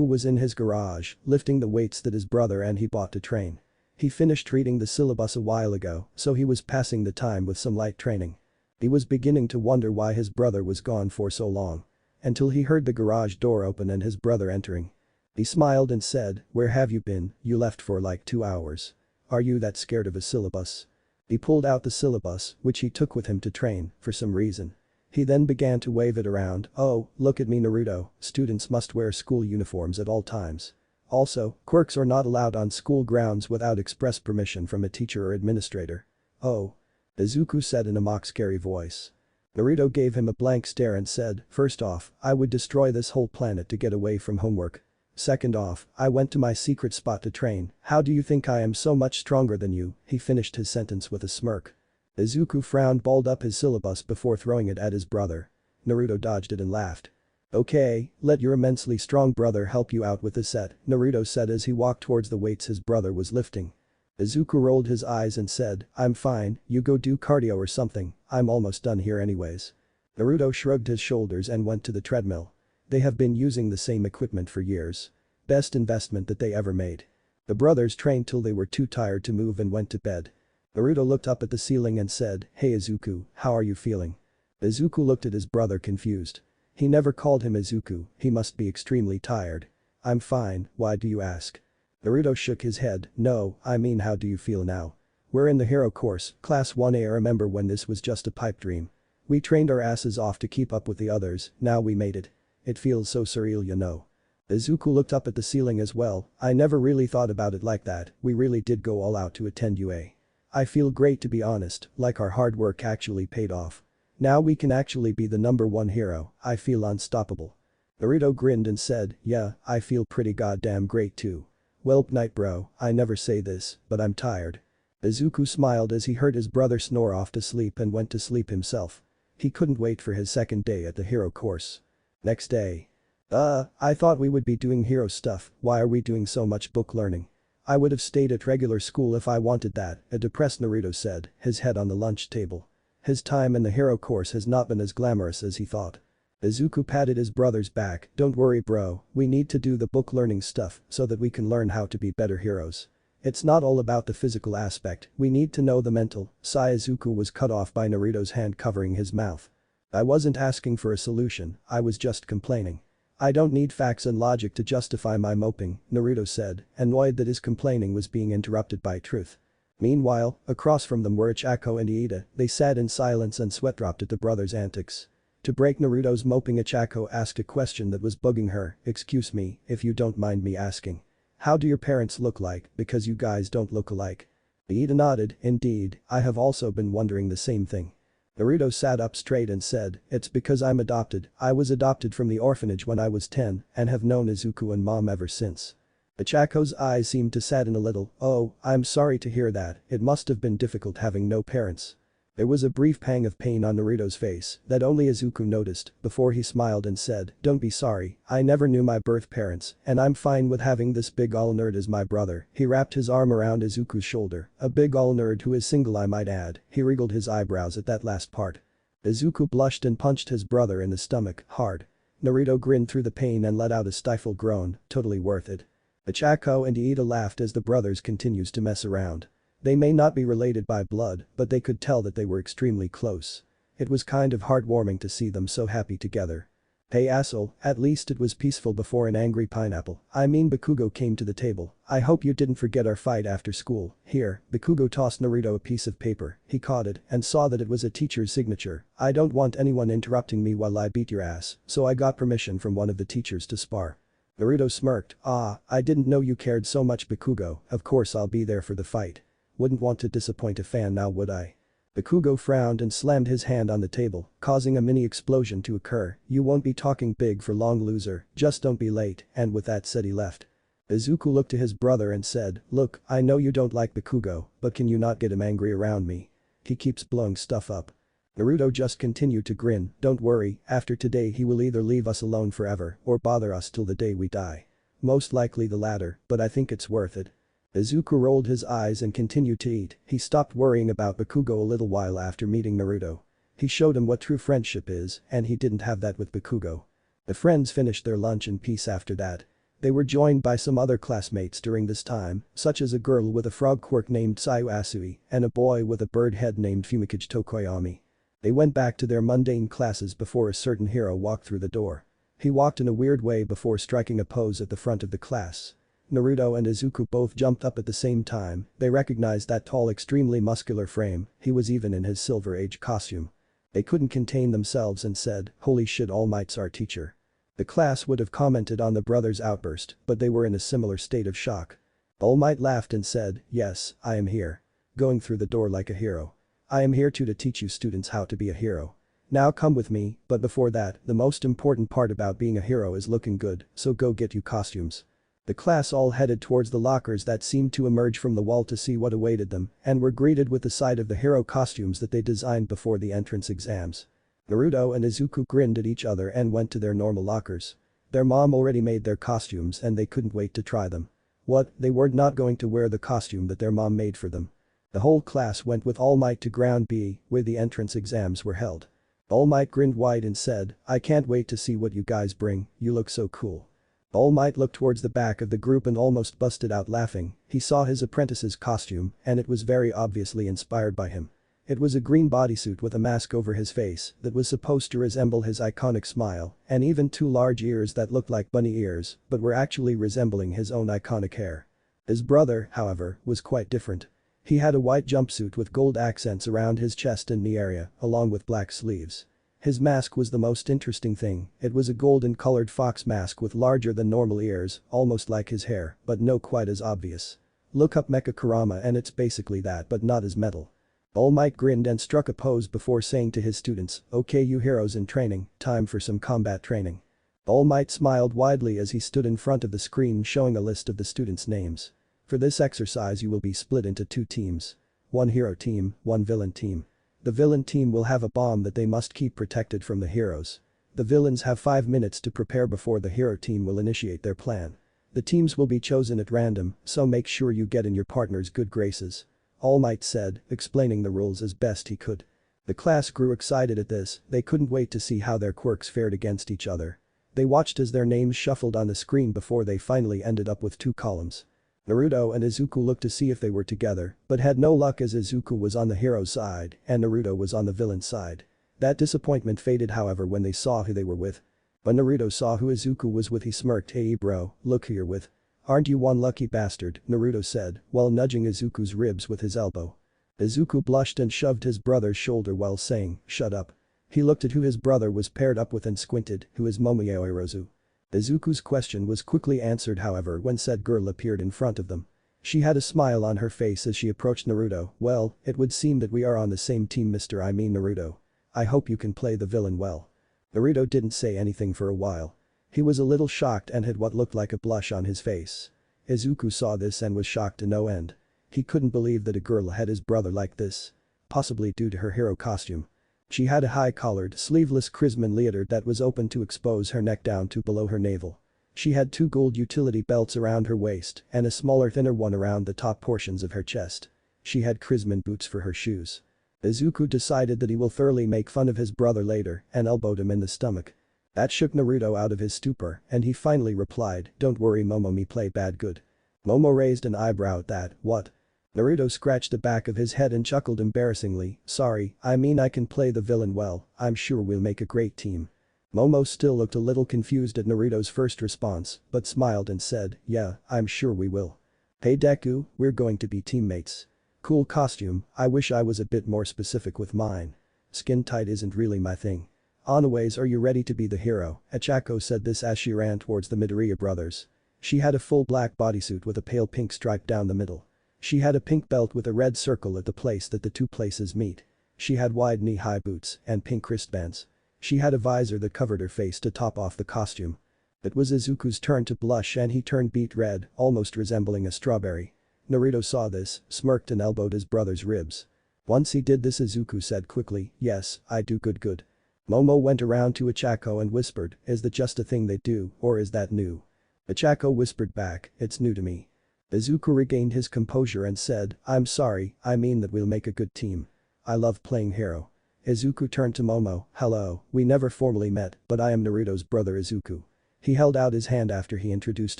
was in his garage, lifting the weights that his brother and he bought to train. He finished reading the syllabus a while ago, so he was passing the time with some light training. He was beginning to wonder why his brother was gone for so long. Until he heard the garage door open and his brother entering. He smiled and said, "Where have you been? You left for like 2 hours. Are you that scared of a syllabus?" He pulled out the syllabus, which he took with him to train, for some reason. He then began to wave it around. "Oh, look at me Naruto, students must wear school uniforms at all times. Also, quirks are not allowed on school grounds without express permission from a teacher or administrator." "Oh." Izuku said in a mock scary voice. Naruto gave him a blank stare and said, "First off, I would destroy this whole planet to get away from homework. Second off, I went to my secret spot to train, how do you think I am so much stronger than you?" He finished his sentence with a smirk. Izuku frowned, balled up his syllabus before throwing it at his brother. Naruto dodged it and laughed. "Okay, let your immensely strong brother help you out with this set," Naruto said as he walked towards the weights his brother was lifting. Izuku rolled his eyes and said, "I'm fine, you go do cardio or something, I'm almost done here anyways." Naruto shrugged his shoulders and went to the treadmill. They have been using the same equipment for years. Best investment that they ever made. The brothers trained till they were too tired to move and went to bed. Naruto looked up at the ceiling and said, "Hey Izuku, how are you feeling?" Izuku looked at his brother confused. He never called him Izuku, he must be extremely tired. "I'm fine, why do you ask?" Naruto shook his head, "No, I mean how do you feel now? We're in the hero course, class 1A. I remember when this was just a pipe dream. We trained our asses off to keep up with the others, now we made it. It feels so surreal you know." Izuku looked up at the ceiling as well. I never really thought about it like that, we really did go all out to attend UA. I feel great to be honest, like our hard work actually paid off. Now we can actually be the #1 hero, I feel unstoppable. Naruto grinned and said, yeah, I feel pretty goddamn great too. Welp night bro, I never say this, but I'm tired. Izuku smiled as he heard his brother snore off to sleep and went to sleep himself. He couldn't wait for his second day at the hero course. Next day. I thought we would be doing hero stuff, why are we doing so much book learning? I would have stayed at regular school if I wanted that, a depressed Naruto said, his head on the lunch table. His time in the hero course has not been as glamorous as he thought. Izuku patted his brother's back, don't worry bro, we need to do the book learning stuff so that we can learn how to be better heroes. It's not all about the physical aspect, we need to know the mental. Izuku was cut off by Naruto's hand covering his mouth. I wasn't asking for a solution, I was just complaining. I don't need facts and logic to justify my moping, Naruto said, annoyed that his complaining was being interrupted by truth. Meanwhile, across from them were Ichako and Iida, they sat in silence and sweat dropped at the brothers' antics. To break Naruto's moping, Ichako asked a question that was bugging her, excuse me, if you don't mind me asking. How do your parents look like, because you guys don't look alike? Iida nodded, indeed, I have also been wondering the same thing. Naruto sat up straight and said, it's because I'm adopted, I was adopted from the orphanage when I was 10 and have known Izuku and mom ever since. Ichako's eyes seemed to sadden a little, oh, I'm sorry to hear that, it must have been difficult having no parents. There was a brief pang of pain on Naruto's face that only Izuku noticed before he smiled and said, don't be sorry, I never knew my birth parents and I'm fine with having this big ol' nerd as my brother. He wrapped his arm around Izuku's shoulder, a big ol' nerd who is single I might add, he wriggled his eyebrows at that last part. Izuku blushed and punched his brother in the stomach, hard. Naruto grinned through the pain and let out a stifled groan, totally worth it. Ichako and Iida laughed as the brothers continued to mess around. They may not be related by blood, but they could tell that they were extremely close. It was kind of heartwarming to see them so happy together. Hey asshole, at least it was peaceful before an angry pineapple, I mean Bakugo came to the table. I hope you didn't forget our fight after school. Here, Bakugo tossed Naruto a piece of paper, he caught it and saw that it was a teacher's signature. I don't want anyone interrupting me while I beat your ass, so I got permission from one of the teachers to spar. Naruto smirked, I didn't know you cared so much Bakugo, of course I'll be there for the fight. Wouldn't want to disappoint a fan now would I? Bakugo frowned and slammed his hand on the table, causing a mini explosion to occur. You won't be talking big for long loser, just don't be late, and with that said he left. Izuku looked to his brother and said, look, I know you don't like Bakugo, but can you not get him angry around me? He keeps blowing stuff up. Naruto just continued to grin, don't worry, after today he will either leave us alone forever or bother us till the day we die. Most likely the latter, but I think it's worth it. Izuku rolled his eyes and continued to eat, he stopped worrying about Bakugo a little while after meeting Naruto. He showed him what true friendship is, and he didn't have that with Bakugo. The friends finished their lunch in peace after that. They were joined by some other classmates during this time, such as a girl with a frog quirk named Sayu Asui and a boy with a bird head named Fumikage Tokoyami. They went back to their mundane classes before a certain hero walked through the door. He walked in a weird way before striking a pose at the front of the class. Naruto and Izuku both jumped up at the same time, they recognized that tall extremely muscular frame, he was even in his Silver Age costume. They couldn't contain themselves and said, holy shit, All Might's our teacher. The class would have commented on the brothers' outburst, but they were in a similar state of shock. All Might laughed and said, yes, I am here. Going through the door like a hero. I am here to teach you students how to be a hero. Now come with me, but before that, the most important part about being a hero is looking good, so go get you costumes. The class all headed towards the lockers that seemed to emerge from the wall to see what awaited them and were greeted with the sight of the hero costumes that they designed before the entrance exams. Naruto and Izuku grinned at each other and went to their normal lockers. Their mom already made their costumes and they couldn't wait to try them. What, they were not going to wear the costume that their mom made for them. The whole class went with All Might to Ground B, where the entrance exams were held. All Might grinned wide and said, I can't wait to see what you guys bring, you look so cool. All Might looked towards the back of the group and almost busted out laughing, he saw his apprentice's costume and it was very obviously inspired by him. It was a green bodysuit with a mask over his face that was supposed to resemble his iconic smile and even two large ears that looked like bunny ears but were actually resembling his own iconic hair. His brother, however, was quite different. He had a white jumpsuit with gold accents around his chest and knee area along with black sleeves. His mask was the most interesting thing, it was a golden-colored fox mask with larger than normal ears, almost like his hair, but no quite as obvious. Look up Mecha Kurama and it's basically that but not as metal. All Might grinned and struck a pose before saying to his students, okay you heroes in training, time for some combat training. All Might smiled widely as he stood in front of the screen showing a list of the students' names. For this exercise you will be split into 2 teams. 1 hero team, 1 villain team. The villain team will have a bomb that they must keep protected from the heroes. The villains have 5 minutes to prepare before the hero team will initiate their plan. The teams will be chosen at random, so make sure you get in your partner's good graces. All Might said, explaining the rules as best he could. The class grew excited at this, they couldn't wait to see how their quirks fared against each other. They watched as their names shuffled on the screen before they finally ended up with 2 columns. Naruto and Izuku looked to see if they were together, but had no luck as Izuku was on the hero's side and Naruto was on the villain's side. That disappointment faded however when they saw who they were with. When Naruto saw who Izuku was with he smirked, hey bro, look who you're with. Aren't you one lucky bastard, Naruto said, while nudging Izuku's ribs with his elbow. Izuku blushed and shoved his brother's shoulder while saying, shut up. He looked at who his brother was paired up with and squinted, who is Momoyaoirozu. Izuku's question was quickly answered however when said girl appeared in front of them. She had a smile on her face as she approached Naruto, well, it would seem that we are on the same team Naruto. I hope you can play the villain well. Naruto didn't say anything for a while. He was a little shocked and had what looked like a blush on his face. Izuku saw this and was shocked to no end. He couldn't believe that a girl had his brother like this. Possibly due to her hero costume. She had a high-collared, sleeveless Chrisman leotard that was open to expose her neck down to below her navel. She had 2 gold utility belts around her waist and a smaller thinner one around the top portions of her chest. She had Chrisman boots for her shoes. Izuku decided that he will thoroughly make fun of his brother later and elbowed him in the stomach. That shook Naruto out of his stupor and he finally replied, don't worry Momo me play bad good. Momo raised an eyebrow at that, what? Naruto scratched the back of his head and chuckled embarrassingly, sorry, I mean I can play the villain well, I'm sure we'll make a great team. Momo still looked a little confused at Naruto's first response, but smiled and said, yeah, I'm sure we will. Hey Deku, we're going to be teammates. Cool costume, I wish I was a bit more specific with mine. Skin tight isn't really my thing. Anyways, are you ready to be the hero? Achako said this as she ran towards the Midoriya brothers. She had a full black bodysuit with a pale pink stripe down the middle. She had a pink belt with a red circle at the place that the 2 places meet. She had wide knee-high boots and pink wristbands. She had a visor that covered her face to top off the costume. It was Izuku's turn to blush and he turned beet red, almost resembling a strawberry. Naruto saw this, smirked and elbowed his brother's ribs. Once he did this Izuku said quickly, yes, I do good. Momo went around to Achako and whispered, is that just a thing they do or is that new? Achako whispered back, it's new to me. Izuku regained his composure and said, I'm sorry, I mean that we'll make a good team. I love playing hero. Izuku turned to Momo, hello, we never formally met, but I am Naruto's brother Izuku. He held out his hand after he introduced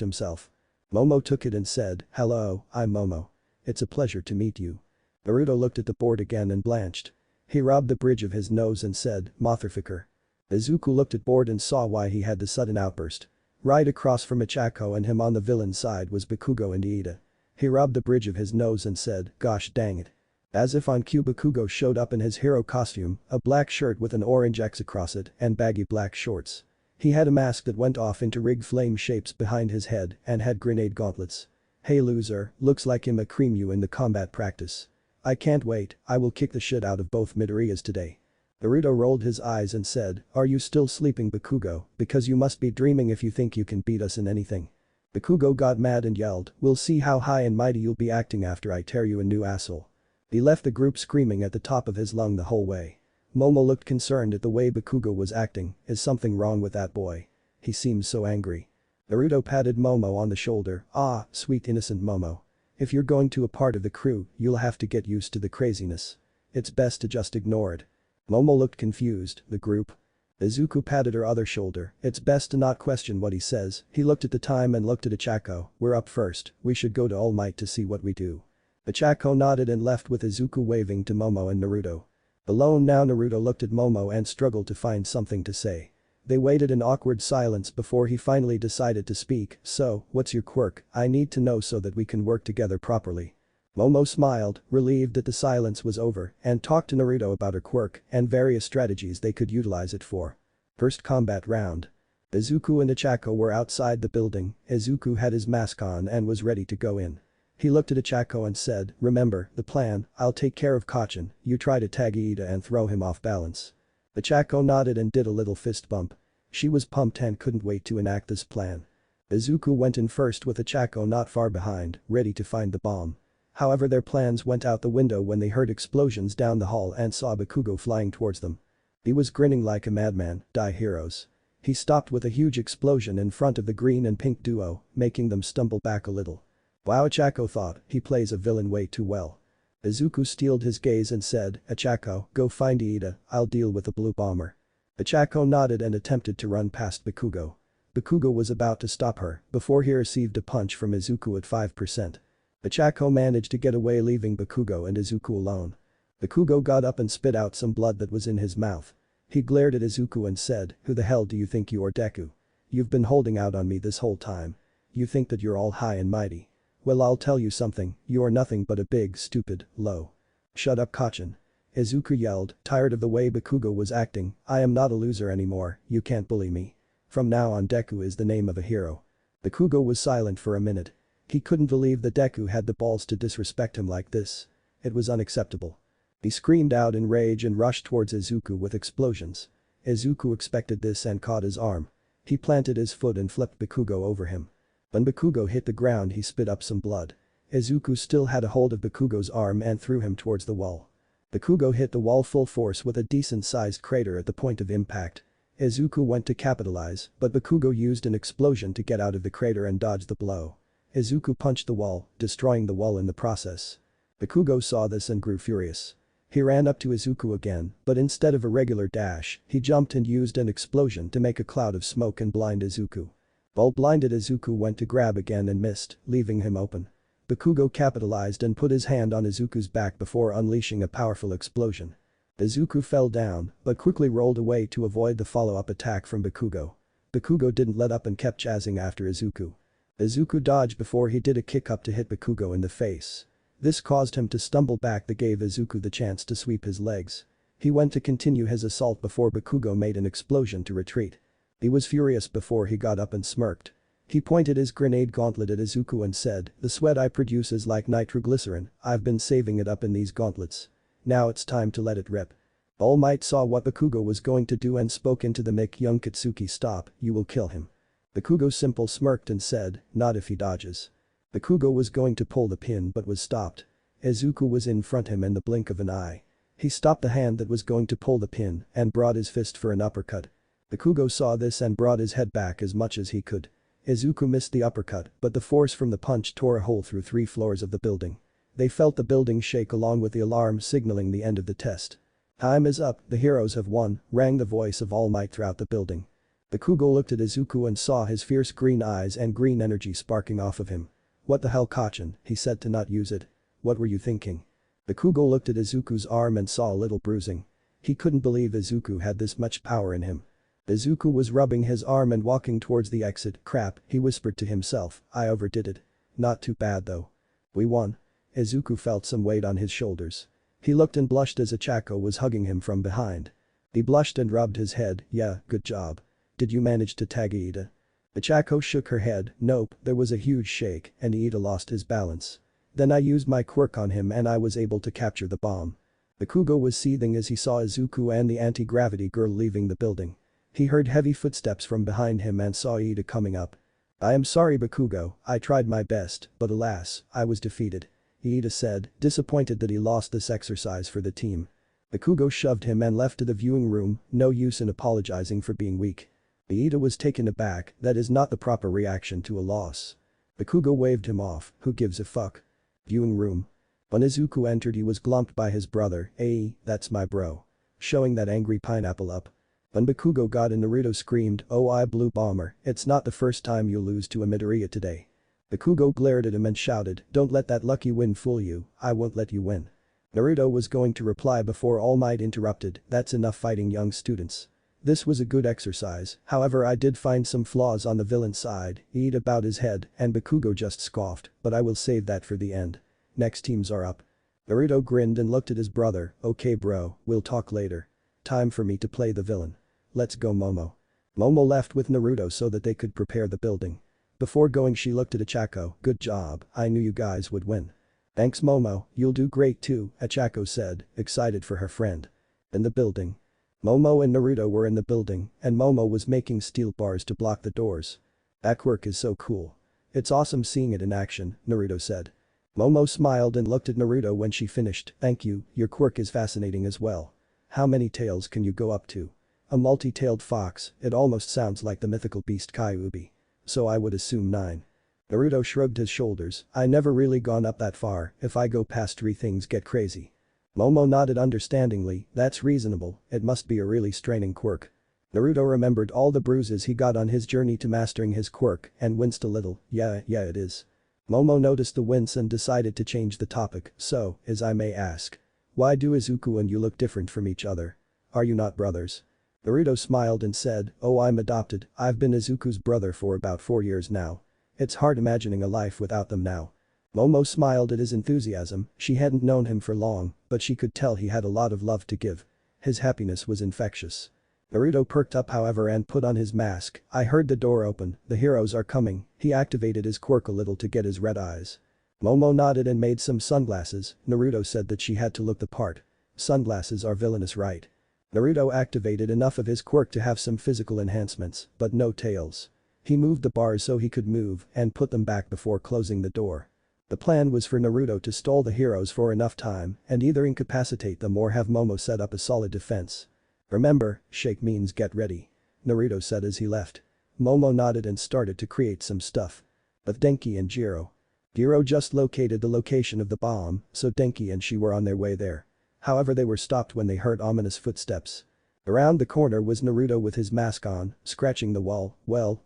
himself. Momo took it and said, hello, I'm Momo. It's a pleasure to meet you. Naruto looked at the board again and blanched. He rubbed the bridge of his nose and said, motherfucker. Izuku looked at board and saw why he had the sudden outburst. Right across from Achako and him on the villain's side was Bakugo and Iida. He rubbed the bridge of his nose and said, gosh dang it. As if on cue Bakugo showed up in his hero costume, a black shirt with an orange X across it and baggy black shorts. He had a mask that went off into rigged flame shapes behind his head and had grenade gauntlets. Hey loser, looks like him a cream you in the combat practice. I can't wait, I will kick the shit out of both Midoriyas today. Naruto rolled his eyes and said, are you still sleeping Bakugo, because you must be dreaming if you think you can beat us in anything. Bakugo got mad and yelled, we'll see how high and mighty you'll be acting after I tear you a new asshole. He left the group screaming at the top of his lung the whole way. Momo looked concerned at the way Bakugo was acting, is something wrong with that boy? He seems so angry. Naruto patted Momo on the shoulder, ah, sweet innocent Momo. If you're going to a part of the crew, you'll have to get used to the craziness. It's best to just ignore it. Momo looked confused, the group. Izuku patted her other shoulder, it's best to not question what he says, he looked at the time and looked at Achako, we're up first, we should go to All Might to see what we do. Achako nodded and left with Izuku waving to Momo and Naruto. Alone now Naruto looked at Momo and struggled to find something to say. They waited in awkward silence before he finally decided to speak, so, what's your quirk, I need to know so that we can work together properly. Momo smiled, relieved that the silence was over, and talked to Naruto about her quirk and various strategies they could utilize it for. First combat round. Izuku and Ichako were outside the building. Izuku had his mask on and was ready to go in. He looked at Ichako and said, "Remember, the plan, I'll take care of Kachin, you try to tag Iida and throw him off balance." Ichako nodded and did a little fist bump. She was pumped and couldn't wait to enact this plan. Izuku went in first with Ichako not far behind, ready to find the bomb. However, their plans went out the window when they heard explosions down the hall and saw Bakugo flying towards them. He was grinning like a madman, "Die heroes." He stopped with a huge explosion in front of the green and pink duo, making them stumble back a little. Wow, Ichako thought, he plays a villain way too well. Izuku steeled his gaze and said, "Ichako, go find Iida, I'll deal with the blue bomber." Ichako nodded and attempted to run past Bakugo. Bakugo was about to stop her before he received a punch from Izuku at 5%. Ichako managed to get away, leaving Bakugo and Izuku alone. Bakugo got up and spit out some blood that was in his mouth. He glared at Izuku and said, "Who the hell do you think you are, Deku? You've been holding out on me this whole time. You think that you're all high and mighty. Well, I'll tell you something, you are nothing but a big, stupid, low. Shut up, Kachin." Izuku yelled, tired of the way Bakugo was acting, "I am not a loser anymore, you can't bully me. From now on, Deku is the name of a hero." Bakugo was silent for a minute. He couldn't believe that Deku had the balls to disrespect him like this. It was unacceptable. He screamed out in rage and rushed towards Izuku with explosions. Izuku expected this and caught his arm. He planted his foot and flipped Bakugo over him. When Bakugo hit the ground, he spit up some blood. Izuku still had a hold of Bakugo's arm and threw him towards the wall. Bakugo hit the wall full force with a decent-sized crater at the point of impact. Izuku went to capitalize, but Bakugo used an explosion to get out of the crater and dodge the blow. Izuku punched the wall, destroying the wall in the process. Bakugo saw this and grew furious. He ran up to Izuku again, but instead of a regular dash, he jumped and used an explosion to make a cloud of smoke and blind Izuku. While blinded, Izuku went to grab again and missed, leaving him open. Bakugo capitalized and put his hand on Izuku's back before unleashing a powerful explosion. Izuku fell down, but quickly rolled away to avoid the follow-up attack from Bakugo. Bakugo didn't let up and kept chasing after Izuku. Izuku dodged before he did a kick up to hit Bakugo in the face. This caused him to stumble back, that gave Izuku the chance to sweep his legs. He went to continue his assault before Bakugo made an explosion to retreat. He was furious before he got up and smirked. He pointed his grenade gauntlet at Izuku and said, "The sweat I produce is like nitroglycerin, I've been saving it up in these gauntlets. Now it's time to let it rip." All Might saw what Bakugo was going to do and spoke into the mic, "Young Katsuki, stop, you will kill him." Bakugo simply smirked and said, "Not if he dodges." Bakugo was going to pull the pin but was stopped. Izuku was in front of him in the blink of an eye. He stopped the hand that was going to pull the pin and brought his fist for an uppercut. Bakugo saw this and brought his head back as much as he could. Izuku missed the uppercut, but the force from the punch tore a hole through 3 floors of the building. They felt the building shake along with the alarm signaling the end of the test. "Time is up, the heroes have won," rang the voice of All Might throughout the building. Bakugo looked at Izuku and saw his fierce green eyes and green energy sparking off of him. "What the hell, Kachin," he said, to not use it. "What were you thinking?" Bakugo looked at Izuku's arm and saw a little bruising. He couldn't believe Izuku had this much power in him. Izuku was rubbing his arm and walking towards the exit. "Crap," he whispered to himself, "I overdid it. Not too bad though. We won." Izuku felt some weight on his shoulders. He looked and blushed as Ichako was hugging him from behind. He blushed and rubbed his head. "Yeah, good job. Did you manage to tag Iida?" Ichako shook her head. "Nope," there was a huge shake and Iida lost his balance. "Then I used my quirk on him and I was able to capture the bomb." Bakugo was seething as he saw Izuku and the anti-gravity girl leaving the building. He heard heavy footsteps from behind him and saw Iida coming up. "I am sorry, Bakugo, I tried my best, but alas, I was defeated," Iida said, disappointed that he lost this exercise for the team. Bakugo shoved him and left to the viewing room, no use in apologizing for being weak. Iida was taken aback, that is not the proper reaction to a loss. Bakugo waved him off, "Who gives a fuck?" Viewing room. When Izuku entered, he was glumped by his brother. "Hey, that's my bro." Showing that angry pineapple up. When Bakugo got in, Naruto screamed, "Oh, I blue bomber, it's not the first time you lose to a Midoriya today." Bakugo glared at him and shouted, "Don't let that lucky win fool you, I won't let you win." Naruto was going to reply before All Might interrupted, "That's enough fighting, young students. This was a good exercise, however I did find some flaws on the villain side." Iida bowed his head and Bakugo just scoffed, "But I will save that for the end. Next teams are up. Naruto grinned and looked at his brother. Okay bro, we'll talk later. Time for me to play the villain. Let's go Momo. Momo left with Naruto so that they could prepare the building. Before going she looked at Achako. Good job, I knew you guys would win. Thanks Momo, you'll do great too, Achako said, excited for her friend. In the building. Momo and Naruto were in the building and Momo was making steel bars to block the doors. That quirk is so cool. It's awesome seeing it in action, Naruto said. Momo smiled and looked at Naruto when she finished. Thank you, your quirk is fascinating as well. How many tails can you go up to? A multi-tailed fox, it almost sounds like the mythical beast Kyuubi. So I would assume 9. Naruto shrugged his shoulders. I never really gone up that far, if I go past 3 things get crazy. Momo nodded understandingly, that's reasonable, it must be a really straining quirk. Naruto remembered all the bruises he got on his journey to mastering his quirk and winced a little. Yeah it is. Momo noticed the wince and decided to change the topic. So, as I may ask. Why do Izuku and you look different from each other? Are you not brothers? Naruto smiled and said, oh I'm adopted, I've been Izuku's brother for about 4 years now. It's hard imagining a life without them now. Momo smiled at his enthusiasm, she hadn't known him for long, but she could tell he had a lot of love to give. His happiness was infectious. Naruto perked up however and put on his mask. I heard the door open, the heroes are coming, he activated his quirk a little to get his red eyes. Momo nodded and made some sunglasses, Naruto said that she had to look the part. Sunglasses are villainous right? Naruto activated enough of his quirk to have some physical enhancements, but no tails. He moved the bars so he could move and put them back before closing the door. The plan was for Naruto to stall the heroes for enough time and either incapacitate them or have Momo set up a solid defense. Remember, shake means get ready. Naruto said as he left. Momo nodded and started to create some stuff. With Denki and Jiro. Jiro just located the location of the bomb, so Denki and she were on their way there. However they were stopped when they heard ominous footsteps. Around the corner was Naruto with his mask on, scratching the wall. Well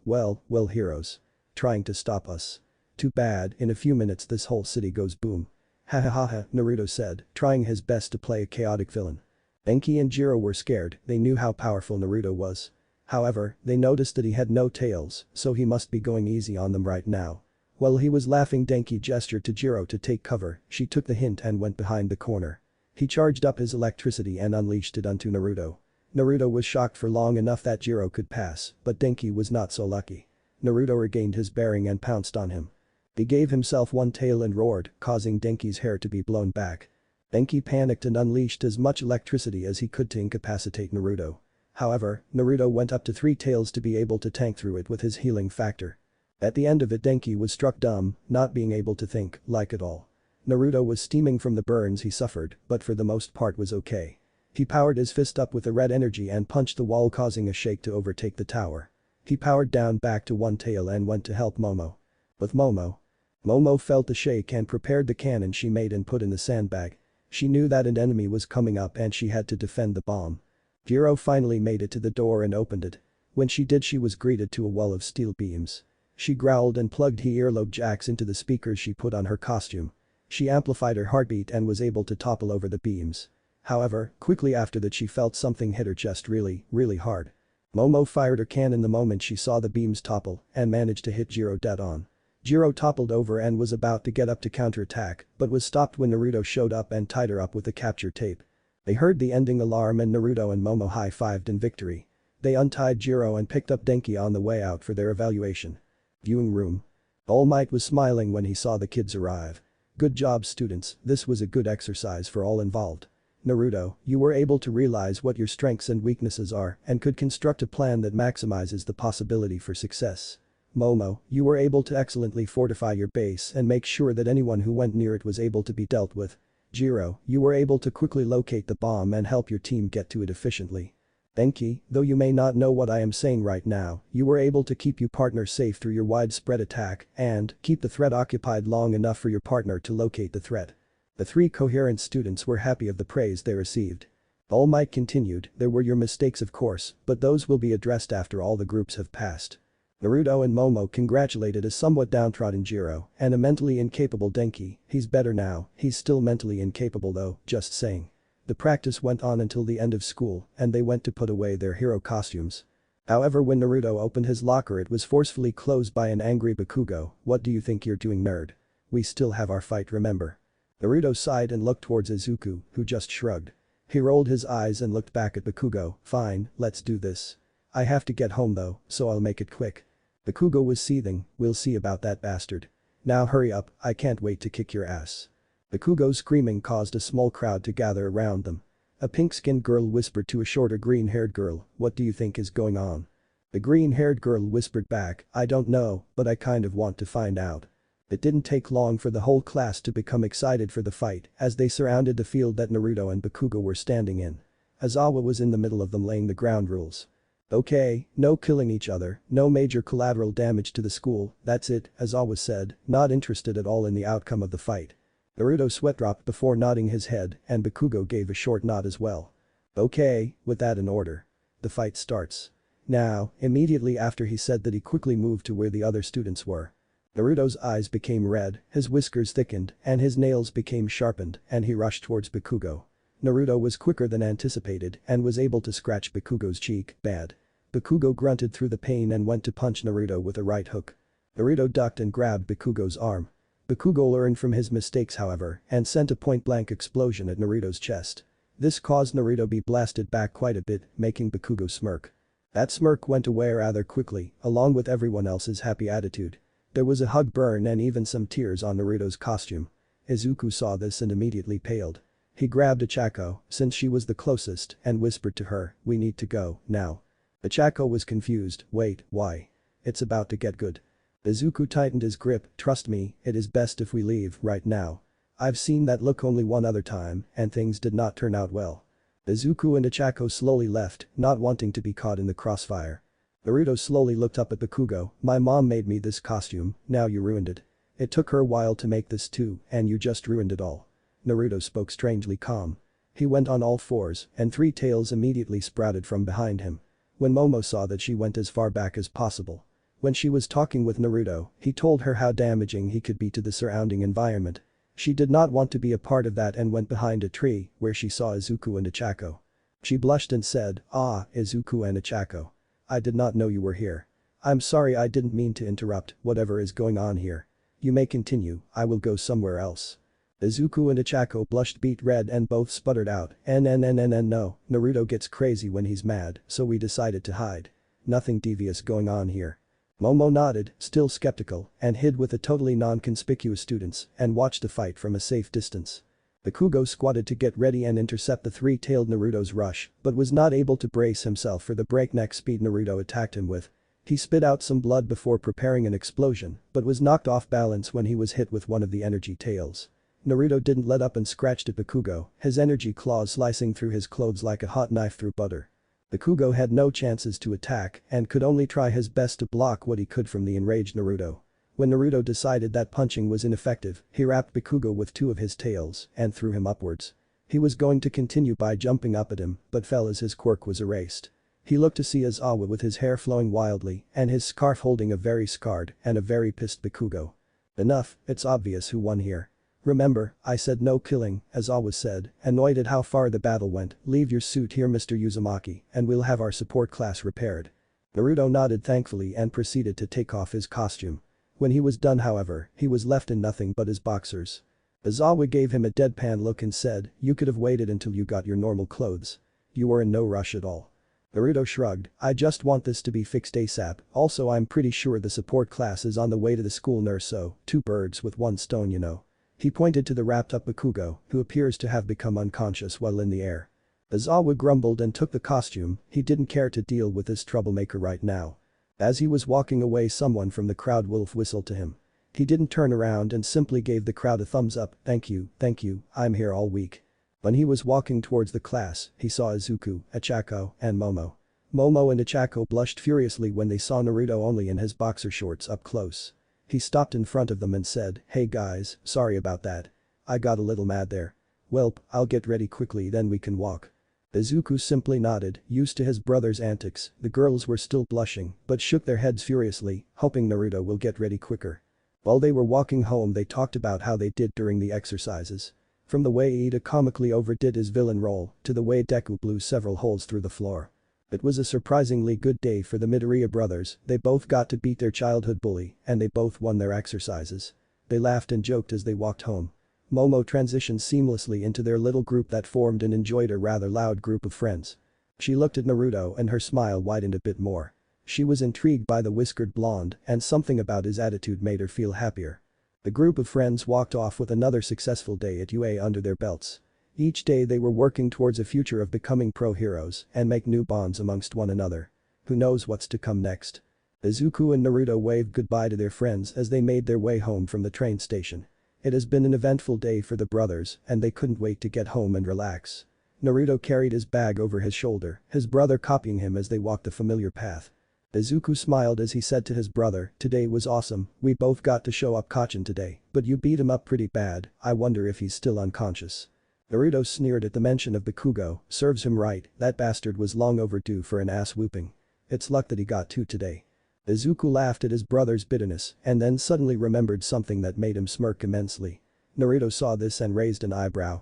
heroes. Trying to stop us. Too bad, in a few minutes this whole city goes boom. Ha, Naruto said, trying his best to play a chaotic villain. Denki and Jiro were scared, they knew how powerful Naruto was. However, they noticed that he had no tails, so he must be going easy on them right now. While he was laughing Denki gestured to Jiro to take cover, she took the hint and went behind the corner. He charged up his electricity and unleashed it onto Naruto. Naruto was shocked for long enough that Jiro could pass, but Denki was not so lucky. Naruto regained his bearing and pounced on him. He gave himself one tail and roared, causing Denki's hair to be blown back. Denki panicked and unleashed as much electricity as he could to incapacitate Naruto. However, Naruto went up to 3 tails to be able to tank through it with his healing factor. At the end of it Denki was struck dumb, not being able to think, like at all. Naruto was steaming from the burns he suffered, but for the most part was okay. He powered his fist up with the red energy and punched the wall causing a shake to overtake the tower. He powered down back to 1 tail and went to help Momo. With Momo felt the shake and prepared the cannon she made and put in the sandbag. She knew that an enemy was coming up and she had to defend the bomb. Jiro finally made it to the door and opened it. When she did she was greeted to a wall of steel beams. She growled and plugged her earlobe jacks into the speakers she put on her costume. She amplified her heartbeat and was able to topple over the beams. However, quickly after that she felt something hit her chest really hard. Momo fired her cannon the moment she saw the beams topple and managed to hit Jiro dead on. Jiro toppled over and was about to get up to counterattack, but was stopped when Naruto showed up and tied her up with the capture tape. They heard the ending alarm and Naruto and Momo high-fived in victory. They untied Jiro and picked up Denki on the way out for their evaluation. Viewing room. All Might was smiling when he saw the kids arrive. Good job students, this was a good exercise for all involved. Naruto, you were able to realize what your strengths and weaknesses are and could construct a plan that maximizes the possibility for success. Momo, you were able to excellently fortify your base and make sure that anyone who went near it was able to be dealt with. Jiro, you were able to quickly locate the bomb and help your team get to it efficiently. Denki, though you may not know what I am saying right now, you were able to keep your partner safe through your widespread attack and keep the threat occupied long enough for your partner to locate the threat. The 3 coherent students were happy of the praise they received. All Might continued, there were your mistakes of course, but those will be addressed after all the groups have passed. Naruto and Momo congratulated a somewhat downtrodden Jiro and a mentally incapable Denki. He's better now, he's still mentally incapable though, just saying. The practice went on until the end of school and they went to put away their hero costumes. However, when Naruto opened his locker it was forcefully closed by an angry Bakugo. What do you think you're doing, nerd? We still have our fight, remember? Naruto sighed and looked towards Izuku, who just shrugged. He rolled his eyes and looked back at Bakugo. Fine, let's do this. I have to get home though, so I'll make it quick. Bakugo was seething, we'll see about that bastard. Now hurry up, I can't wait to kick your ass. Bakugo's screaming caused a small crowd to gather around them. A pink-skinned girl whispered to a shorter green-haired girl, what do you think is going on? The green-haired girl whispered back, I don't know, but I kind of want to find out. It didn't take long for the whole class to become excited for the fight as they surrounded the field that Naruto and Bakugo were standing in. Aizawa was in the middle of them laying the ground rules. Okay, no killing each other, no major collateral damage to the school, that's it, Aizawa said, not interested at all in the outcome of the fight. Naruto sweat dropped before nodding his head and Bakugo gave a short nod as well. Okay, with that in order. The fight starts. Now, immediately after he said that he quickly moved to where the other students were. Naruto's eyes became red, his whiskers thickened, and his nails became sharpened, and he rushed towards Bakugo. Naruto was quicker than anticipated and was able to scratch Bakugo's cheek, bad. Bakugo grunted through the pain and went to punch Naruto with a right hook. Naruto ducked and grabbed Bakugo's arm. Bakugo learned from his mistakes however and sent a point-blank explosion at Naruto's chest. This caused Naruto to be blasted back quite a bit, making Bakugo smirk. That smirk went away rather quickly, along with everyone else's happy attitude. There was a hug burn and even some tears on Naruto's costume. Izuku saw this and immediately paled. He grabbed Ichako, since she was the closest, and whispered to her, we need to go, now. Ichako was confused, wait, why? It's about to get good. Izuku tightened his grip, trust me, it is best if we leave right now. I've seen that look only one other time and things did not turn out well. Izuku and Ichako slowly left, not wanting to be caught in the crossfire. Naruto slowly looked up at Bakugo, my mom made me this costume, now you ruined it. It took her a while to make this too, and you just ruined it all. Naruto spoke strangely calm. He went on all fours, and three tails immediately sprouted from behind him. When Momo saw that she went as far back as possible. When she was talking with Naruto, he told her how damaging he could be to the surrounding environment. She did not want to be a part of that and went behind a tree, where she saw Izuku and Ichako. She blushed and said, ah, Izuku and Ichako. I did not know you were here. I'm sorry I didn't mean to interrupt whatever is going on here. You may continue, I will go somewhere else. Izuku and Ichako blushed beet red and both sputtered out, no, Naruto gets crazy when he's mad, so we decided to hide. Nothing devious going on here. Momo nodded, still skeptical, and hid with the totally non-conspicuous students and watched the fight from a safe distance. Bakugo squatted to get ready and intercept the three-tailed Naruto's rush, but was not able to brace himself for the breakneck speed Naruto attacked him with. He spit out some blood before preparing an explosion, but was knocked off balance when he was hit with one of the energy tails. Naruto didn't let up and scratched at Bakugo, his energy claws slicing through his clothes like a hot knife through butter. Bakugo had no chances to attack and could only try his best to block what he could from the enraged Naruto. When Naruto decided that punching was ineffective, he wrapped Bakugo with two of his tails and threw him upwards. He was going to continue by jumping up at him, but fell as his quirk was erased. He looked to see Aizawa with his hair flowing wildly and his scarf holding a very scarred and a very pissed Bakugo. Enough, it's obvious who won here. Remember, I said no killing, Aizawa said, annoyed at how far the battle went, leave your suit here Mr. Uzumaki and we'll have our support class repaired. Naruto nodded thankfully and proceeded to take off his costume. When he was done however, he was left in nothing but his boxers. Aizawa gave him a deadpan look and said, you could have waited until you got your normal clothes. You were in no rush at all. Naruto shrugged, I just want this to be fixed ASAP, also I'm pretty sure the support class is on the way to the school nurse so, two birds with one stone you know. He pointed to the wrapped-up Bakugo, who appears to have become unconscious while in the air. Aizawa grumbled and took the costume, he didn't care to deal with this troublemaker right now. As he was walking away someone from the crowd wolf whistled to him. He didn't turn around and simply gave the crowd a thumbs up, thank you, I'm here all week. When he was walking towards the class, he saw Izuku, Ichako, and Momo. Momo and Ichako blushed furiously when they saw Naruto only in his boxer shorts up close. He stopped in front of them and said, hey guys, sorry about that. I got a little mad there. Welp, I'll get ready quickly then we can walk. Izuku simply nodded, used to his brother's antics, the girls were still blushing but shook their heads furiously, hoping Naruto will get ready quicker. While they were walking home they talked about how they did during the exercises. From the way Ida comically overdid his villain role to the way Deku blew several holes through the floor. It was a surprisingly good day for the Midoriya brothers, they both got to beat their childhood bully and they both won their exercises. They laughed and joked as they walked home. Momo transitioned seamlessly into their little group that formed and enjoyed a rather loud group of friends. She looked at Naruto and her smile widened a bit more. She was intrigued by the whiskered blonde and something about his attitude made her feel happier. The group of friends walked off with another successful day at UA under their belts. Each day they were working towards a future of becoming pro heroes and make new bonds amongst one another. Who knows what's to come next? Izuku and Naruto waved goodbye to their friends as they made their way home from the train station. It has been an eventful day for the brothers and they couldn't wait to get home and relax. Naruto carried his bag over his shoulder, his brother copying him as they walked the familiar path. Izuku smiled as he said to his brother, "Today was awesome, we both got to show up Kachin today, but you beat him up pretty bad, I wonder if he's still unconscious." Naruto sneered at the mention of Bakugo, serves him right, that bastard was long overdue for an ass whooping. It's luck that he got two today. Izuku laughed at his brother's bitterness and then suddenly remembered something that made him smirk immensely. Naruto saw this and raised an eyebrow,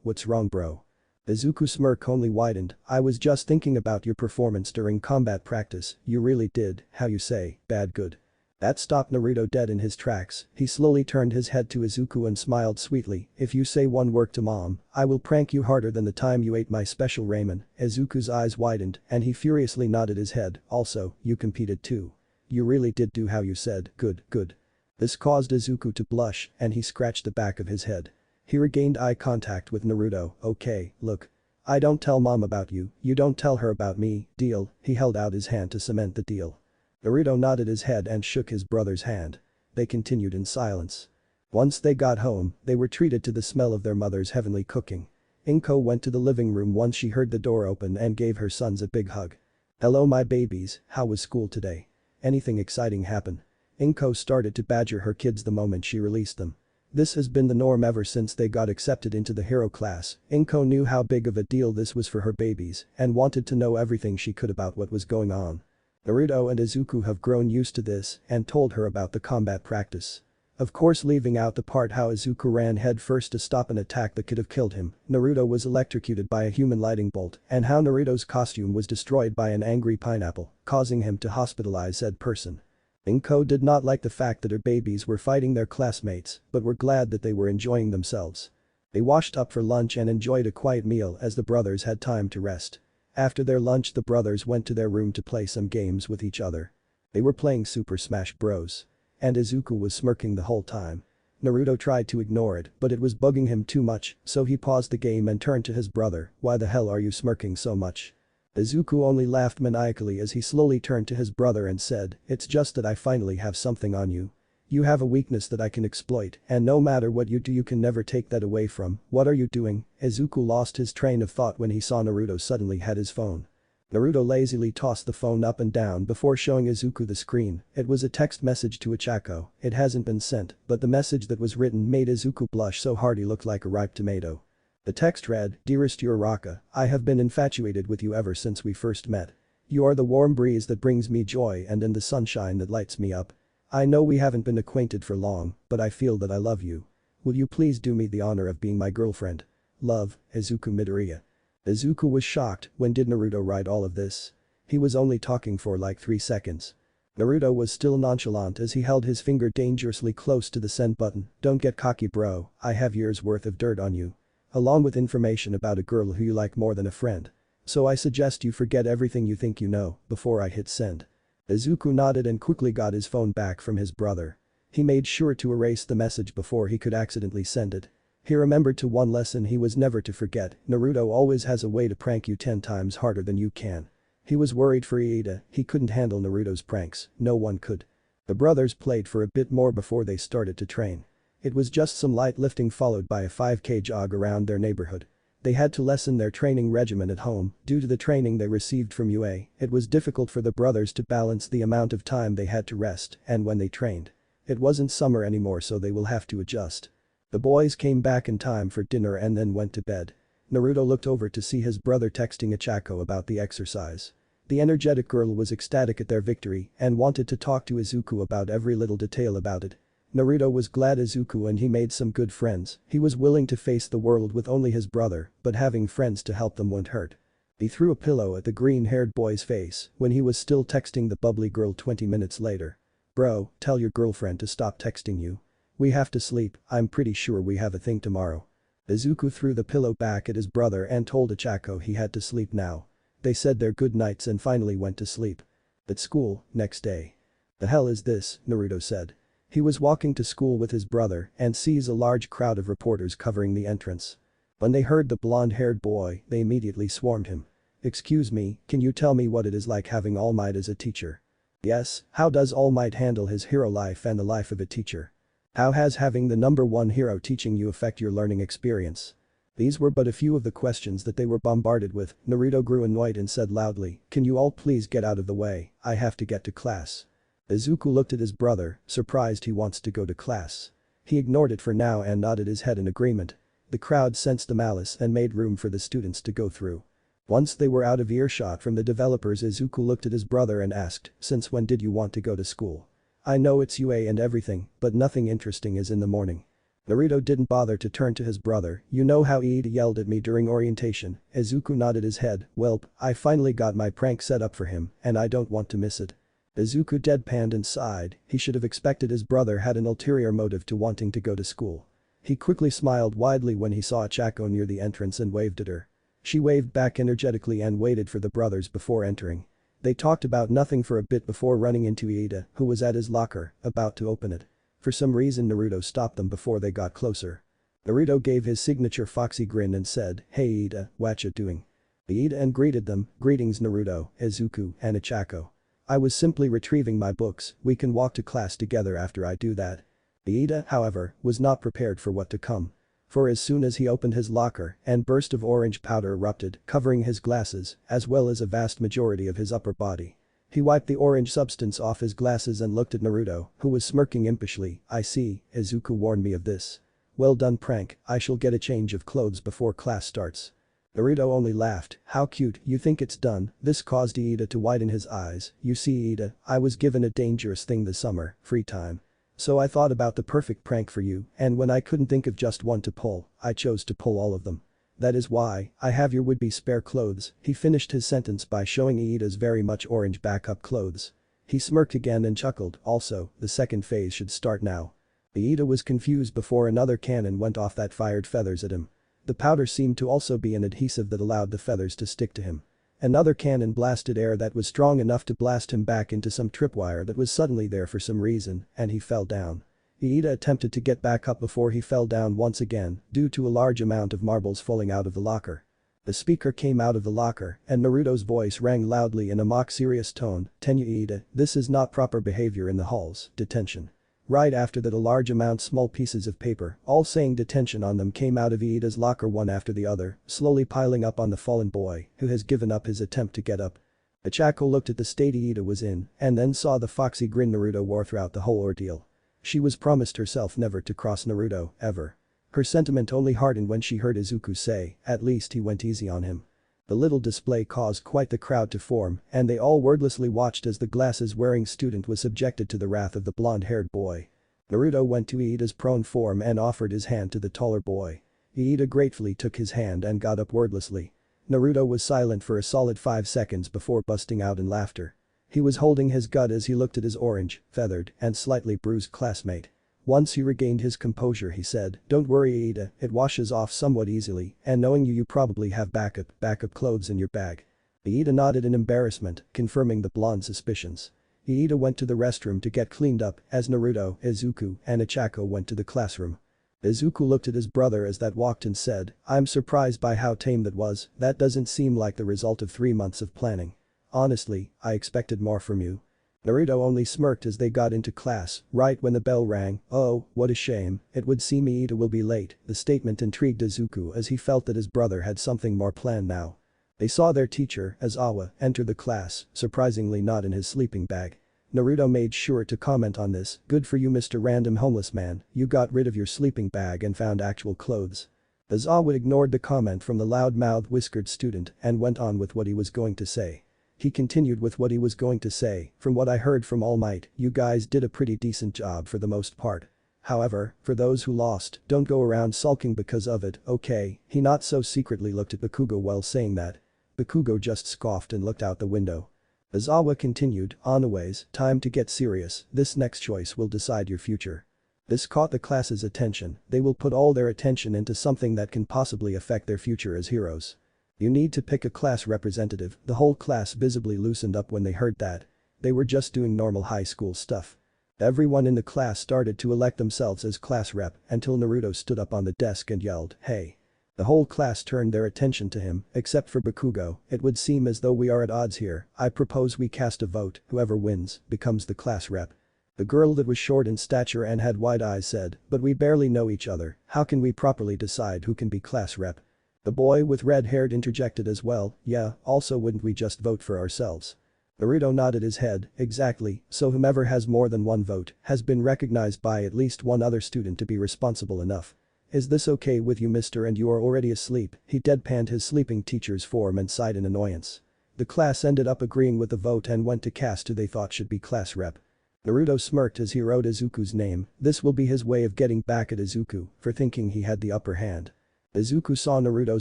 what's wrong bro? Izuku's smirk only widened, I was just thinking about your performance during combat practice, you really did, how you say, bad good. That stopped Naruto dead in his tracks, he slowly turned his head to Izuku and smiled sweetly, if you say one word to mom, I will prank you harder than the time you ate my special ramen. Izuku's eyes widened and he furiously nodded his head, also, you competed too. You really did do how you said, good, good. This caused Izuku to blush and he scratched the back of his head. He regained eye contact with Naruto, okay, look. I don't tell mom about you, you don't tell her about me, deal, he held out his hand to cement the deal. Naruto nodded his head and shook his brother's hand. They continued in silence. Once they got home, they were treated to the smell of their mother's heavenly cooking. Inko went to the living room once she heard the door open and gave her sons a big hug. Hello my babies, how was school today? Anything exciting happen? Inko started to badger her kids the moment she released them. This has been the norm ever since they got accepted into the hero class. Inko knew how big of a deal this was for her babies and wanted to know everything she could about what was going on. Naruto and Izuku have grown used to this and told her about the combat practice. Of course leaving out the part how Izuku ran headfirst to stop an attack that could have killed him, Naruto was electrocuted by a human lightning bolt, and how Naruto's costume was destroyed by an angry pineapple, causing him to hospitalize said person. Inko did not like the fact that her babies were fighting their classmates, but were glad that they were enjoying themselves. They washed up for lunch and enjoyed a quiet meal as the brothers had time to rest. After their lunch the brothers went to their room to play some games with each other. They were playing Super Smash Bros. And Izuku was smirking the whole time. Naruto tried to ignore it but it was bugging him too much so he paused the game and turned to his brother, why the hell are you smirking so much? Izuku only laughed maniacally as he slowly turned to his brother and said, it's just that I finally have something on you. You have a weakness that I can exploit and no matter what you do you can never take that away from, what are you doing? Izuku lost his train of thought when he saw Naruto suddenly had his phone. Naruto lazily tossed the phone up and down before showing Izuku the screen, it was a text message to Ichako, it hasn't been sent, but the message that was written made Izuku blush so hard he looked like a ripe tomato. The text read, Dearest Uraraka, I have been infatuated with you ever since we first met. You are the warm breeze that brings me joy and the sunshine that lights me up. I know we haven't been acquainted for long, but I feel that I love you. Will you please do me the honor of being my girlfriend? Love, Izuku Midoriya. Izuku was shocked, when did Naruto write all of this? He was only talking for like 3 seconds. Naruto was still nonchalant as he held his finger dangerously close to the send button, don't get cocky bro, I have years worth of dirt on you. Along with information about a girl who you like more than a friend. So I suggest you forget everything you think you know, before I hit send. Izuku nodded and quickly got his phone back from his brother. He made sure to erase the message before he could accidentally send it. He remembered to one lesson he was never to forget, Naruto always has a way to prank you 10 times harder than you can. He was worried for Iida, he couldn't handle Naruto's pranks, no one could. The brothers played for a bit more before they started to train. It was just some light lifting followed by a 5k jog around their neighborhood. They had to lessen their training regimen at home, due to the training they received from UA, it was difficult for the brothers to balance the amount of time they had to rest and when they trained. It wasn't summer anymore so they will have to adjust. The boys came back in time for dinner and then went to bed. Naruto looked over to see his brother texting Ichako about the exercise. The energetic girl was ecstatic at their victory and wanted to talk to Izuku about every little detail about it. Naruto was glad Izuku and he made some good friends, he was willing to face the world with only his brother, but having friends to help them wouldn't hurt. He threw a pillow at the green-haired boy's face when he was still texting the bubbly girl 20 minutes later. Bro, tell your girlfriend to stop texting you. We have to sleep, I'm pretty sure we have a thing tomorrow. Izuku threw the pillow back at his brother and told Ochako he had to sleep now. They said their good nights and finally went to sleep. At school, next day. The hell is this, Naruto said. He was walking to school with his brother and sees a large crowd of reporters covering the entrance. When they heard the blonde-haired boy, they immediately swarmed him. Excuse me, can you tell me what it is like having All Might as a teacher? Yes, how does All Might handle his hero life and the life of a teacher? How has having the number one hero teaching you affect your learning experience? These were but a few of the questions that they were bombarded with. Naruto grew annoyed and said loudly, "Can you all please get out of the way, I have to get to class." Izuku looked at his brother, surprised he wants to go to class. He ignored it for now and nodded his head in agreement. The crowd sensed the malice and made room for the students to go through. Once they were out of earshot from the developers, Izuku looked at his brother and asked, "Since when did you want to go to school? I know it's UA and everything, but nothing interesting is in the morning." Naruto didn't bother to turn to his brother. "You know how Iida yelled at me during orientation?" Izuku nodded his head. "Welp, I finally got my prank set up for him, and I don't want to miss it." Izuku deadpanned and sighed. He should have expected his brother had an ulterior motive to wanting to go to school. He quickly smiled widely when he saw Ochako near the entrance and waved at her. She waved back energetically and waited for the brothers before entering. They talked about nothing for a bit before running into Iida, who was at his locker, about to open it. For some reason Naruto stopped them before they got closer. Naruto gave his signature foxy grin and said, "Hey Iida, whatcha doing?" Iida and greeted them, "Greetings Naruto, Izuku, and Ochako. I was simply retrieving my books, we can walk to class together after I do that." Iida, however, was not prepared for what to come. For as soon as he opened his locker, an burst of orange powder erupted, covering his glasses, as well as a vast majority of his upper body. He wiped the orange substance off his glasses and looked at Naruto, who was smirking impishly. "I see, Izuku warned me of this. Well done prank, I shall get a change of clothes before class starts." Naruto only laughed. "How cute, you think it's done?" This caused Iida to widen his eyes. "You see Iida, I was given a dangerous thing this summer, free time. So I thought about the perfect prank for you, and when I couldn't think of just one to pull, I chose to pull all of them. That is why I have your would-be spare clothes." He finished his sentence by showing Iida's very much orange backup clothes. He smirked again and chuckled. "Also, the second phase should start now." Iida was confused before another cannon went off that fired feathers at him. The powder seemed to also be an adhesive that allowed the feathers to stick to him. Another cannon blasted air that was strong enough to blast him back into some tripwire that was suddenly there for some reason, and he fell down. Iida attempted to get back up before he fell down once again, due to a large amount of marbles falling out of the locker. The speaker came out of the locker, and Naruto's voice rang loudly in a mock-serious tone, "Tenya Iida, this is not proper behavior in the halls, detention." Right after that a large amount small pieces of paper, all saying detention on them came out of Iida's locker one after the other, slowly piling up on the fallen boy, who has given up his attempt to get up. Ochako looked at the state Iida was in, and then saw the foxy grin Naruto wore throughout the whole ordeal. She was promised herself never to cross Naruto, ever. Her sentiment only hardened when she heard Izuku say, "At least he went easy on him." The little display caused quite the crowd to form, and they all wordlessly watched as the glasses-wearing student was subjected to the wrath of the blonde-haired boy. Naruto went to Iida's prone form and offered his hand to the taller boy. Iida gratefully took his hand and got up wordlessly. Naruto was silent for a solid 5 seconds before busting out in laughter. He was holding his gut as he looked at his orange, feathered, and slightly bruised classmate. Once he regained his composure he said, "Don't worry Iida, it washes off somewhat easily, and knowing you probably have backup clothes in your bag." Iida nodded in embarrassment, confirming the blonde's suspicions. Iida went to the restroom to get cleaned up as Naruto, Izuku, and Ochako went to the classroom. Izuku looked at his brother as that walked and said, "I'm surprised by how tame that was, that doesn't seem like the result of 3 months of planning. Honestly, I expected more from you." Naruto only smirked as they got into class, right when the bell rang. "Oh, what a shame, it would seem Iida will be late." The statement intrigued Izuku as he felt that his brother had something more planned now. They saw their teacher, Aizawa, enter the class, surprisingly not in his sleeping bag. Naruto made sure to comment on this, "Good for you Mr. Random Homeless Man, you got rid of your sleeping bag and found actual clothes." Aizawa ignored the comment from the loud-mouthed whiskered student and went on with what he was going to say. He continued with what he was going to say, "From what I heard from All Might, you guys did a pretty decent job for the most part. However, for those who lost, don't go around sulking because of it, okay?" He not so secretly looked at Bakugo while saying that. Bakugo just scoffed and looked out the window. Aizawa continued, "Anyways, time to get serious, this next choice will decide your future. This caught the class's attention. They will put all their attention into something that can possibly affect their future as heroes. You need to pick a class representative. The whole class visibly loosened up when they heard that. They were just doing normal high school stuff. Everyone in the class started to elect themselves as class rep until Naruto stood up on the desk and yelled, "Hey." The whole class turned their attention to him, except for Bakugo. It would seem as though we are at odds here. I propose we cast a vote. Whoever wins becomes the class rep. The girl that was short in stature and had wide eyes said, "But we barely know each other. How can we properly decide who can be class rep?" The boy with red hair interjected as well, "Yeah, also wouldn't we just vote for ourselves?" Naruto nodded his head, "Exactly, so whomever has more than one vote has been recognized by at least one other student to be responsible enough. Is this okay with you, mister? And you are already asleep?" He deadpanned his sleeping teacher's form and sighed in annoyance. The class ended up agreeing with the vote and went to cast who they thought should be class rep. Naruto smirked as he wrote Izuku's name. This will be his way of getting back at Izuku for thinking he had the upper hand. Izuku saw Naruto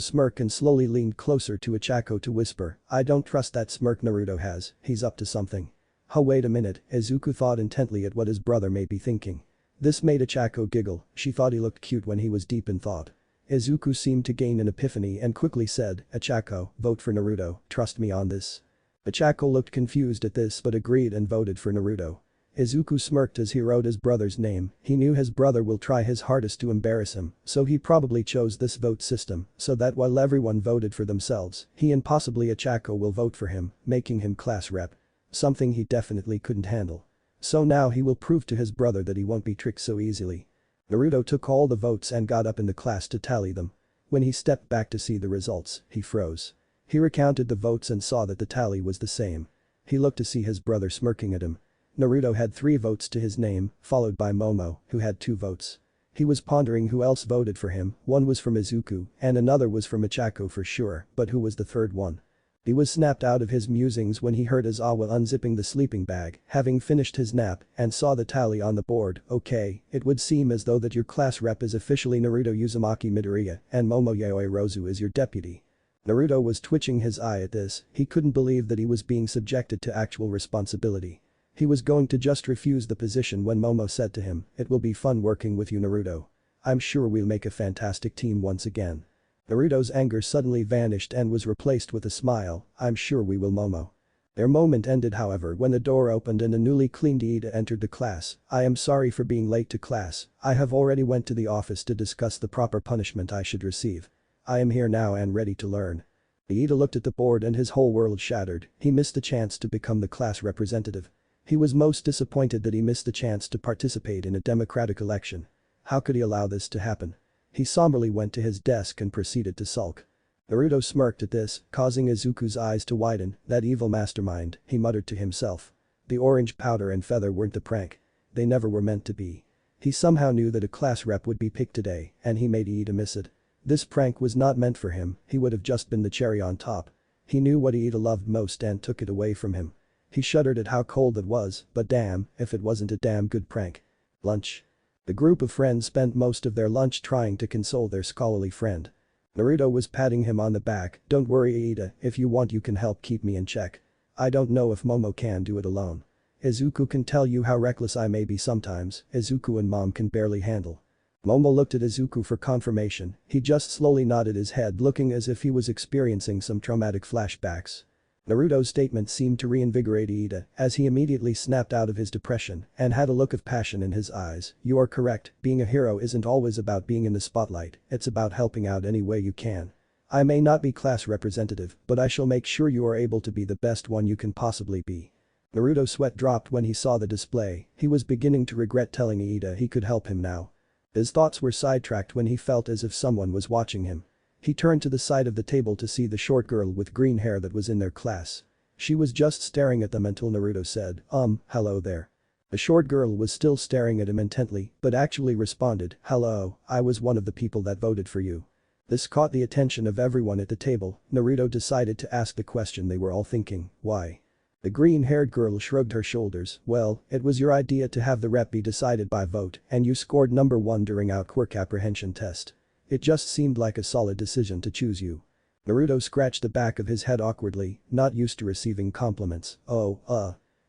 smirk and slowly leaned closer to Ichako to whisper, "I don't trust that smirk Naruto has, he's up to something." "Oh, wait a minute," Izuku thought intently at what his brother may be thinking. This made Ichako giggle. She thought he looked cute when he was deep in thought. Izuku seemed to gain an epiphany and quickly said, "Ichako, vote for Naruto, trust me on this." Ichako looked confused at this but agreed and voted for Naruto. Izuku smirked as he wrote his brother's name. He knew his brother will try his hardest to embarrass him, so he probably chose this vote system so that while everyone voted for themselves, he and possibly Ichako will vote for him, making him class rep. Something he definitely couldn't handle. So now he will prove to his brother that he won't be tricked so easily. Naruto took all the votes and got up in the class to tally them. When he stepped back to see the results, he froze. He recounted the votes and saw that the tally was the same. He looked to see his brother smirking at him. Naruto had 3 votes to his name, followed by Momo, who had 2 votes. He was pondering who else voted for him. One was from Izuku and another was from Ichako for sure, but who was the third one? He was snapped out of his musings when he heard Izawa unzipping the sleeping bag, having finished his nap, and saw the tally on the board. "Okay, it would seem as though that your class rep is officially Naruto Uzumaki Midoriya and Momo Yaoi Rozu is your deputy." Naruto was twitching his eye at this. He couldn't believe that he was being subjected to actual responsibility. He was going to just refuse the position when Momo said to him, "It will be fun working with you, Naruto. I'm sure we'll make a fantastic team once again." Naruto's anger suddenly vanished and was replaced with a smile. "I'm sure we will, Momo." Their moment ended however when the door opened and a newly cleaned Ida entered the class. "I am sorry for being late to class. I have already went to the office to discuss the proper punishment I should receive. I am here now and ready to learn." Ida looked at the board and his whole world shattered. He missed the chance to become the class representative. He was most disappointed that he missed the chance to participate in a democratic election. How could he allow this to happen? He somberly went to his desk and proceeded to sulk. Naruto smirked at this, causing Izuku's eyes to widen. "That evil mastermind," he muttered to himself. The orange powder and feather weren't the prank. They never were meant to be. He somehow knew that a class rep would be picked today, and he made Ida miss it. This prank was not meant for him, he would have just been the cherry on top. He knew what Ida loved most and took it away from him. He shuddered at how cold it was, but damn, if it wasn't a damn good prank. Lunch. The group of friends spent most of their lunch trying to console their scholarly friend. Naruto was patting him on the back. "Don't worry, Ida, if you want you can help keep me in check. I don't know if Momo can do it alone. Izuku can tell you how reckless I may be sometimes. Izuku and Mom can barely handle." Momo looked at Izuku for confirmation. He just slowly nodded his head looking as if he was experiencing some traumatic flashbacks. Naruto's statement seemed to reinvigorate Ida as he immediately snapped out of his depression and had a look of passion in his eyes. "You are correct, being a hero isn't always about being in the spotlight, it's about helping out any way you can. I may not be class representative, but I shall make sure you are able to be the best one you can possibly be." Naruto's sweat dropped when he saw the display. He was beginning to regret telling Ida he could help him now. His thoughts were sidetracked when he felt as if someone was watching him. He turned to the side of the table to see the short girl with green hair that was in their class. She was just staring at them until Naruto said, hello there." The short girl was still staring at him intently, but actually responded, "Hello, I was one of the people that voted for you." This caught the attention of everyone at the table. Naruto decided to ask the question they were all thinking, why? The green-haired girl shrugged her shoulders. "Well, it was your idea to have the rep be decided by vote and you scored number 1 during our quirk apprehension test. It just seemed like a solid decision to choose you." Naruto scratched the back of his head awkwardly, not used to receiving compliments.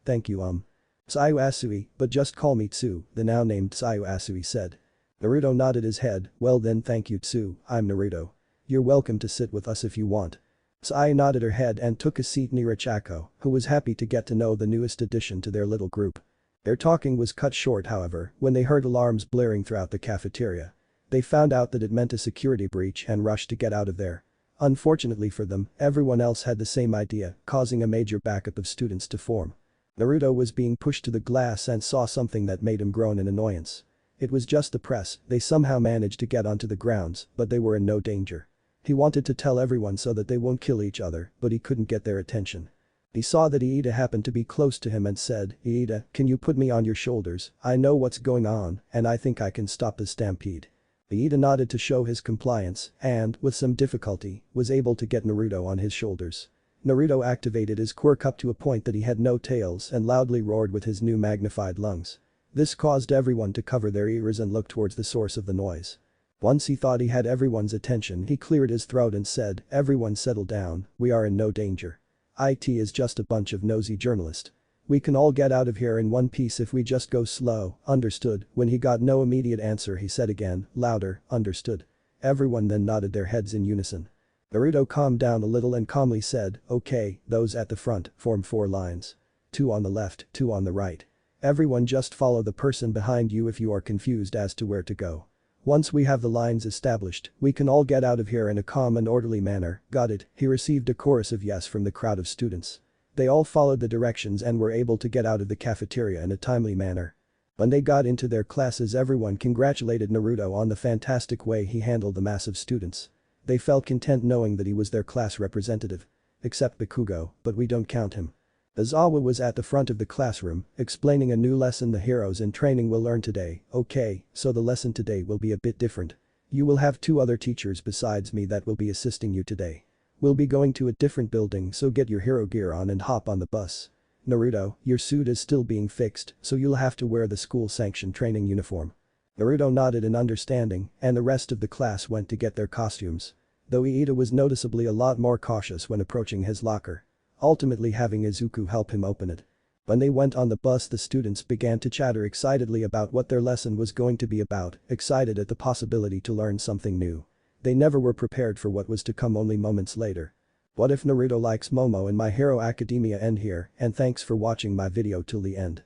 Thank you. Tsuyu Asui, but just call me Tsu, the now named Tsuyu Asui said. Naruto nodded his head, well then thank you Tsu, I'm Naruto. You're welcome to sit with us if you want. Tsuyu nodded her head and took a seat near Ichako, who was happy to get to know the newest addition to their little group. Their talking was cut short however when they heard alarms blaring throughout the cafeteria. They found out that it meant a security breach and rushed to get out of there. Unfortunately for them, everyone else had the same idea, causing a major backup of students to form. Naruto was being pushed to the glass and saw something that made him groan in annoyance. It was just the press, they somehow managed to get onto the grounds, but they were in no danger. He wanted to tell everyone so that they won't kill each other, but he couldn't get their attention. He saw that Iida happened to be close to him and said, Iida, can you put me on your shoulders, I know what's going on, and I think I can stop the stampede. Iida nodded to show his compliance and, with some difficulty, was able to get Naruto on his shoulders. Naruto activated his quirk up to a point that he had no tails and loudly roared with his new magnified lungs. This caused everyone to cover their ears and look towards the source of the noise. Once he thought he had everyone's attention he cleared his throat and said, everyone settle down, we are in no danger. IT is just a bunch of nosy journalists. We can all get out of here in one piece if we just go slow, understood? When he got no immediate answer he said again, louder, understood. Everyone then nodded their heads in unison. Naruto calmed down a little and calmly said, okay, those at the front, form 4 lines. 2 on the left, 2 on the right. Everyone just follow the person behind you if you are confused as to where to go. Once we have the lines established, we can all get out of here in a calm and orderly manner, got it? He received a chorus of yes from the crowd of students. They all followed the directions and were able to get out of the cafeteria in a timely manner. When they got into their classes everyone congratulated Naruto on the fantastic way he handled the mass of students. They felt content knowing that he was their class representative. Except Bakugo, but we don't count him. Izawa was at the front of the classroom, explaining a new lesson the heroes in training will learn today. Okay, so the lesson today will be a bit different. You will have 2 other teachers besides me that will be assisting you today. We'll be going to a different building so get your hero gear on and hop on the bus. Naruto, your suit is still being fixed, so you'll have to wear the school-sanctioned training uniform. Naruto nodded in understanding and the rest of the class went to get their costumes. Though Iida was noticeably a lot more cautious when approaching his locker. Ultimately having Izuku help him open it. When they went on the bus the students began to chatter excitedly about what their lesson was going to be about, excited at the possibility to learn something new. They never were prepared for what was to come only moments later. What if Naruto likes Momo and My Hero Academia end here and thanks for watching my video till the end.